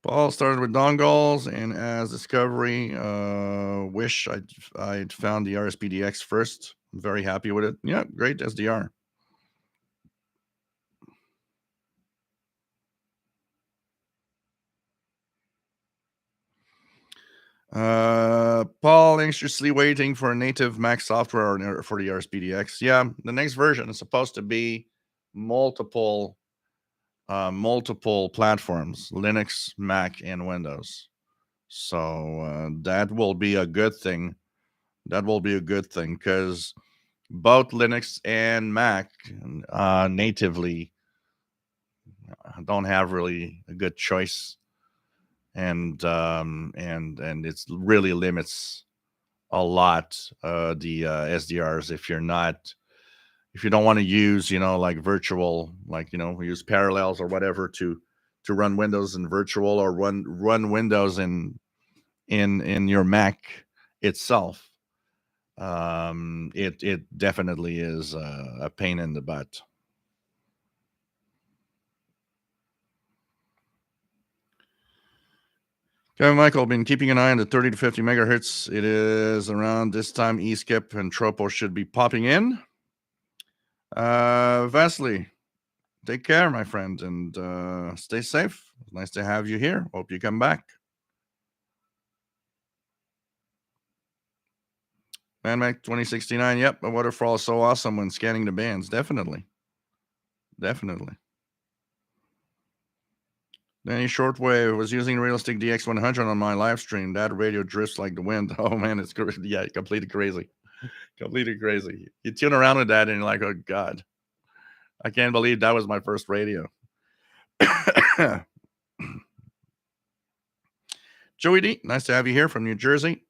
Speaker 1: Paul started with dongles, and as discovery, wish I'd found the RSPDX first. I'm very happy with it. Yeah, great SDR. Paul anxiously waiting for a native Mac software for the RSPDX. Yeah, the next version is supposed to be multiple multiple platforms: Linux, Mac, and Windows. So that will be a good thing. That will be a good thing because both Linux and Mac natively don't have really a good choice, and it's really limits a lot the SDRs if you don't want to use like virtual, like use parallels or whatever to run Windows in virtual or run Windows in your Mac itself. It definitely is a pain in the butt. Kevin Michael, been keeping an eye on the 30 to 50 megahertz. It is around this time eSkip and Tropo should be popping in. Vasily, take care, my friend, and stay safe. Nice to have you here. Hope you come back. ManMac 2069. Yep, a waterfall is so awesome when scanning the bands. Definitely. Definitely. Danny Shortwave was using Realistic DX100 on my live stream. That radio drifts like the wind. Oh man, it's yeah, completely crazy. Completely crazy. You tune around with that and you're like, oh God, I can't believe that was my first radio. Joey D, nice to have you here from New Jersey.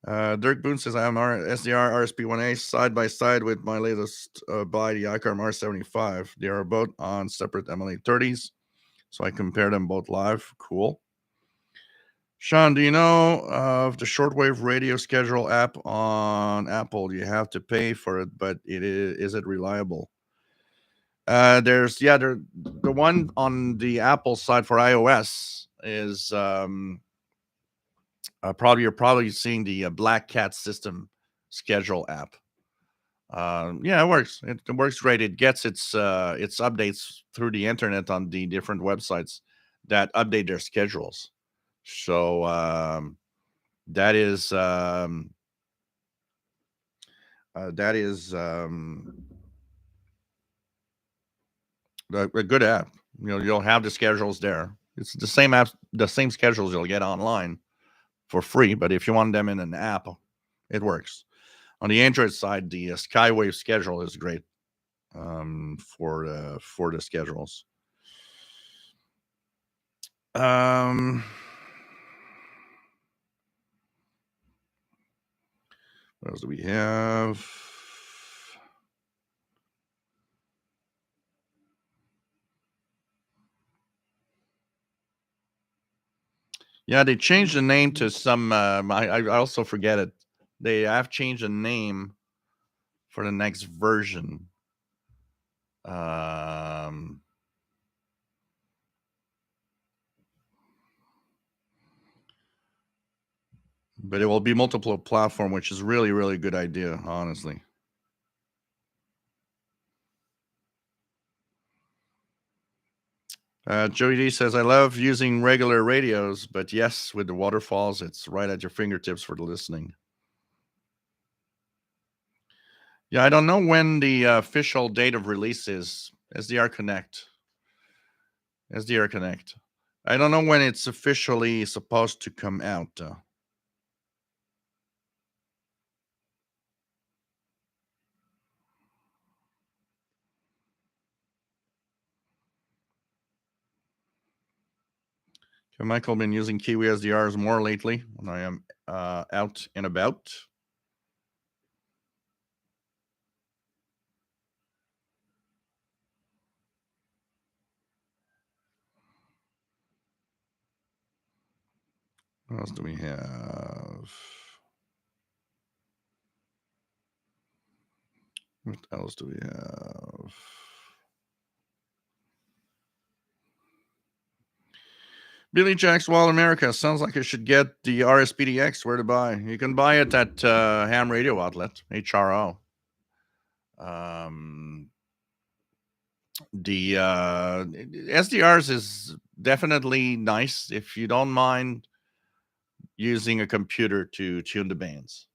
Speaker 1: Dirk Boone says I am SDR RSP1A side by side with my latest buy, the ICARM R75. They are both on separate MLA30s, so I compare them both live. Cool. Sean, do you know of the shortwave radio schedule app on Apple? You have to pay for it, but is it reliable? There's the one on the Apple side for iOS is you're probably seeing the Black Cat System schedule app. Yeah, it works. It works great. It gets its updates through the internet on the different websites that update their schedules. So that is that is a good app. You'll have the schedules there. It's the same apps, the same schedules you'll get online for free. But if you want them in an app, it works. On the Android side, the Skywave schedule is great for the schedules. Um, what else do we have? Yeah, they changed the name to some. I also forget it. They have changed the name for the next version. Um, but it will be multiple platform, which is really, really good idea, honestly. Joey D says, I love using regular radios, but yes, with the waterfalls, it's right at your fingertips for the listening. Yeah, I don't know when the official date of release is. SDR Connect. SDR Connect. I don't know when it's officially supposed to come out. Michael been using Kiwi SDRs more lately when I am out and about. What else do we have? What else do we have? Billy Jack's Wild America. Sounds like I should get the RSPDX. Where to buy? You can buy it at Ham Radio Outlet, HRO. Um, the SDRs is definitely nice if you don't mind using a computer to tune the bands,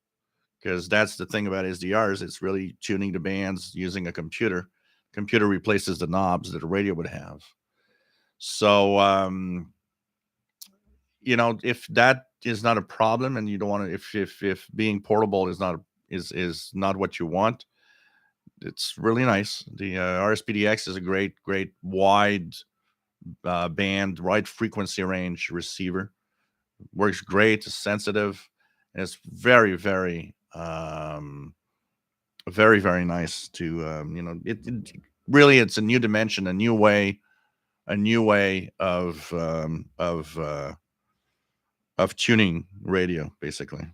Speaker 1: because that's the thing about SDRs. It's really tuning the bands using a computer. Computer replaces the knobs that a radio would have. So if that is not a problem and you don't want to, if being portable is not what you want, it's really nice. The RSPDX is a great wide band, wide frequency range receiver. Works great. It's sensitive, and it's very nice to it really, it's a new dimension, a new way of tuning radio, basically.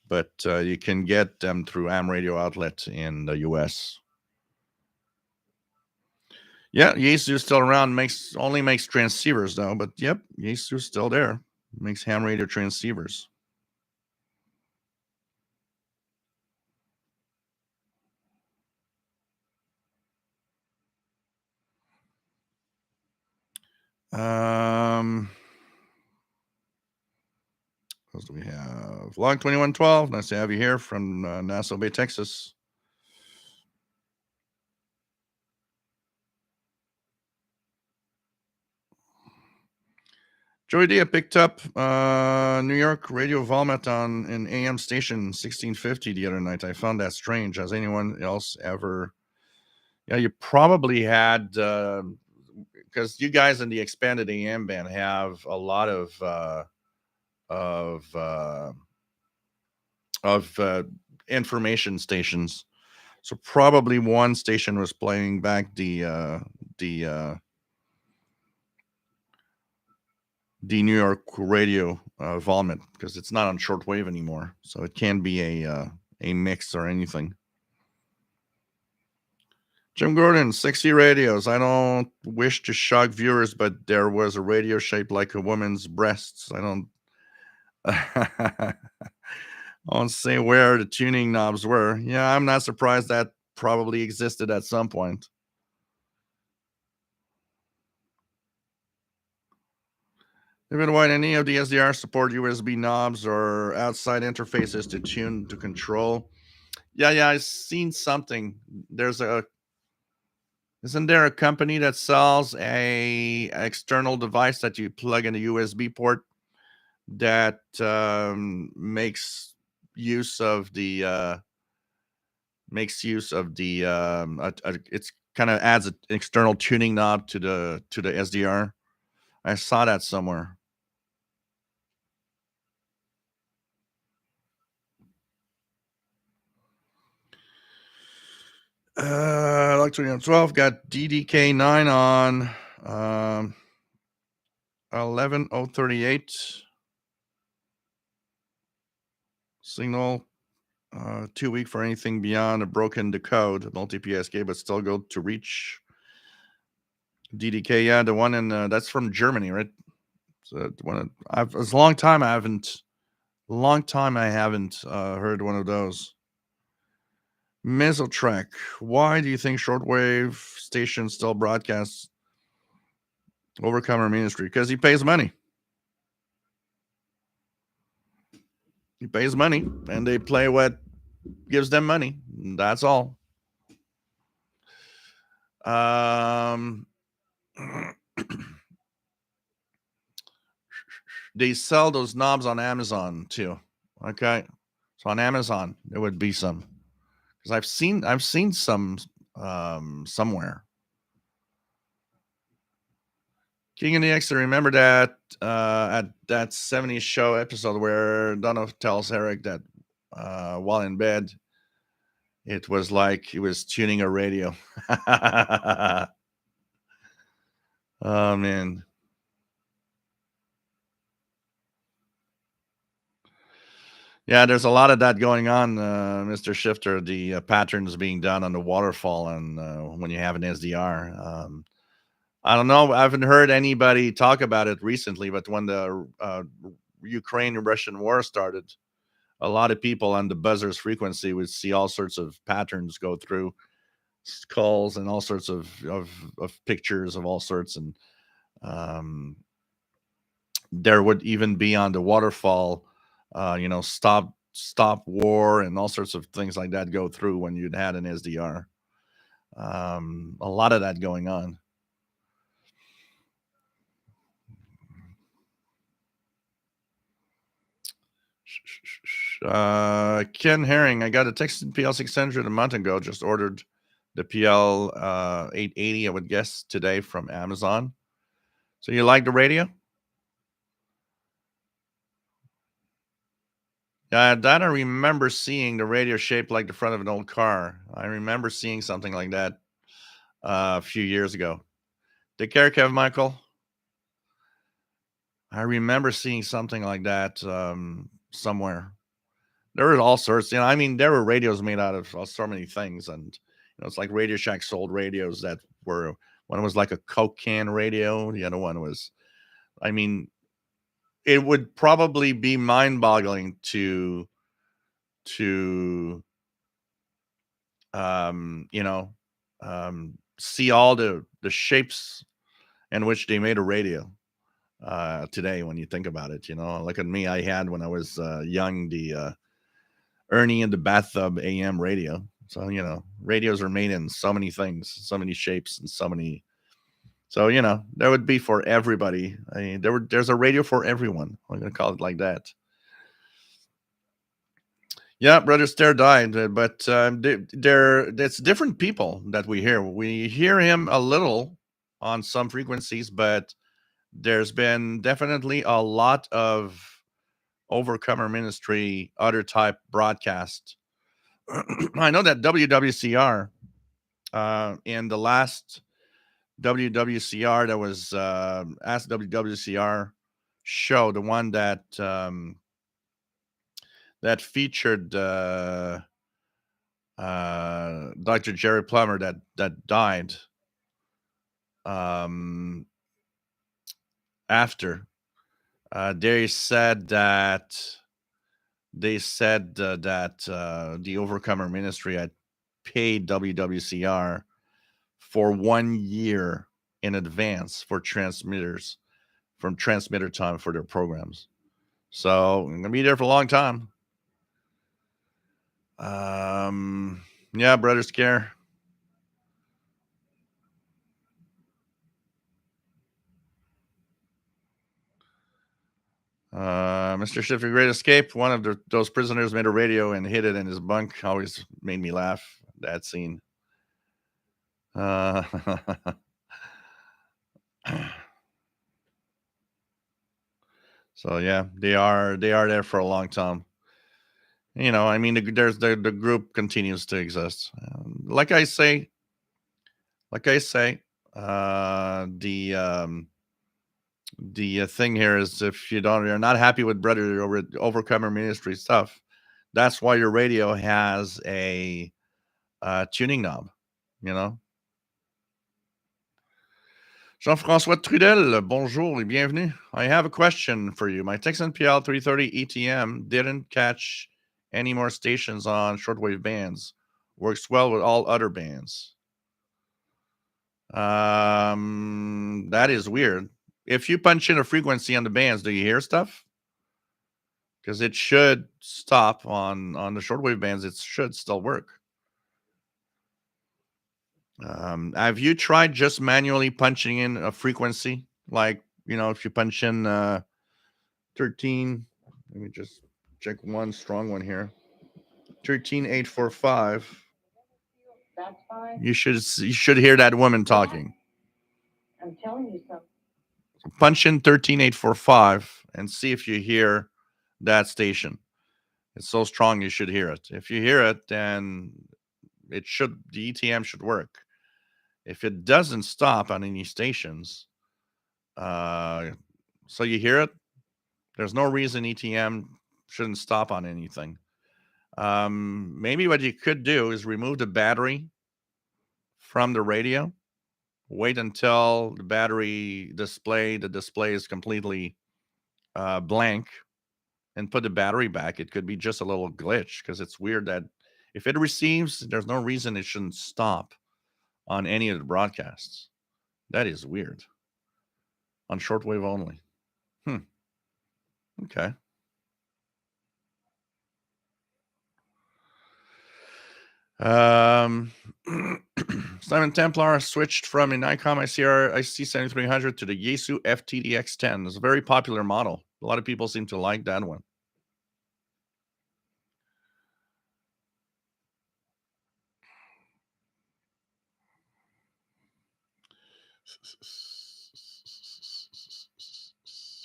Speaker 1: But you can get them through Am Radio Outlet in the US. Yeah, Yaesu's still around. Only makes transceivers though. But yep, Yaesu's still there. Makes ham radio transceivers. Um, what else do we have? Log 2112. Nice to have you here from Nassau Bay, Texas. Joey D picked up New York Radio Volmet on an AM station 1650 the other night. I found that strange. Has anyone else ever? Yeah, you probably had, because you guys in the expanded AM band have a lot of uh, of information stations. So probably one station was playing back the uh, the New York radio Volmet, because it's not on shortwave anymore. So it can be a mix or anything. Jim Gordon, 60 radios. I don't wish to shock viewers, but there was a radio shaped like a woman's breasts. I don't. I won't say where the tuning knobs were. Yeah, I'm not surprised that probably existed at some point. David White, any of the SDR support USB knobs or outside interfaces to tune to control? Yeah, I've seen something. Isn't there a company that sells a external device that you plug in a USB port that use of the makes use of the it's kind of adds an external tuning knob to the SDR. I saw that somewhere. Like 12 got DDK9 on 11038 signal. Too weak for anything beyond a broken decode multi-PSK, but still go to reach DDK. Yeah, the one in that's from Germany, right? So it's a long time I haven't heard one of those. Mesotrek, why do you think shortwave stations still broadcast Overcomer Ministry? Because he pays money. He pays money, and they play what gives them money. That's all. They sell those knobs on Amazon too. Okay, so on Amazon there would be some, because I've seen some somewhere. King of the X, I remember that at that 70s show episode where Donna tells Eric that while in bed, it was like he was tuning a radio. Oh, man. Yeah, there's a lot of that going on, Mr. Shifter. The patterns being done on the waterfall and when you have an SDR. I don't know. I haven't heard anybody talk about it recently, but when the Ukraine-Russian war started, a lot of people on the buzzer's frequency would see all sorts of patterns go through calls and all sorts of pictures of all sorts. And um, there would even be on the waterfall, stop war and all sorts of things like that go through when you'd had an SDR. A lot of that going on. Ken Herring, I got a Texan PL600 a month ago. Just ordered the PL 880, I would guess, today from Amazon. So you like the radio? That I remember seeing the radio shaped like the front of an old car. I remember seeing something like that a few years ago. Take care, Kev Michael. I remember seeing something like that somewhere. There were all sorts, I mean, there were radios made out of so many things, and it's like Radio Shack sold radios that were, one was like a Coke can radio, the other one was, I mean, it would probably be mind-boggling to um, you know, see all the shapes in which they made a radio today. When you think about it, look at me. I had, when I was young, the Ernie in the bathtub AM radio. So radios are made in so many things, so many shapes, and so many. So there would be for everybody. I mean, there's a radio for everyone. I'm gonna call it like that. Yeah, Brother Stair died, but it's different people that we hear. We hear him a little on some frequencies, but there's been definitely a lot of Overcomer Ministry, other type broadcast. I know that WWCR, in the last WWCR that was Ask WWCR show, the one that featured Dr. Jerry Plummer that died um, after. They said that the Overcomer Ministry had paid WWCR for 1 year in advance for transmitters, from transmitter time for their programs. So I'm gonna be there for a long time. Yeah, Brother Scare. Mr. Shifter, Great Escape. One of those prisoners made a radio and hid it in his bunk. Always made me laugh. That scene. Uh, So yeah, they are there for a long time. I mean, the group continues to exist. Like I say, the thing here is if you're not happy with Brother over Overcomer Ministry stuff, that's why your radio has a tuning knob. You know, Jean-François Trudel, bonjour et bienvenue. I have a question for you. My Texan PL 330 ETM didn't catch any more stations on shortwave bands. Works well with all other bands. That is weird. If you punch in a frequency on the bands, do you hear stuff? Because it should stop on the shortwave bands. It should still work. Have you tried just manually punching in a frequency? Like, if you punch in 13, let me just check one strong one here. 13845. That's fine. You should hear that woman talking. I'm telling you something. Punch in 13845 and see if you hear that station. It's so strong you should hear it. If you hear it, then the ETM should work. If it doesn't stop on any stations, so you hear it, there's no reason ETM shouldn't stop on anything. Maybe what you could do is remove the battery from the radio. Wait until the display is completely blank, and put the battery back. It could be just a little glitch because it's weird that if it receives, there's no reason it shouldn't stop on any of the broadcasts. That is weird. On shortwave only. Okay. Um, Simon Templar switched from a Nikon IC7300 to the Yaesu FTDX10. It's a very popular model. A lot of people seem to like that one.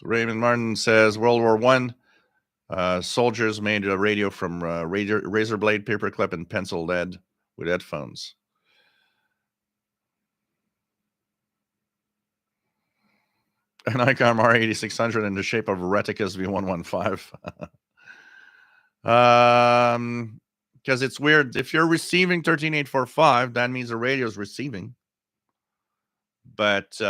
Speaker 1: Raymond Martin says World War One soldiers made a radio from razor blade, paperclip, and pencil lead with headphones. An Icon R8600 in the shape of Retica's V115. Because it's weird. If you're receiving 13845, that means the radio is receiving. But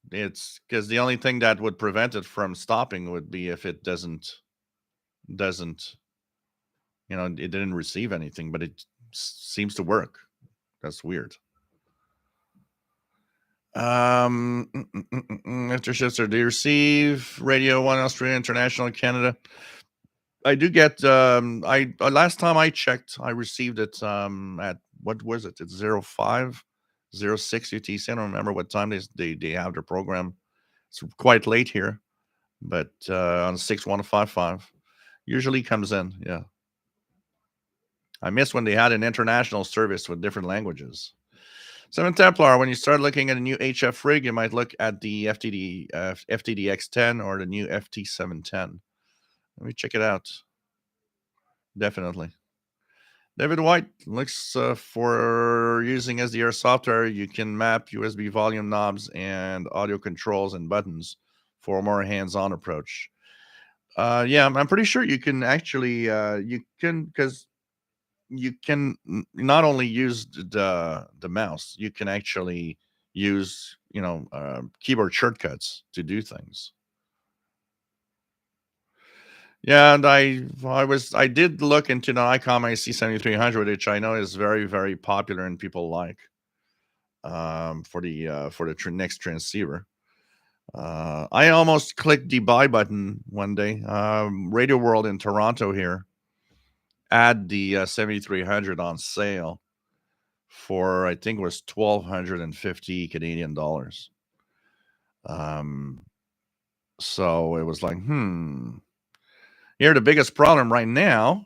Speaker 1: it's because the only thing that would prevent it from stopping would be if it doesn't it didn't receive anything, but it seems to work. That's weird. After shifts, do you receive Radio 1 Australia, International, Canada? I do get. Last time I checked, I received it at what was it? It's 05, 06 UTC. I don't remember what time they have their program. It's quite late here, but on 6155 usually comes in. Yeah, I miss when they had an international service with different languages. Seven Templar, when you start looking at a new HF rig, you might look at the FTDX10 or the new FT710. Let me check it out. Definitely. David White looks for using SDR software. You can map USB volume knobs and audio controls and buttons for a more hands-on approach. Yeah, I'm pretty sure you can actually because you can not only use the mouse, you can actually use keyboard shortcuts to do things. Yeah, and I did look into the Icom IC7300, which I know is very, very popular and people like for the next transceiver. I almost clicked the buy button one day. Radio World in Toronto here had the 7300 on sale for, I think it was 1,250 Canadian dollars. So it was like, Here, the biggest problem right now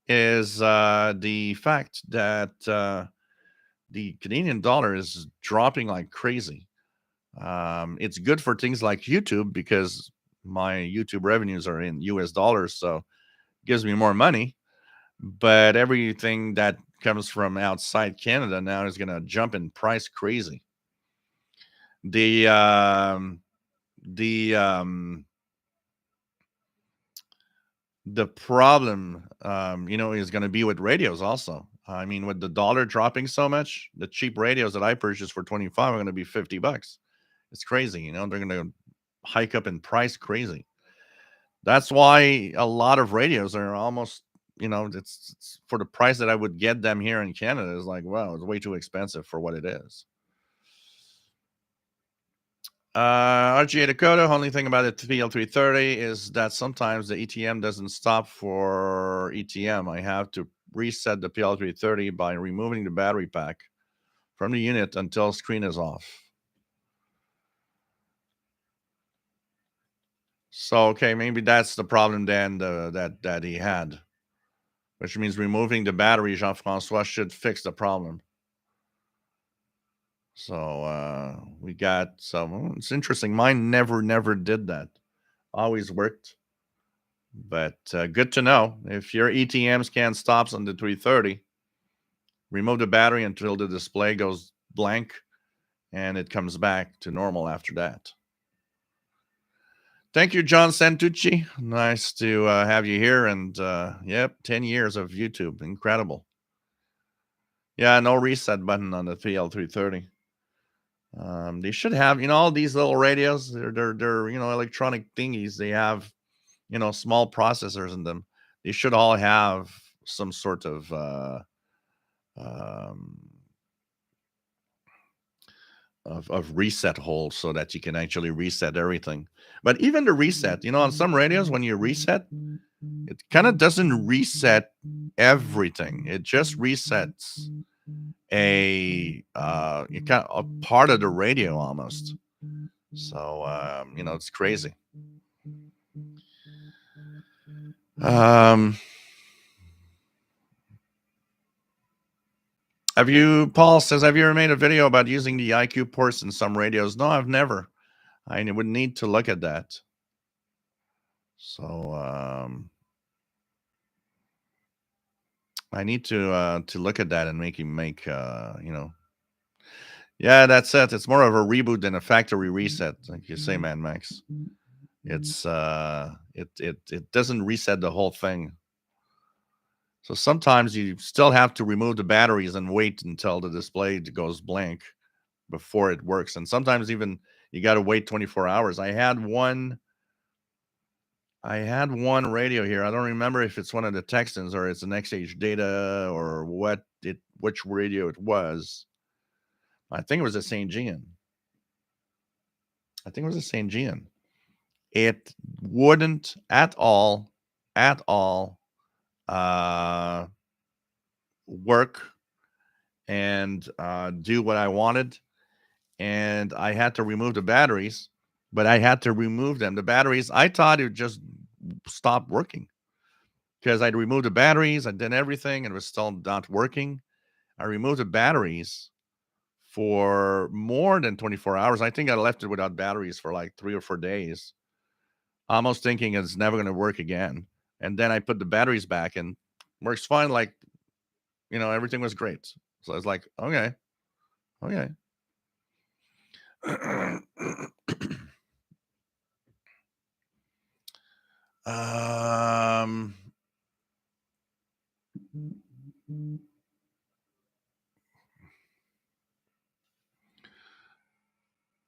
Speaker 1: is the fact that the Canadian dollar is dropping like crazy. It's good for things like YouTube because my YouTube revenues are in US dollars, so it gives me more money. But everything that comes from outside Canada now is going to jump in price crazy. The the um, the problem, is going to be with radios also. I mean, with the dollar dropping so much, the cheap radios that I purchased for 25 are going to be $50. It's crazy, they're going to hike up in price crazy. That's why a lot of radios are almost, it's for the price that I would get them here in Canada is like, wow, it's way too expensive for what it is. RGA Dakota, only thing about the PL330 is that sometimes the ETM doesn't stop for ETM. I have to reset the PL330 by removing the battery pack from the unit until screen is off. So, okay, maybe that's the problem then that he had, which means removing the battery, Jean-Francois, should fix the problem. So we got some. It's interesting. Mine never did that. Always worked. But good to know. If your ETM scan stops on the 330, remove the battery until the display goes blank, and it comes back to normal after that. Thank you, John Santucci. Nice to have you here. And 10 years of YouTube. Incredible. Yeah, no reset button on the PL330. They should have, all these little radios. They're electronic thingies. They have, small processors in them. They should all have some sort of um, reset hole so that you can actually reset everything. But even the reset, on some radios, when you reset, it kind of doesn't reset everything. It just resets a part of the radio almost. So it's crazy. Paul says, have you ever made a video about using the IQ ports in some radios? No, I've never. I would need to look at that. So I need to look at that and make yeah, that's it. It's more of a reboot than a factory reset, like you say, man, Max. It's it doesn't reset the whole thing. So sometimes you still have to remove the batteries and wait until the display goes blank before it works. And sometimes even you got to wait 24 hours. I had one radio here. I don't remember if it's one of the Texans or it's an XH Data or which radio it was. I think it was a St. Jean. It wouldn't at all work and do what I wanted. And I had to remove the batteries, but I had to remove them. The batteries, I thought it would just stop working because I'd removed the batteries. I did everything and it was still not working. I removed the batteries for more than 24 hours. I think I left it without batteries for like 3 or 4 days, almost thinking it's never going to work again. And then I put the batteries back and works fine. Like, everything was great. So I was like, okay.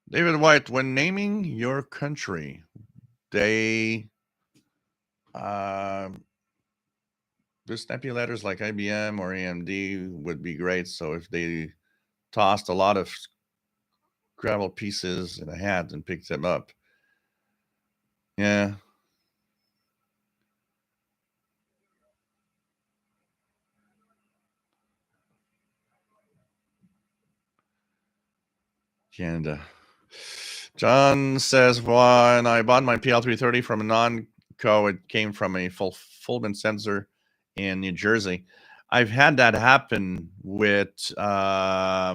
Speaker 1: David White, when naming your country, they the snappy letters like IBM or AMD would be great. So if they tossed a lot of gravel pieces in a hat and picked them up, yeah. Canada. John says, when I bought my PL330 from a non-co, it came from a fulfillment center in New Jersey. I've had that happen with my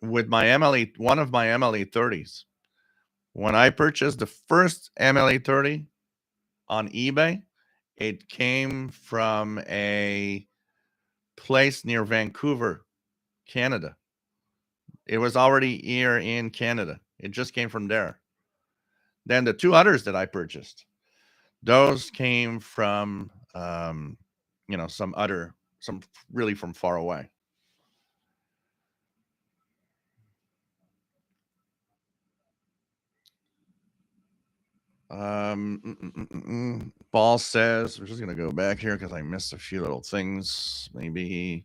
Speaker 1: MLA, one of my MLA 30s. When I purchased the first MLA 30 on eBay, it came from a place near Vancouver, Canada. It was already here in Canada. It just came from there. Then the two others that I purchased, those came from, some really from far away. Paul says, we're just going to go back here because I missed a few little things. Maybe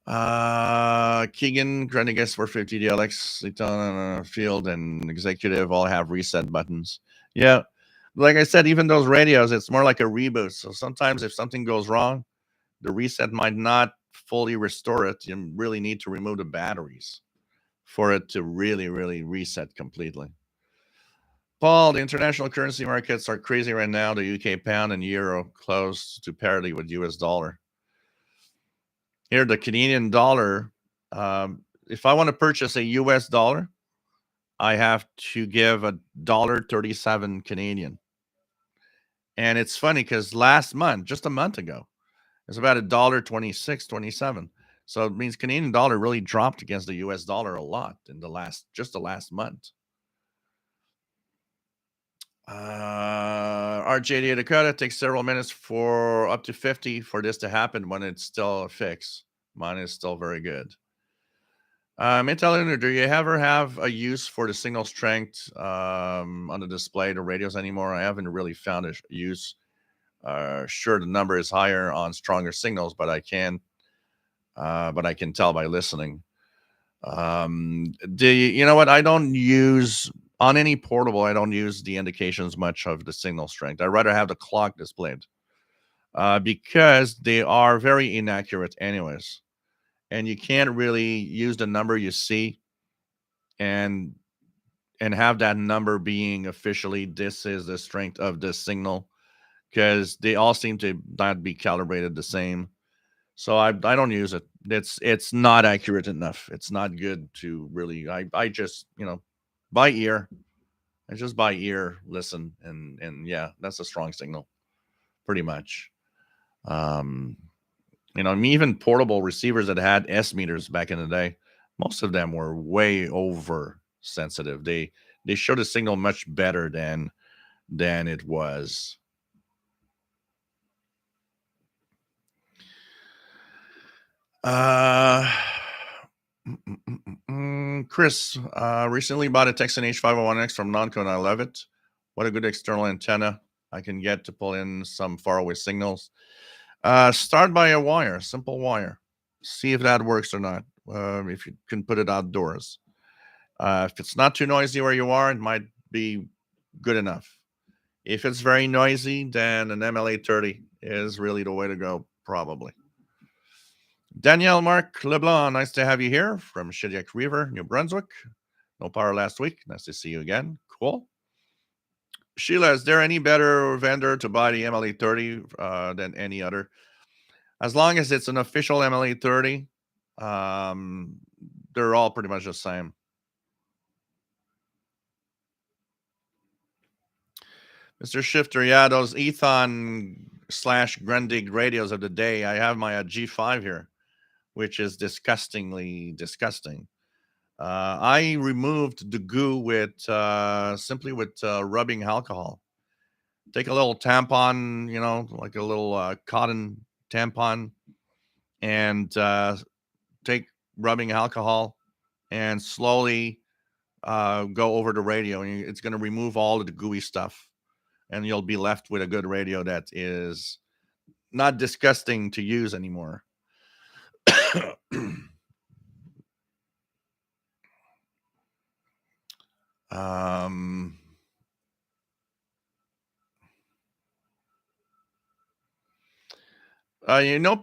Speaker 1: Keegan, Grendigas 450, DLX, Layton, Field, and Executive all have reset buttons. Yeah. Like I said, even those radios, it's more like a reboot. So sometimes if something goes wrong, the reset might not fully restore it. You really need to remove the batteries for it to really, really reset completely. Paul, the international currency markets are crazy right now. The UK pound and euro close to parity with US dollar. Here, the Canadian dollar, if I want to purchase a US dollar, I have to give $1.37 Canadian. And it's funny because last month, just a month ago, it's about $1.26, 27. So it means Canadian dollar really dropped against the US dollar a lot in the last month. RJD Dakota takes several minutes for up to 50 for this to happen when it's still a fix. Mine is still very good. Intel, do you ever have a use for the signal strength on the display, the radios anymore? I haven't really found a use. Sure, the number is higher on stronger signals, but I can tell by listening. You know what? I don't use on any portable. I don't use the indications much of the signal strength. I'd rather have the clock displayed because they are very inaccurate, anyways, and you can't really use the number you see and have that number being officially this is the strength of this signal because they all seem to not be calibrated the same. So I don't use it. It's not accurate enough. It's not good to really. I just by ear. I just by ear listen and yeah, that's a strong signal, pretty much. Um, I mean, even portable receivers that had S meters back in the day, most of them were way over sensitive. They showed a signal much better than it was. Uh, Chris recently bought a Texan H501X from Nonco and I love it. What a good external antenna I can get to pull in some faraway signals. Start by a wire, simple wire. See if that works or not. If you can put it outdoors. If it's not too noisy where you are, it might be good enough. If it's very noisy, then an MLA 30 is really the way to go, probably. Danielle Mark Leblanc, nice to have you here from Shediac River, New Brunswick. No power last week. Nice to see you again. Cool. Sheila, is there any better vendor to buy the MLA 30 than any other? As long as it's an official MLA 30, they're all pretty much the same. Mr. Shifter, yeah, those Ethon/Grundig radios of the day. I have my G5 here, which is disgustingly disgusting. I removed the goo with simply with rubbing alcohol. Take a little tampon, like a little cotton tampon, and take rubbing alcohol and slowly go over the radio. And it's going to remove all of the gooey stuff. And you'll be left with a good radio that is not disgusting to use anymore. um,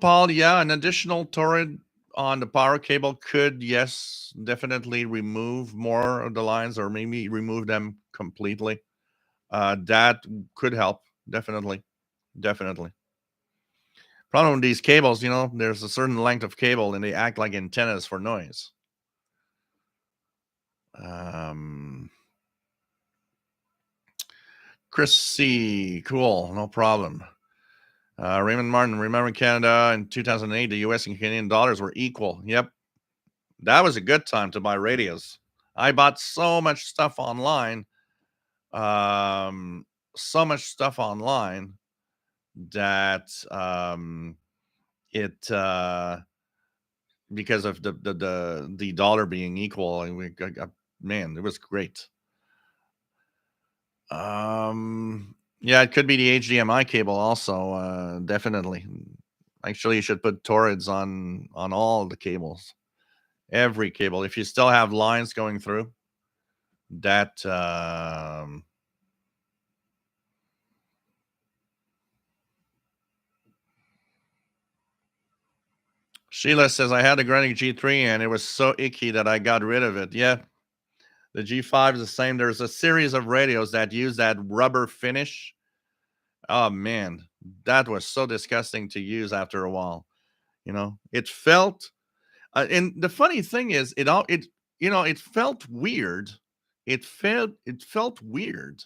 Speaker 1: Paul, yeah, an additional turret on the power cable could, yes, definitely remove more of the lines or maybe remove them completely. That could help, definitely. Definitely. Problem with these cables, there's a certain length of cable and they act like antennas for noise. Um, Chris C. Cool, no problem. Raymond Martin, remember Canada in 2008, the US and Canadian dollars were equal. Yep. That was a good time to buy radios. I bought so much stuff online. Um, so much stuff online that it because of the dollar being equal, and man, it was great. Yeah, it could be the HDMI cable also. Definitely. Actually, you should put Torrids on all the cables, every cable. If you still have lines going through that, Sheila says I had a Grenic G3 and it was so icky that I got rid of it. Yeah, the G5 is the same. There's a series of radios that use that rubber finish. Oh man, that was so disgusting to use after a while. It felt and the funny thing is it felt weird. It felt weird.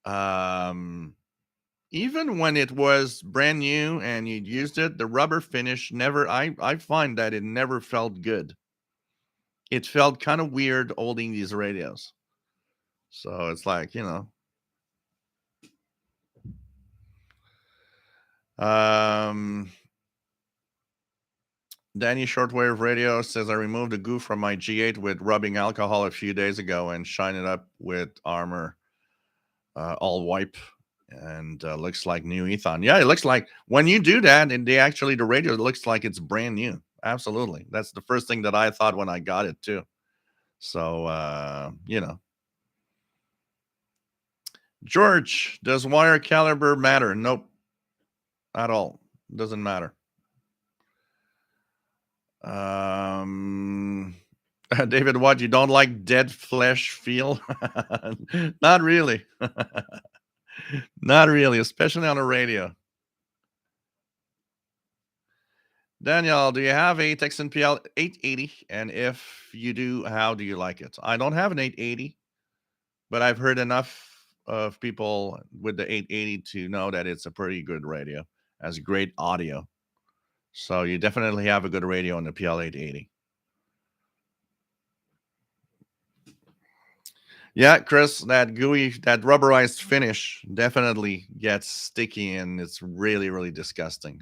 Speaker 1: Um Even when it was brand new and you'd used it, the rubber finish never I find that it never felt good. It felt kind of weird holding these radios. So it's like, um Danny Shortwave Radio says I removed the goo from my G8 with rubbing alcohol a few days ago and shine it up with armor all wipe and looks like new Ethon. Yeah, it looks like when you do that and the radio looks like it's brand new. Absolutely. That's the first thing that I thought when I got it too. So, George, does wire caliber matter? Nope, at all. Doesn't matter. David, what, you don't like dead flesh feel? Not really. Not really, especially on the radio. Daniel, do you have a Texan PL 880? And if you do, how do you like it? I don't have an 880, but I've heard enough of people with the 880 to know that it's a pretty good radio. Has great audio. So you definitely have a good radio on the PL 880. Yeah, Chris, that rubberized finish definitely gets sticky and it's really, really disgusting.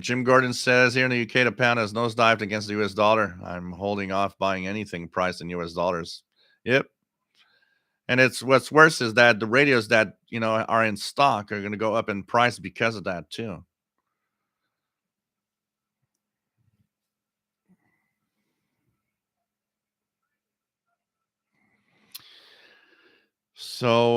Speaker 1: Jim Gordon says here in the UK, the pound has nosedived against the US dollar. I'm holding off buying anything priced in US dollars. Yep. And it's what's worse is that the radios that are in stock are going to go up in price because of that too. So,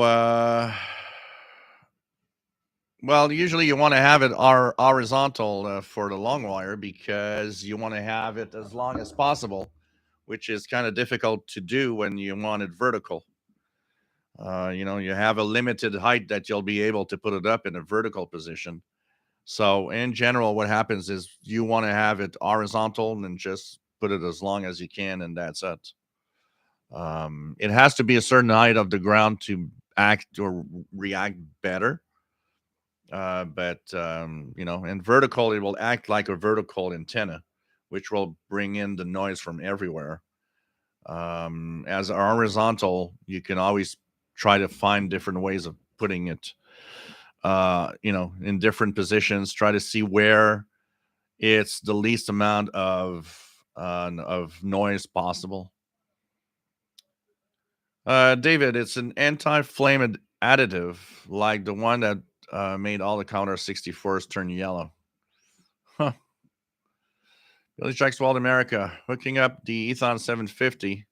Speaker 1: well, usually you want to have it horizontal for the long wire because you want to have it as long as possible, which is kind of difficult to do when you want it vertical. You have a limited height that you'll be able to put it up in a vertical position. So, in general, what happens is you want to have it horizontal and just put it as long as you can, and that's it. It has to be a certain height of the ground to act or react better. But in vertical, it will act like a vertical antenna, which will bring in the noise from everywhere. As horizontal, you can always try to find different ways of putting it, in different positions. Try to see where it's the least amount of noise possible. David, it's an anti-flame additive like the one that made all the Counter 64s turn yellow. Huh. Billy Strikes Wild America hooking up the Ethon 750.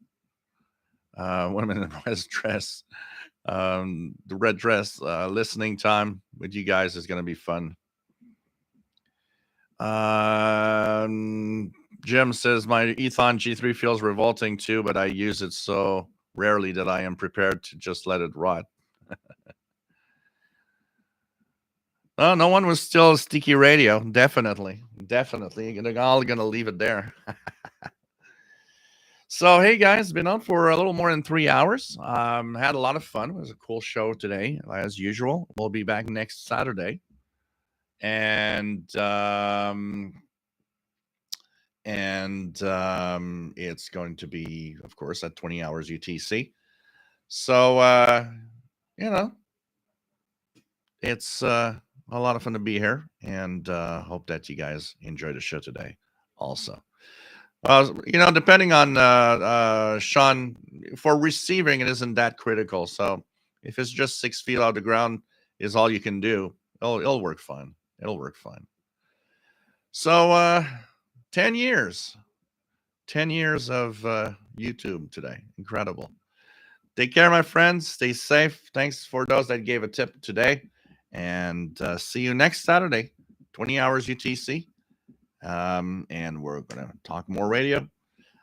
Speaker 1: Women in red dress. The red dress. Listening time with you guys is going to be fun. Jim says my Ethon G3 feels revolting too, but I use it so rarely that I am prepared to just let it rot. Oh, no one was still sticky radio. Definitely. Definitely. They're all going to leave it there. So, hey guys, been on for a little more than 3 hours. Had a lot of fun. It was a cool show today, as usual. We'll be back next Saturday. And it's going to be, of course, at 20 hours UTC. So, you know, it's a lot of fun to be here, and hope that you guys enjoy the show today also. Depending on Sean, for receiving, it isn't that critical. So if it's just 6 feet out of the ground is all you can do, it'll work fine. It'll work fine. So 10 years, 10 years of YouTube today. Incredible. Take care, my friends. Stay safe. Thanks for those that gave a tip today. And see you next Saturday, 20 hours UTC. And we're going to talk more radio.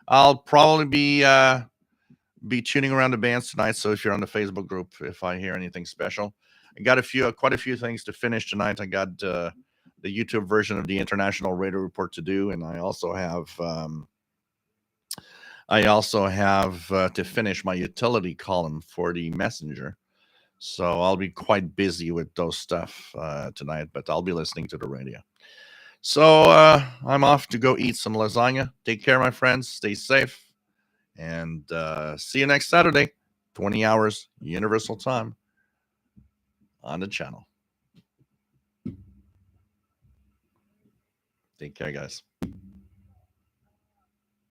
Speaker 1: I'll probably be tuning around the bands tonight. So if you're on the Facebook group, if I hear anything special, I got quite a few things to finish tonight. I got the YouTube version of the International Radio Report to do, and I also have to finish my utility column for the Messenger. So I'll be quite busy with those stuff tonight, but I'll be listening to the radio. So I'm off to go eat some lasagna. Take care, my friends. Stay safe. And see you next Saturday, 20 hours Universal Time on the channel. Take care, guys.